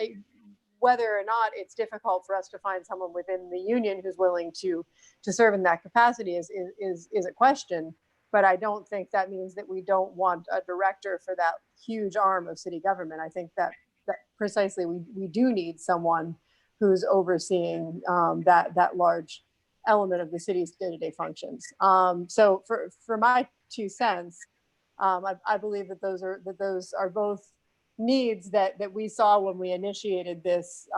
whether or not it's difficult for us to find someone within the union who's willing to serve in that capacity is a question. But I don't think that means that we don't want a director for that huge arm of city government. I think that precisely we do need someone who's overseeing that large element of the city's day-to-day functions. So for my 2 cents, I believe that those are both needs that we saw when we initiated this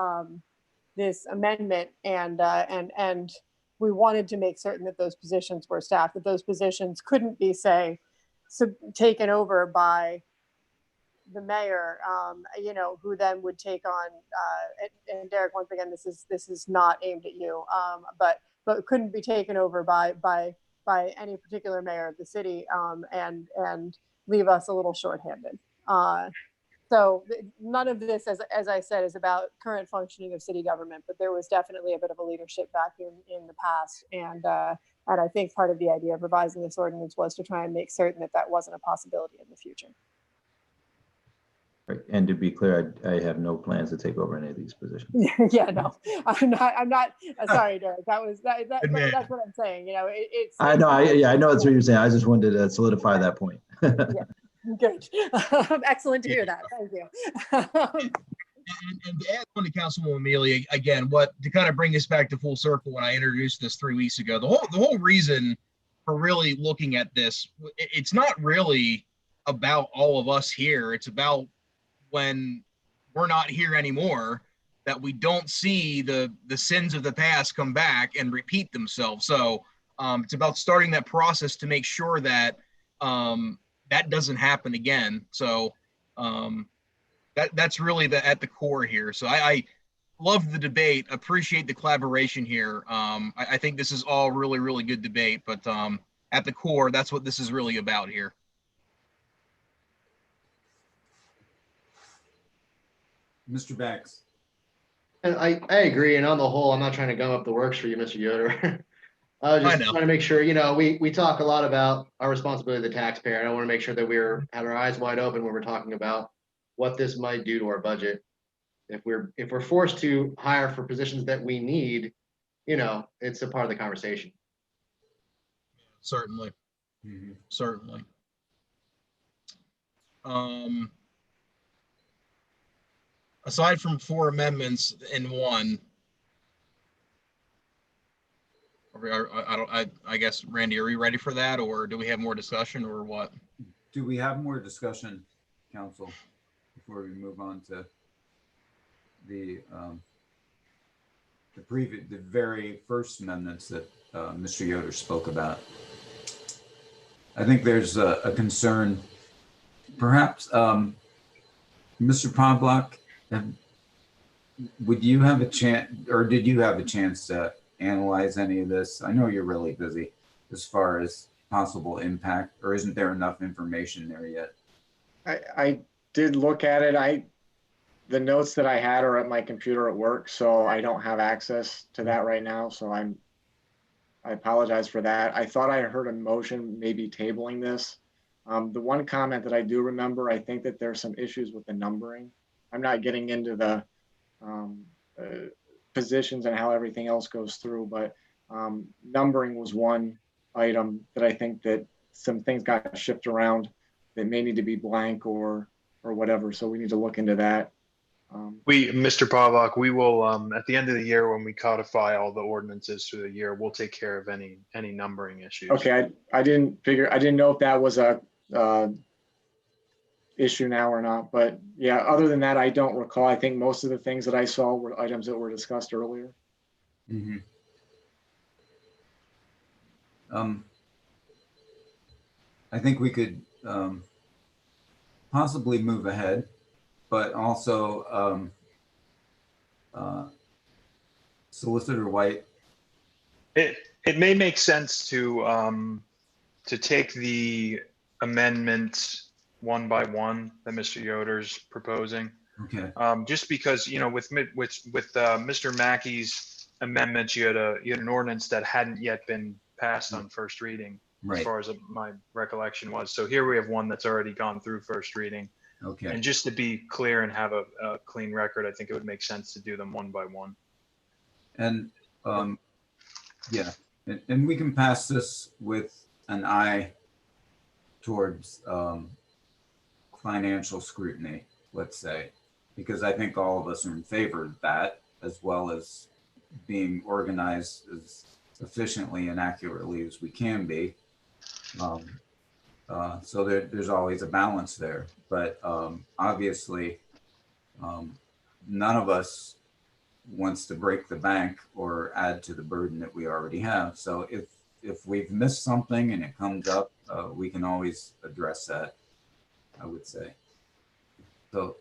amendment, and we wanted to make certain that those positions were staffed, that those positions couldn't be, say, taken over by the mayor, who then would take on, and Derek, once again, this is not aimed at you, but couldn't be taken over by any particular mayor of the city, and leave us a little shorthanded. So none of this, as I said, is about current functioning of city government, but there was definitely a bit of a leadership vacuum in the past. And I think part of the idea of revising this ordinance was to try and make certain that wasn't a possibility in the future. Right. And to be clear, I have no plans to take over any of these positions. Yeah, no, I'm not, sorry, Derek, that's what I'm saying. I know, I know that's what you're saying. I just wanted to solidify that point. Yeah. Good. Excellent to hear that. Thank you. And to add on to Councilwoman Amelia, again, to kind of bring us back to full circle, when I introduced this 3 weeks ago, the whole reason for really looking at this, it's not really about all of us here. It's about when we're not here anymore, that we don't see the sins of the past come back and repeat themselves. So it's about starting that process to make sure that that doesn't happen again. So that's really at the core here. So I love the debate, appreciate the collaboration here. I think this is all really, really good debate, but at the core, that's what this is really about here. Mr. Banks. And I agree. And on the whole, I'm not trying to gum up the works for you, Mr. Yoder. I was just trying to make sure, we talk a lot about our responsibility to the taxpayer. And I want to make sure that we're have our eyes wide open when we're talking about what this might do to our budget. If we're forced to hire for positions that we need, it's a part of the conversation. Certainly. Mm-hmm. Certainly. Aside from 4 amendments in one, I guess, Randy, are we ready for that, or do we have more discussion, or what? Do we have more discussion, council, before we move on to the very first amendments that Mr. Yoder spoke about? I think there's a concern, perhaps, Mr. Pavlak, would you have a chance, or did you have a chance to analyze any of this? I know you're really busy as far as possible impact, or isn't there enough information there yet? I did look at it. The notes that I had are at my computer at work, so I don't have access to that right now. So I apologize for that. I thought I heard a motion maybe tabling this. The one comment that I do remember, I think that there's some issues with the numbering. I'm not getting into the positions and how everything else goes through, but numbering was one item that I think that some things got shifted around that may need to be blank or whatever. So we need to look into that. Mr. Pavlak, we will, at the end of the year, when we codify all the ordinances through the year, we'll take care of any numbering issues. Okay, I didn't know if that was a issue now or not. But yeah, other than that, I don't recall. I think most of the things that I saw were items that were discussed earlier. Mhm. I think we could possibly move ahead, but also Solicitor White. It may make sense to take the amendments one by one that Mr. Yoder's proposing. Okay. Just because, you know, with Mr. Mackey's amendments, you had an ordinance that hadn't yet been passed on first reading, as Right. far as my recollection was. So here we have one that's already gone through first reading. Okay. And just to be clear and have a clean record, I think it would make sense to do them one by one. And yeah, and we can pass this with an eye towards financial scrutiny, let's say, because I think all of us are in favor of that, as well as being organized as efficiently and accurately as we can be. So there's always a balance there, but obviously none of us wants to break the bank or add to the burden that we already have. So if we've missed something and it comes up, we can always address that, I would say. So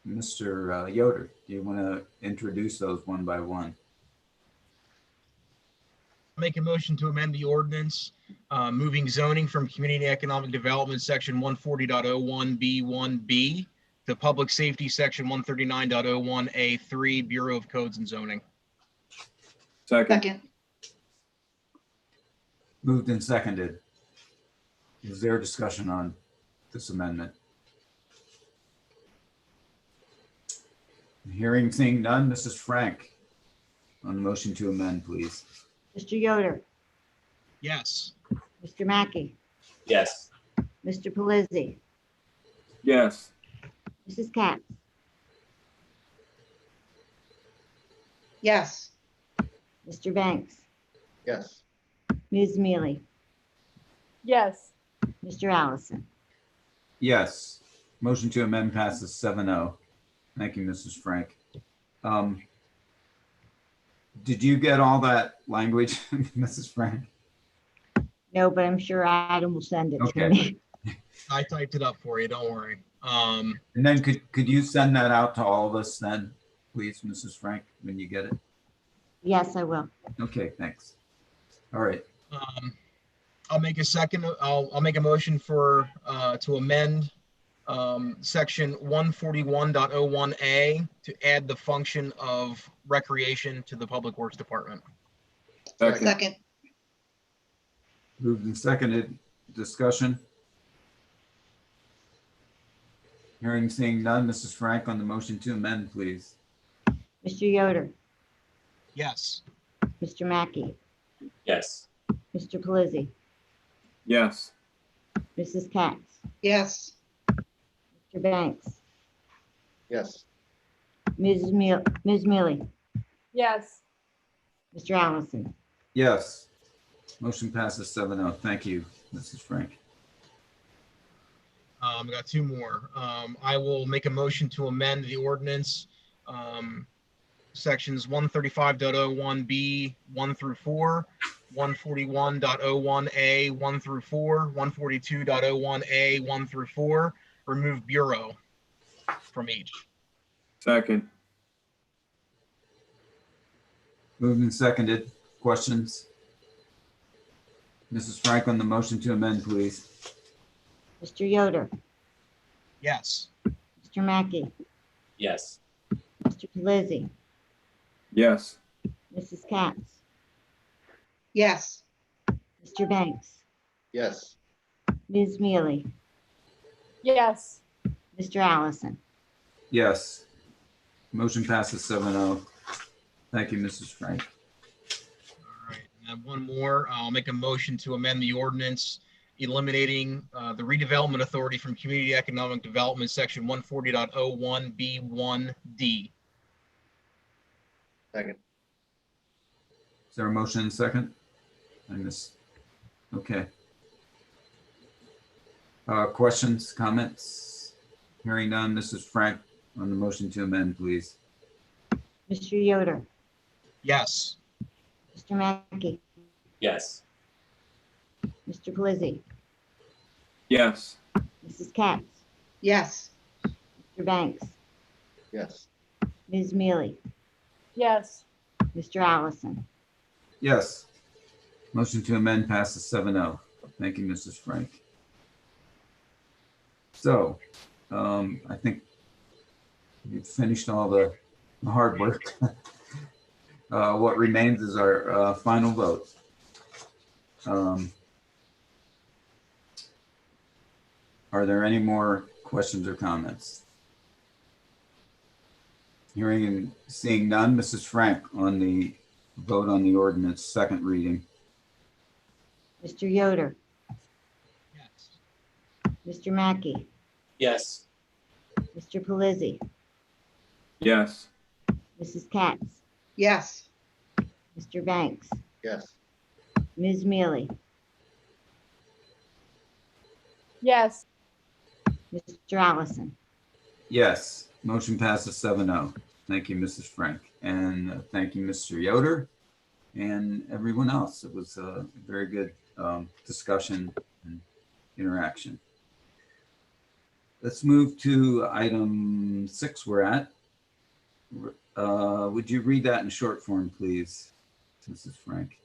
Mr. Yoder, do you want to introduce those one by one? Make a motion to amend the ordinance, moving zoning from Community Economic Development, Section 140.01B1B to Public Safety, Section 139.01A3, Bureau of Codes and Zoning. Second. Moved and seconded. Is there a discussion on this amendment? Hearing, seeing none, Mrs. Frank, on the motion to amend, please. Mr. Yoder, Yes. Mr. Mackey, Yes. Mr. Pelisi, Yes. Mrs. Katz, Yes. Mr. Banks, Yes. Ms. Mealy, Yes. Mr. Allison. Yes. Motion to amend passes 7-0. Thank you, Mrs. Frank. Did you get all that language, Mrs. Frank? No, but I'm sure Adam will send it to Okay. me. I typed it up for you, don't worry. And then could you send that out to all of us then, please, Mrs. Frank, when you get it? Yes, I will. Okay, thanks. All right. I'll make a second, I'll make a motion for, to amend section 141.01A to add the function of recreation to the Public Works Department. Second. Moved and seconded. Discussion. Hearing, seeing none. Mrs. Frank, on the motion to amend, please. Mr. Yoder, Yes. Mr. Mackey, Yes. Mr. Pelisi, Yes. Mrs. Katz, Yes. Mr. Banks, Yes. Ms. Mealy, Yes. Mr. Allison. Yes. Motion passes 7-0. Thank you, Mrs. Frank. We got two more. I will make a motion to amend the ordinance, sections 135.01B 1 through 4, 141.01A 1 through 4, 142.01A 1 through 4, remove bureau from each. Second. Moved and seconded. Questions? Mrs. Frank, on the motion to amend, please. Mr. Yoder, Yes. Mr. Mackey, Yes. Mr. Pelisi, Yes. Mrs. Katz, Yes. Mr. Banks, Yes. Ms. Mealy, Yes. Mr. Allison. Yes. Motion passes 7-0. Thank you, Mrs. Frank. All right. And then one more. I'll make a motion to amend the ordinance eliminating the redevelopment authority from Community Economic Development, Section 140.01B1D. Second. Is there a motion and second? I missed. Okay. Questions, comments? Hearing none. Mrs. Frank on the motion to amend, please. Mr. Yoder, Yes. Mr. Mackey, Yes. Mr. Pelisi, Yes. Mrs. Katz, Yes. Mr. Banks, Yes. Ms. Mealy, Yes. Mr. Allison. Yes. Motion to amend passes 7-0. Thank you, Mrs. Frank. So, I think we've finished all the hard work. What remains is our final vote. Are there any more questions or comments? Hearing and seeing none, Mrs. Frank on the vote on the ordinance, second reading. Mr. Yoder, Yes. Mr. Mackey, Yes. Mr. Pelisi, Yes. Mrs. Katz, Yes. Mr. Banks, Yes. Ms. Mealy, Yes. Mr. Allison. Yes, motion passes 7-0. Thank you, Mrs. Frank. And thank you, Mr. Yoder and everyone else. It was a very good discussion and interaction. Let's move to item 6 we're at. Would you read that in short form, please, Mrs. Frank?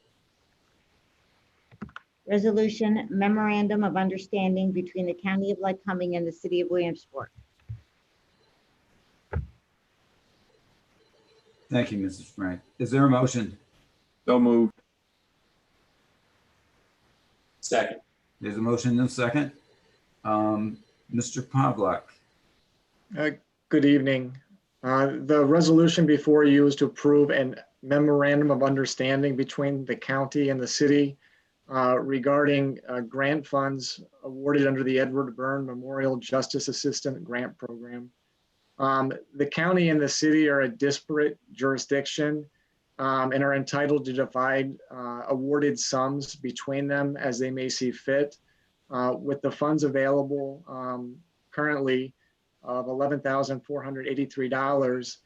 Resolution Memorandum of Understanding between the County of Lycoming and the City of Williamsport. Thank you, Mrs. Frank. Is there a motion? So moved. Second. There's a motion and a second. Mr. Pavlak. Good evening. The resolution before you is to approve a memorandum of understanding between the county and the city regarding grant funds awarded under the Edward Byrne Memorial Justice Assistant Grant Program. The county and the city are a disparate jurisdiction and are entitled to divide awarded sums between them as they may see fit. With the funds available currently of $11,483,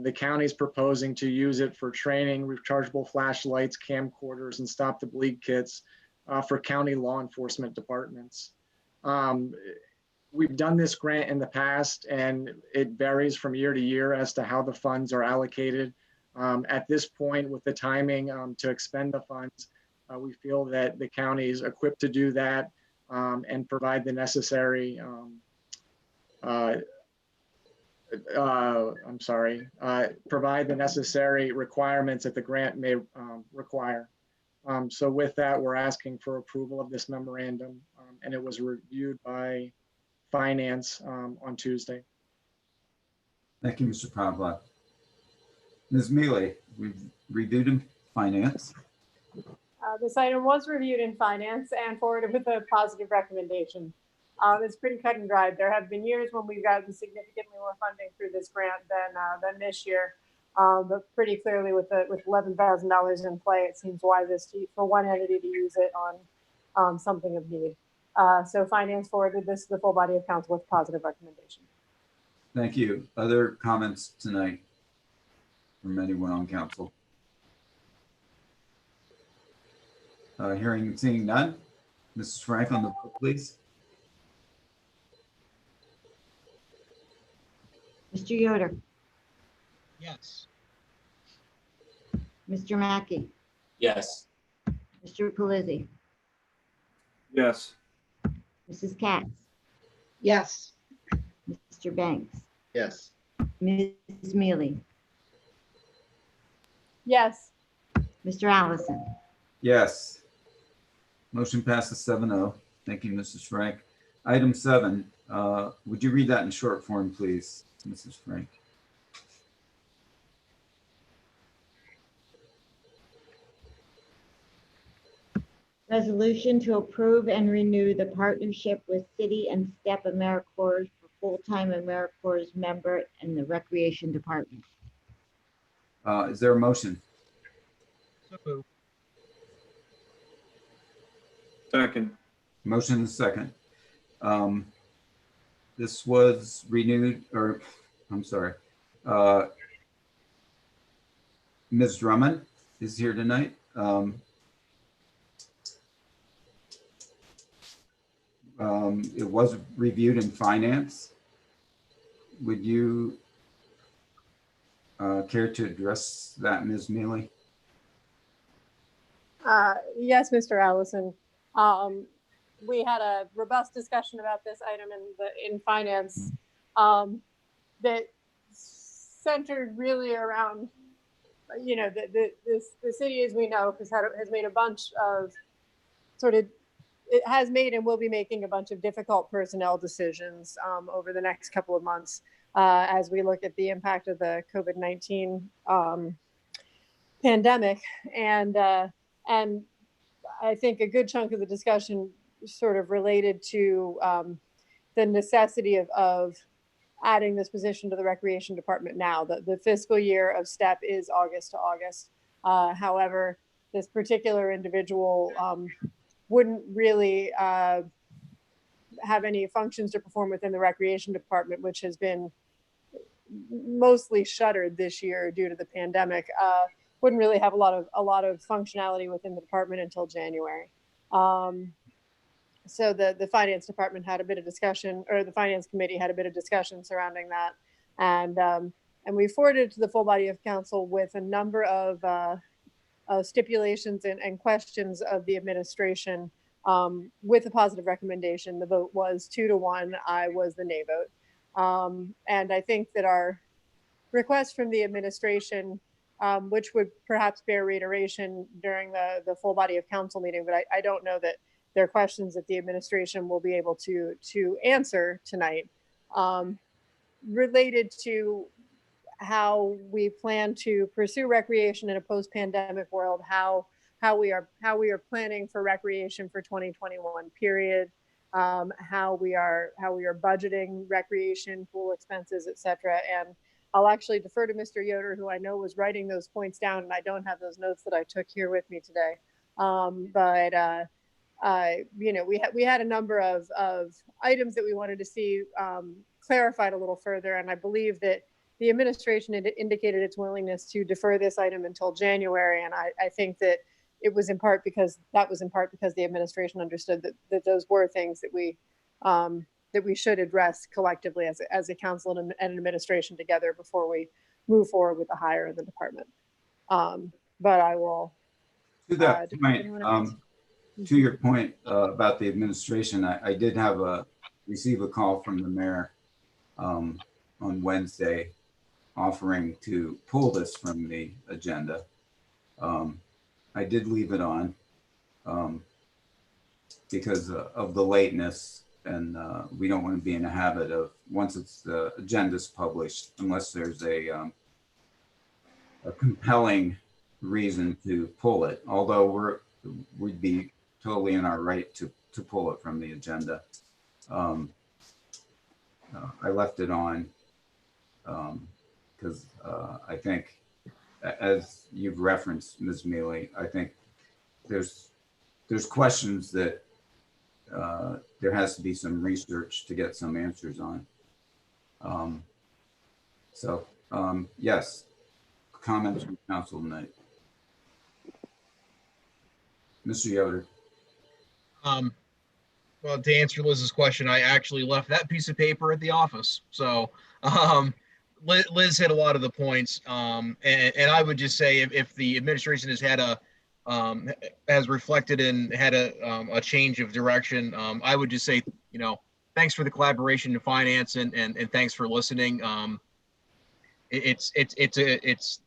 the county is proposing to use it for training, rechargeable flashlights, camcorders, and stop the bleed kits for county law enforcement departments. We've done this grant in the past, and it varies from year to year as to how the funds are allocated. At this point, with the timing to expend the funds, we feel that the county is equipped to do that and provide the necessary provide the necessary requirements that the grant may require. So with that, we're asking for approval of this memorandum, and it was reviewed by Finance on Tuesday. Thank you, Mr. Pavlak. Ms. Mealy, we've reviewed in Finance. This item was reviewed in Finance and forwarded with a positive recommendation. It's pretty cut and dried. There have been years when we've gotten significantly more funding through this grant than this year. But pretty clearly with $11,000 in play, it seems wisest for one entity to use it on something of need. So Finance forwarded this to the full body of council with positive recommendation. Thank you. Other comments tonight from anyone on council? Hearing and seeing none. Mrs. Frank on the vote, please. Mr. Yoder, Yes. Mr. Mackey, Yes. Mr. Pelisi, Yes. Mrs. Katz, Yes. Mr. Banks, Yes. Ms. Mealy, Yes. Mr. Allison. Yes. Motion passes 7-0. Thank you, Mrs. Frank. Item 7, would you read that in short form, please, Mrs. Frank? Resolution to approve and renew the partnership with City and Step AmeriCorps for full-time AmeriCorps member in the Recreation Department. Is there a motion? So moved. Second. Motion and second. This was renewed, or I'm sorry, Ms. Drummond is here tonight. It was reviewed in finance. Would you care to address that, Ms. Mealy? Yes, Mr. Allison. We had a robust discussion about this item in finance that centered really around, you know, the city, as we know, has made a bunch of it has made and will be making a bunch of difficult personnel decisions over the next couple of months as we look at the impact of the COVID-19 pandemic. And I think a good chunk of the discussion sort of related to the necessity of adding this position to the recreation department now. The fiscal year of STEP is August to August. However, this particular individual wouldn't really have any functions to perform within the recreation department, which has been mostly shuttered this year due to the pandemic. Wouldn't really have a lot of functionality within the department until January. So the finance department had a bit of discussion, or the finance committee had a bit of discussion surrounding that, and we forwarded it to the full body of council with a number of stipulations and questions of the administration with a positive recommendation. The vote was 2-1. I was the nay vote, and I think that our request from the administration, which would perhaps bear reiteration during the full body of council meeting, but I don't know that there are questions that the administration will be able to answer tonight, related to how we plan to pursue recreation in a post-pandemic world, how we are planning for recreation for 2021 period, how we are budgeting recreation, pool expenses, etc. And I'll actually defer to Mr. Yoder, who I know was writing those points down, and I don't have those notes that I took here with me today. You know, we had a number of items that we wanted to see clarified a little further, and I believe that the administration had indicated its willingness to defer this item until January, and I think that it was in part because the administration understood that those were things that we should address collectively as a council and an administration together before we move forward with the hire in the department. But I will. To that point, to your point about the administration, I did receive a call from the mayor on Wednesday offering to pull this from the agenda. I did leave it on because of the lateness, and we don't want to be in a habit of, once the agenda's published, unless there's a compelling reason to pull it, although we'd be totally in our right to pull it from the agenda. I left it on because I think, as you've referenced, Ms. Mealy, I think there's questions that there has to be some research to get some answers on. Yes, comments from council tonight. Mr. Yoder. Well, to answer Liz's question, I actually left that piece of paper at the office. So Liz hit a lot of the points. And I would just say if the administration has had has reflected and had a change of direction, I would just say, you know, thanks for the collaboration in finance and thanks for listening. It's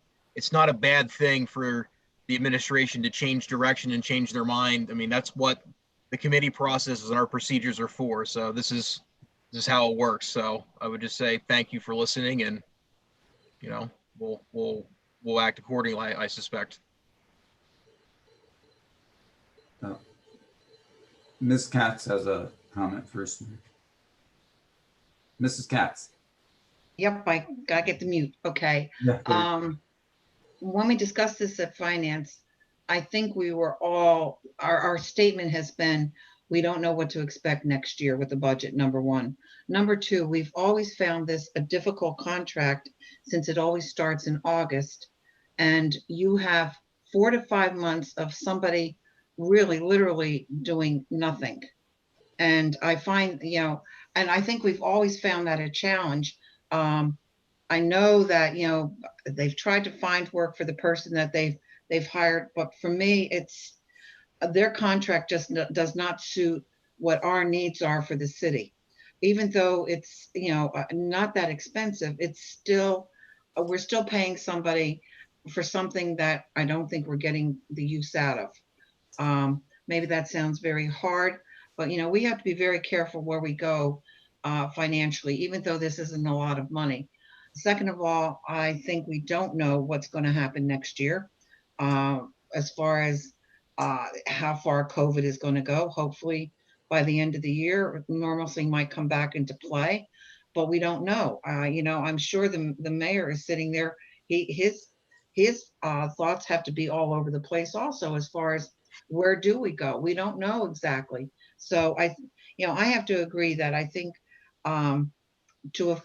not a bad thing for the administration to change direction and change their mind. I mean, that's what the committee processes and our procedures are for. So this is how it works. So I would just say thank you for listening, and you know, we'll act accordingly, I suspect. Ms. Katz has a comment first. Mrs. Katz. Yep, I gotta get the mute. Okay. Yeah, when we discussed this at finance, I think we were all, our statement has been, We don't know what to expect next year with the budget, number one. Number two, we've always found this a difficult contract since it always starts in August. And you have 4 to 5 months of somebody really literally doing nothing. And I find, and I think we've always found that a challenge. I know that, they've tried to find work for the person that they've hired, but for me, it's their contract just does not suit what our needs are for the city. Even though it's, not that expensive, it's still, we're still paying somebody for something that I don't think we're getting the use out of. Maybe that sounds very hard, but we have to be very careful where we go financially, even though this isn't a lot of money. Second of all, I think we don't know what's going to happen next year as far as how far COVID is going to go. Hopefully by the end of the year, normalcy might come back into play, but we don't know. I'm sure the mayor is sitting there. His thoughts have to be all over the place also, as far as where do we go? We don't know exactly. So I have to agree that I think to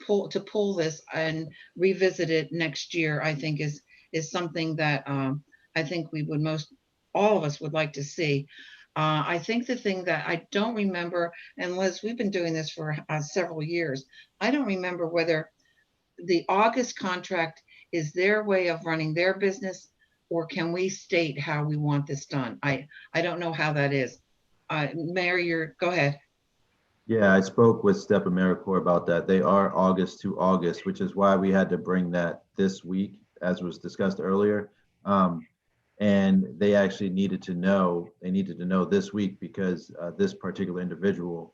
pull this and revisit it next year, I think is something that I think we would all of us would like to see. I think the thing that I don't remember, and Liz, we've been doing this for several years, I don't remember whether the August contract is their way of running their business, or can we state how we want this done? I don't know how that is. Mayor, go ahead. Yeah, I spoke with Step AmeriCorps about that. They are August to August, which is why we had to bring that this week, as was discussed earlier. And they actually needed to know this week, because this particular individual,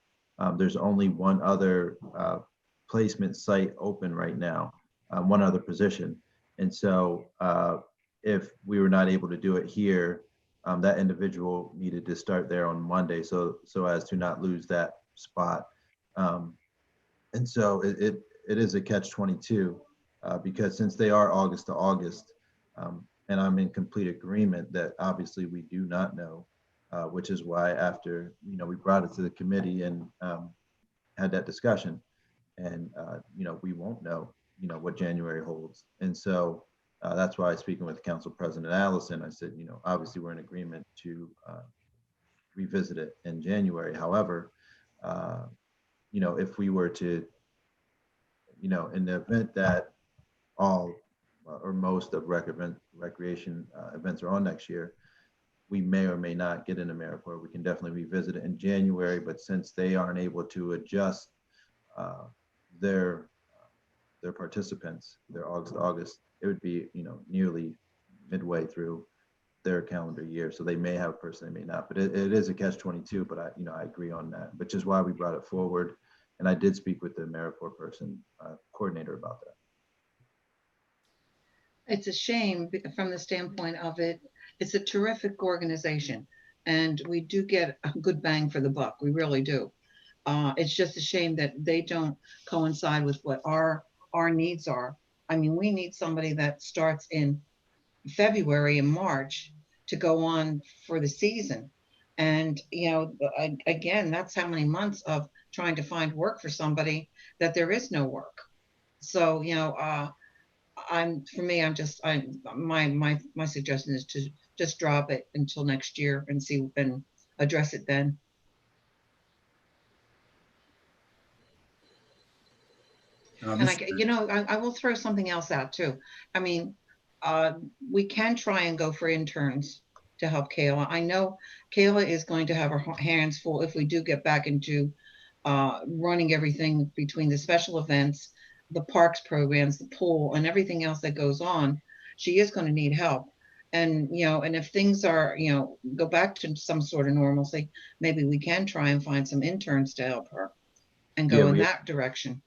there's only one other placement site open right now, one other position. And so if we were not able to do it here, that individual needed to start there on Monday, so as to not lose that spot. And so it is a catch-22 because since they are August to August, and I'm in complete agreement that obviously we do not know, which is why after we brought it to the committee and had that discussion, and we won't know what January holds. And so that's why, speaking with Council President Allison, I said obviously we're in agreement to revisit it in January. However, if we were to, in the event that all or most of recreation events are on next year, we may or may not get an AmeriCorps. We can definitely revisit it in January, but since they aren't able to adjust their participants, their August to August, it would be nearly midway through their calendar year. So they may have a person, they may not, but it is a catch-22. But I agree on that, which is why we brought it forward. And I did speak with the AmeriCorps coordinator about that. It's a shame from the standpoint of it's a terrific organization, and we do get a good bang for the buck. We really do. It's just a shame that they don't coincide with what our needs are. I mean, we need somebody that starts in February and March to go on for the season. And, again, that's how many months of trying to find work for somebody that there is no work. So, my suggestion is to just drop it until next year and see and address it then. And I will throw something else out too. I mean, we can try and go for interns to help Kayla. I know Kayla is going to have her hands full if we do get back into running everything between the special events, the parks programs, the pool, and everything else that goes on. She is going to need help. And, and if things are, go back to some sort of normalcy, maybe we can try and find some interns to help her and go in that direction.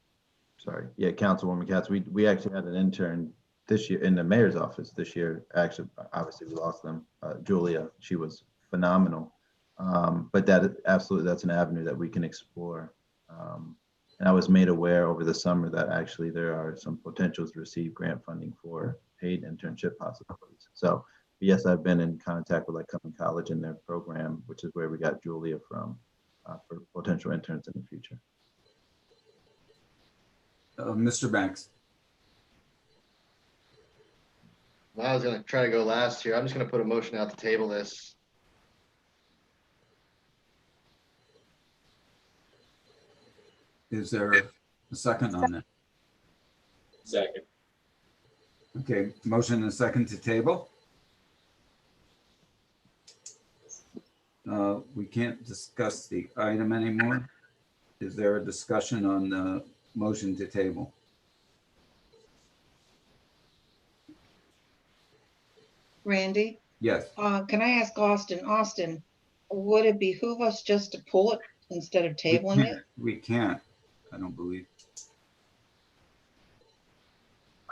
Sorry. Yeah, Councilwoman Katz, we actually had an intern this year in the mayor's office this year. Actually, obviously we lost them. Julia, she was phenomenal. But that's an avenue that we can explore. And I was made aware over the summer that actually there are some potentials to receive grant funding for paid internship possibilities. So yes, I've been in contact with Cumming College and their program, which is where we got Julia from. potential interns in the future. Mr. Banks. I was gonna try to go last here. I'm just gonna put a motion out to table this. Is there a second on that? Second. Okay, motion and a second to table. We can't discuss the item anymore. Is there a discussion on the motion to table? Randy, Yes. can I ask Austin? Austin, would it behoove us just to pull it instead of tabling it? We can't, I don't believe.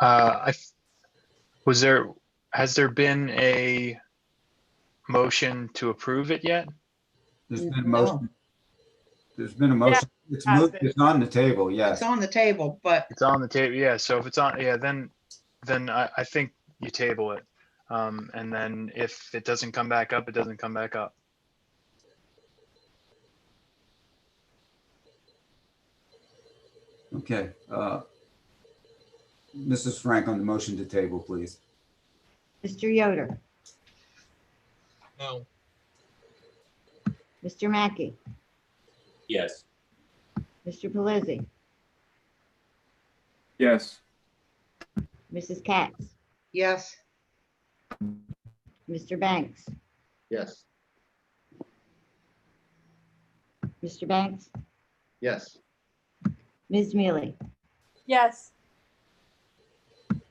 Has there been a motion to approve it yet? There's been a motion. There's been a motion. It's moved. It's on the table. Yes. It's on the table, but It's on the table. Yeah. So if it's on, yeah, then I think you table it. And then if it doesn't come back up, it doesn't come back up. Okay. Mrs. Frank on the motion to table, please. Mr. Yoder, No. Mr. Mackey, Yes. Mr. Pelisi, Yes. Mrs. Katz, yes. Mr. Banks, Yes. Mr. Banks, Yes. Ms. Mealy, Yes.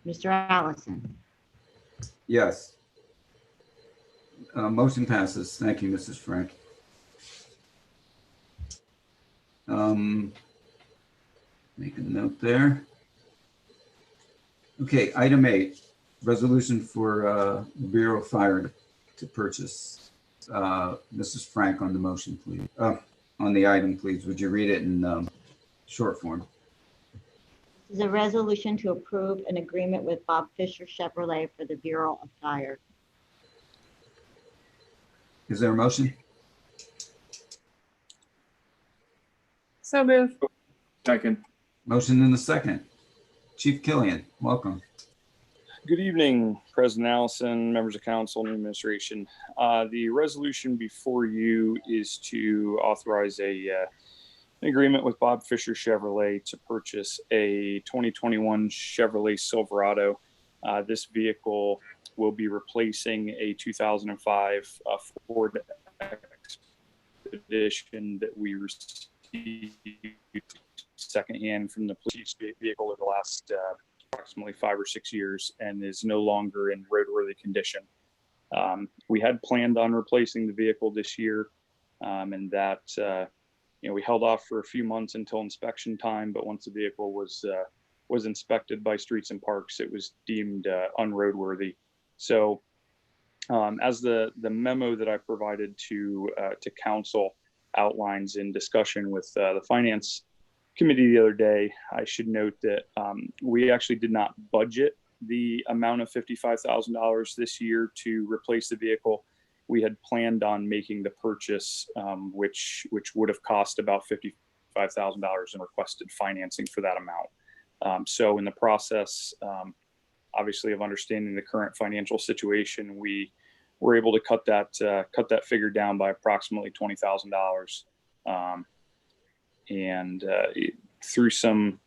Mr. Allison. Yes. Motion passes. Thank you, Mrs. Frank. Make a note there. Okay, item 8, resolution for Bureau of Fire to purchase. Mrs. Frank on the motion, please. On the item, please. Would you read it in short form? This is a resolution to approve an agreement with Bob Fisher Chevrolet for the Bureau of Fire. Is there a motion? So move. Second. Motion in the second. Chief Killian, welcome. Good evening, President Allison, members of council and administration. The resolution before you is to authorize an agreement with Bob Fisher Chevrolet to purchase a 2021 Chevrolet Silverado. This vehicle will be replacing a 2005 Ford Expedition that we received secondhand from the police vehicle over the last approximately 5 or 6 years and is no longer in roadworthy condition. We had planned on replacing the vehicle this year, and that we held off for a few months until inspection time. But once the vehicle was inspected by Streets and Parks, it was deemed unroadworthy. So, as the memo that I provided to council outlines in discussion with the finance committee the other day, I should note that we actually did not budget the amount of $55,000 this year to replace the vehicle. We had planned on making the purchase, which would have cost about $55,000 in requested financing for that amount. So in the process, obviously of understanding the current financial situation, we were able to cut that figure down by approximately $20,000. And through some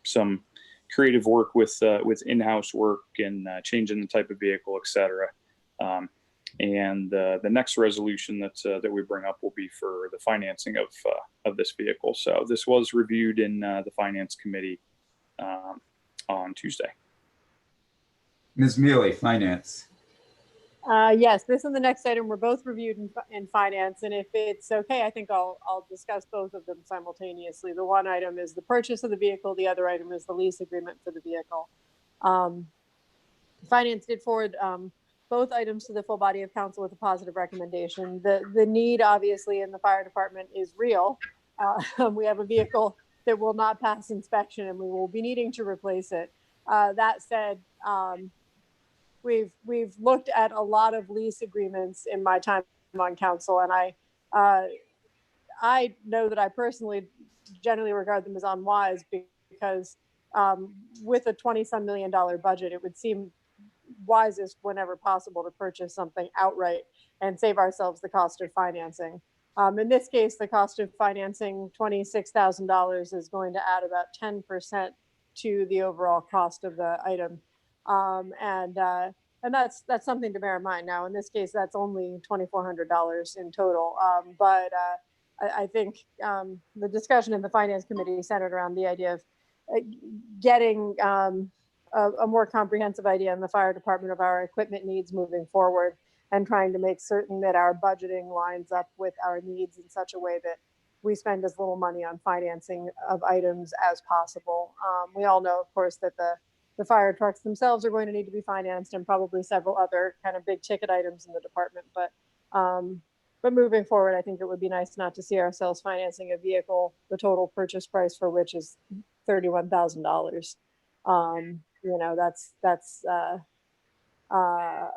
creative work with in-house work and changing the type of vehicle, et cetera. And the next resolution that we bring up will be for the financing of this vehicle. So this was reviewed in the finance committee on Tuesday. Ms. Mealy, finance. Yes, this and the next item were both reviewed in finance, and if it's okay, I think I'll discuss both of them simultaneously. The one item is the purchase of the vehicle. The other item is the lease agreement for the vehicle. Finance did forward both items to the full body of council with a positive recommendation. The need, obviously, in the fire department is real. We have a vehicle that will not pass inspection, and we will be needing to replace it. That said, we've looked at a lot of lease agreements in my time on council, and I know that I personally generally regard them as unwise because with a $20-some million budget, it would seem wisest whenever possible to purchase something outright and save ourselves the cost of financing. In this case, the cost of financing $26,000 is going to add about 10% to the overall cost of the item. And that's something to bear in mind. Now, in this case, that's only $2,400 in total. But I think the discussion in the Finance Committee centered around the idea of getting a more comprehensive idea in the fire department of our equipment needs moving forward, and trying to make certain that our budgeting lines up with our needs in such a way that we spend as little money on financing of items as possible. We all know, of course, that the fire trucks themselves are going to need to be financed, and probably several other kind of big ticket items in the department. But moving forward, I think it would be nice not to see ourselves financing a vehicle, the total purchase price for which is $31,000. You know, that's a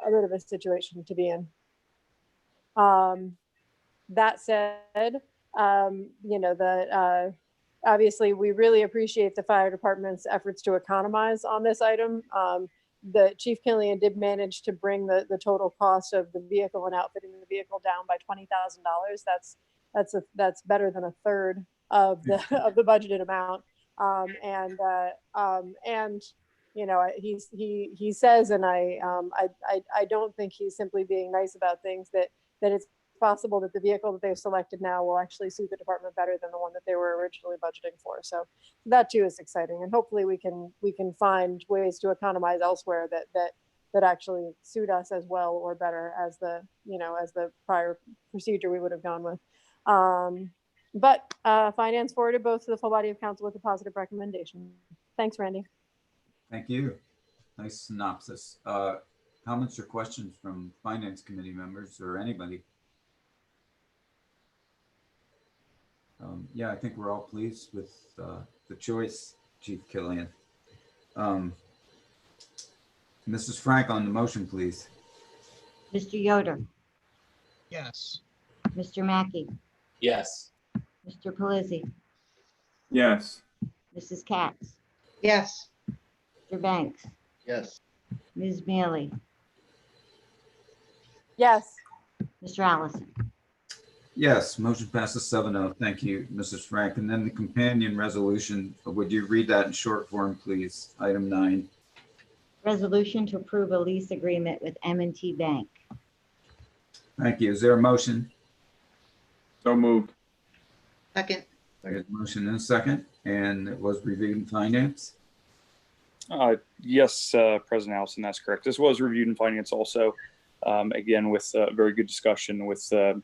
bit of a situation to be in. That said, you know, obviously we really appreciate the fire department's efforts to economize on this item. The Chief Killian did manage to bring the total cost of the vehicle and outfitting the vehicle down by $20,000. That's better than a third of the of the budgeted amount. And you know, he says, and I don't think he's simply being nice about things, that it's possible that the vehicle that they've selected now will actually suit the department better than the one that they were originally budgeting for. So that too is exciting, and hopefully we can find ways to economize elsewhere that actually suit us as well or better as the prior procedure we would have gone with. But Finance forwarded both to the full body of council with a positive recommendation. Thanks, Randy. Thank you. Nice synopsis. Comments or questions from Finance Committee members or anybody? Yeah, I think we're all pleased with the choice, Chief Killian. Mrs. Frank, on the motion, please. Mr. Yoder, Yes. Mr. Mackey, Yes. Mr. Pelisi, Yes. Mrs. Katz, Yes. Mr. Banks, Yes. Ms. Mealy, Yes. Mr. Allison. Yes, motion passes 7-0. Thank you, Mrs. Frank. And then the companion resolution, would you read that in short form, please? Item 9. Resolution to approve a lease agreement with M&T Bank. Thank you. Is there a motion? So moved. Second. There's a motion and a second, and it was reviewed in finance. Yes, President Allison, that's correct. This was reviewed in finance also, again, with very good discussion with the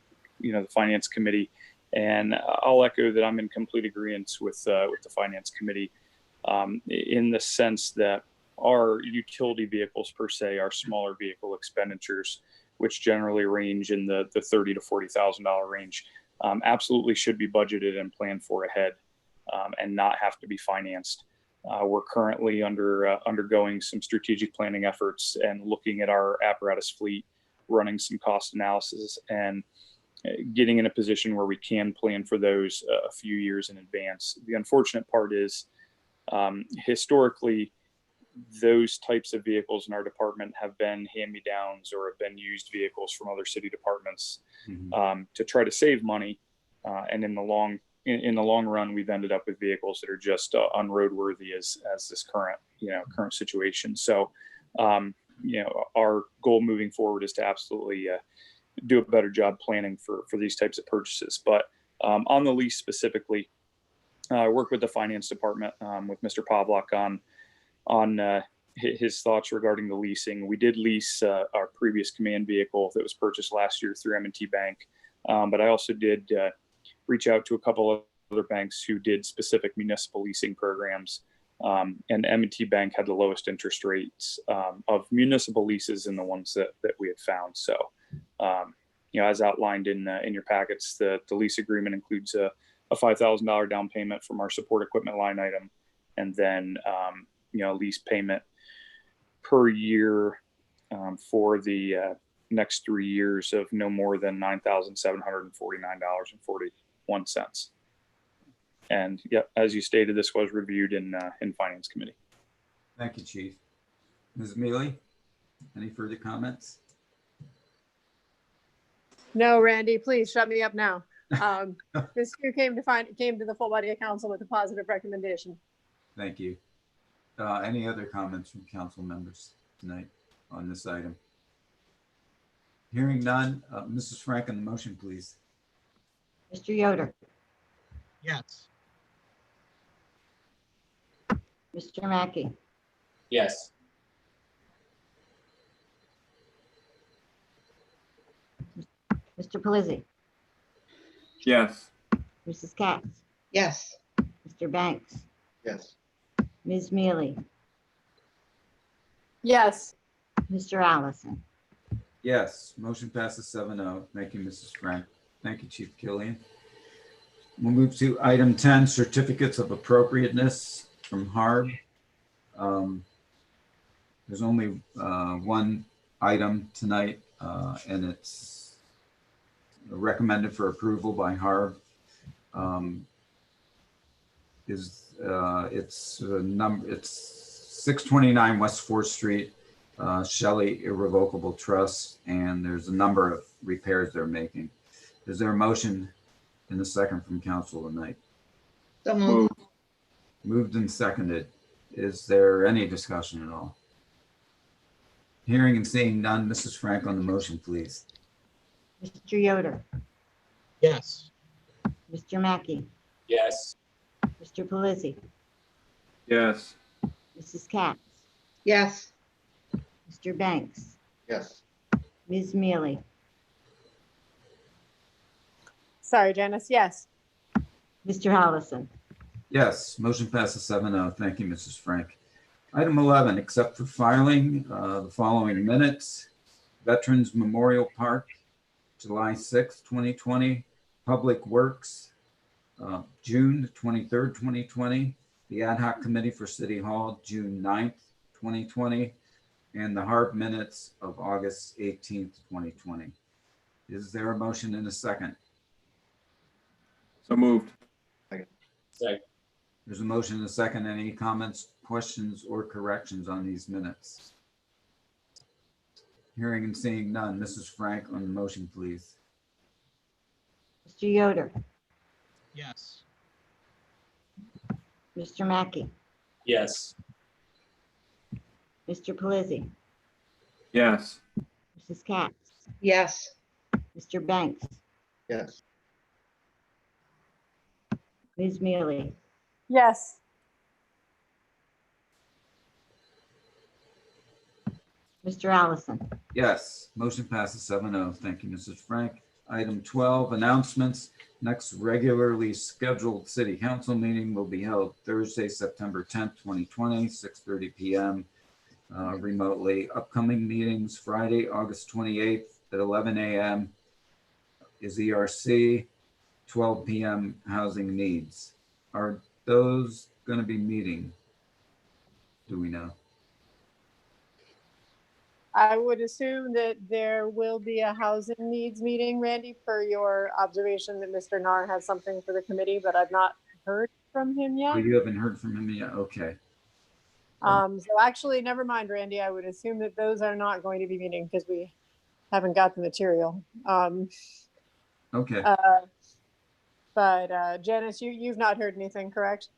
Finance Committee. And I'll echo that I'm in complete agreement with the Finance Committee in the sense that our utility vehicles per se are smaller vehicle expenditures, which generally range in the $30,000 to $40,000 range, absolutely should be budgeted and planned for ahead and not have to be financed. We're currently undergoing some strategic planning efforts and looking at our apparatus fleet, running some cost analysis, and getting in a position where we can plan for those a few years in advance. The unfortunate part is historically, those types of vehicles in our department have been hand-me-downs or have been used vehicles from other city departments to try to save money. And in the long run, we've ended up with vehicles that are just unroadworthy as this current situation. So, our goal moving forward is to absolutely do a better job planning for these types of purchases. But on the lease specifically, I work with the finance department with Mr. Pavlak on his thoughts regarding the leasing. We did lease our previous command vehicle that was purchased last year through M&T Bank, but I also did reach out to a couple of other banks who did specific municipal leasing programs, and M&T Bank had the lowest interest rates of municipal leases in the ones that we had found. So, as outlined in your packets, the lease agreement includes a $5,000 down payment from our support equipment line item, and then lease payment per year for the next 3 years of no more than $9,749.41. $0.01. And yeah, as you stated, this was reviewed in Finance Committee. Thank you, Chief. Ms. Mealy, any further comments? No, Randy, please shut me up now. This year came to the full body of council with a positive recommendation. Thank you. Any other comments from council members tonight on this item? Hearing none, Mrs. Frank on the motion, please. Mr. Yoder, Yes. Mr. Mackey, Yes. Mr. Pelisi, Yes. Mrs. Katz, Yes. Mr. Banks, Yes. Ms. Mealy, Yes. Mr. Allison. Yes, motion passes 7-0. Thank you, Mrs. Frank. Thank you, Chief Killian. We'll move to item 10, certificates of appropriateness from HARB. There's only one item tonight, and it's recommended for approval by HARB. It's 629 West 4th Street, Shelley Irrevocable Trust, and there's a number of repairs they're making. Is there a motion in a second from council tonight? So moved. Moved and seconded. Is there any discussion at all? Hearing and seeing none, Mrs. Frank on the motion, please. Mr. Yoder, Yes. Mr. Mackey, Yes. Mr. Pelisi, Yes. Mrs. Katz, Yes. Mr. Banks, Yes. Ms. Mealy, Sorry, Janice. Yes. Mr. Allison. Yes, motion passes 7-0. Thank you, Mrs. Frank. Item 11, accept for filing the following minutes. Veterans Memorial Park, July 6th, 2020. Public Works, June 23rd, 2020. The Ad Hoc Committee for City Hall, June 9th, 2020. And the HARB minutes of August 18th, 2020. Is there a motion in a second? So moved. Second. There's a motion and a second. Any comments, questions, or corrections on these minutes? Hearing and seeing none. Mrs. Frank on the motion, please. Mr. Yoder, Yes. Mr. Mackey, Yes. Mr. Pelisi, Yes. Mrs. Katz, Yes. Mr. Banks, Yes. Ms. Mealy, Yes. Mr. Allison. Yes, motion passes 7-0. Thank you, Mrs. Frank. Item 12, announcements. Next regularly scheduled city council meeting will be held Thursday, September 10th, 2020, 6:30 p.m. Remotely. Upcoming meetings, Friday, August 28th at 11 a.m. is ERC, 12 p.m. housing needs. Are those going to be meeting? Do we know? I would assume that there will be a housing needs meeting, Randy, per your observation that Mr. Nar has something for the committee, but I've not heard from him Oh, yet. you haven't heard from him yet? Okay. So actually, never mind, Randy. I would assume that those are not going to be meeting because we haven't got the material. Okay. But Janice, you've not heard anything, correct?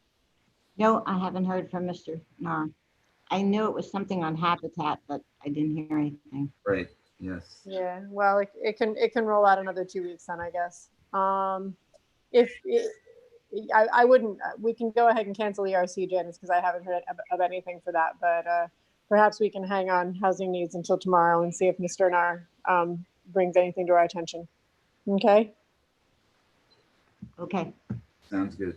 No, I haven't heard from Mr. Nar. I knew it was something on Habitat, but I didn't hear anything. Right. Yes. Yeah. Well, it can roll out another 2 weeks then, I guess. I wouldn't. We can go ahead and cancel ERC, Janice, because I haven't heard of anything for that. But perhaps we can hang on housing needs until tomorrow and see if Mr. Nar brings anything to our attention. Okay. Okay. Sounds good.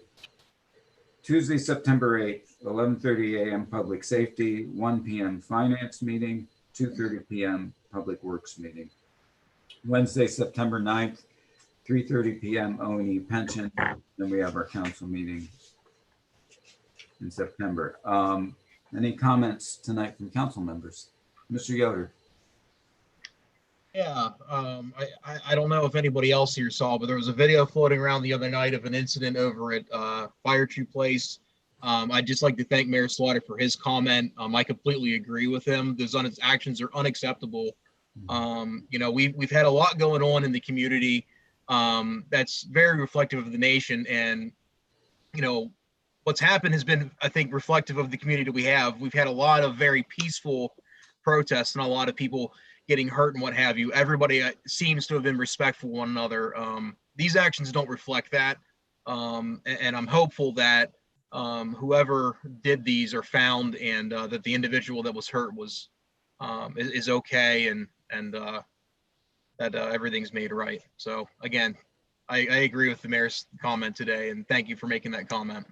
Tuesday, September 8th, 11:30 a.m. Public Safety, 1 p.m. Finance meeting, 2:30 p.m. Public Works meeting. Wednesday, September 9th, 3:30 p.m. O&E pension. Then we have our council meeting in September. Any comments tonight from council members? Mr. Yoder. Yeah, I don't know if anybody else here saw, but there was a video floating around the other night of an incident over at Fire Tree Place. I'd just like to thank Mayor Slaughter for his comment. I completely agree with him. Those actions are unacceptable. You know, we've had a lot going on in the community that's very reflective of the nation, and you know, what's happened has been, I think, reflective of the community we have. We've had a lot of very peaceful protests and a lot of people getting hurt and what have you. Everybody seems to have been respectful of one another. These actions don't reflect that. And I'm hopeful that whoever did these are found, and that the individual that was hurt was is okay, and that everything's made right. So again, I agree with the mayor's comment today, and thank you for making that comment.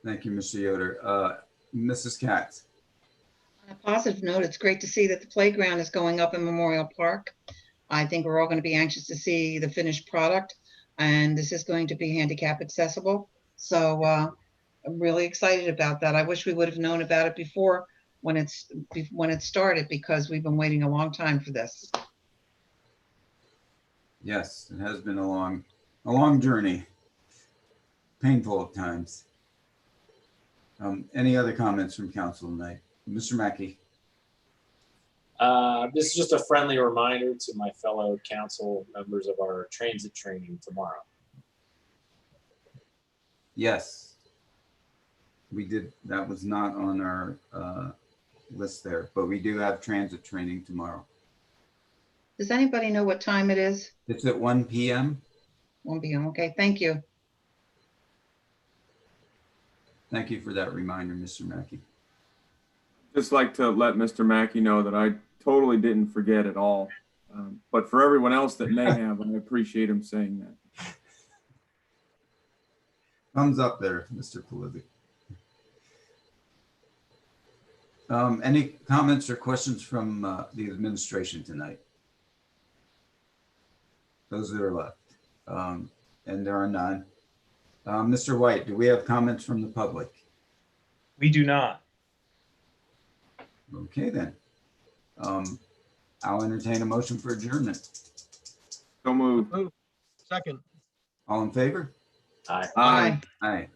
Thank you, Mr. Yoder. Mrs. Katz. On a positive note, it's great to see that the playground is going up in Memorial Park. I think we're all going to be anxious to see the finished product, and this is going to be handicap accessible. So I'm really excited about that. I wish we would have known about it before when it started, because we've been waiting a long time for this. Yes, it has been a long journey, painful at times. Any other comments from council tonight? Mr. Mackey. This is just a friendly reminder to my fellow council members of our transit training tomorrow. Yes, we did. That was not on our list there, but we do have transit training tomorrow. Does anybody know what time it is? It's at 1 p.m. 1 p.m. Okay, thank you. Thank you for that reminder, Mr. Mackey. Just like to let Mr. Mackey know that I totally didn't forget at all. But for everyone else that may have, I appreciate him saying that. Thumbs up there, Mr. Polizzi. Any comments or questions from the administration tonight? Those that are left. And there are none. Mr. White, do we have comments from the public? We do not. Okay, then. I'll entertain a motion for adjournment. So moved. Second. All in favor? Aye. Aye. Aye.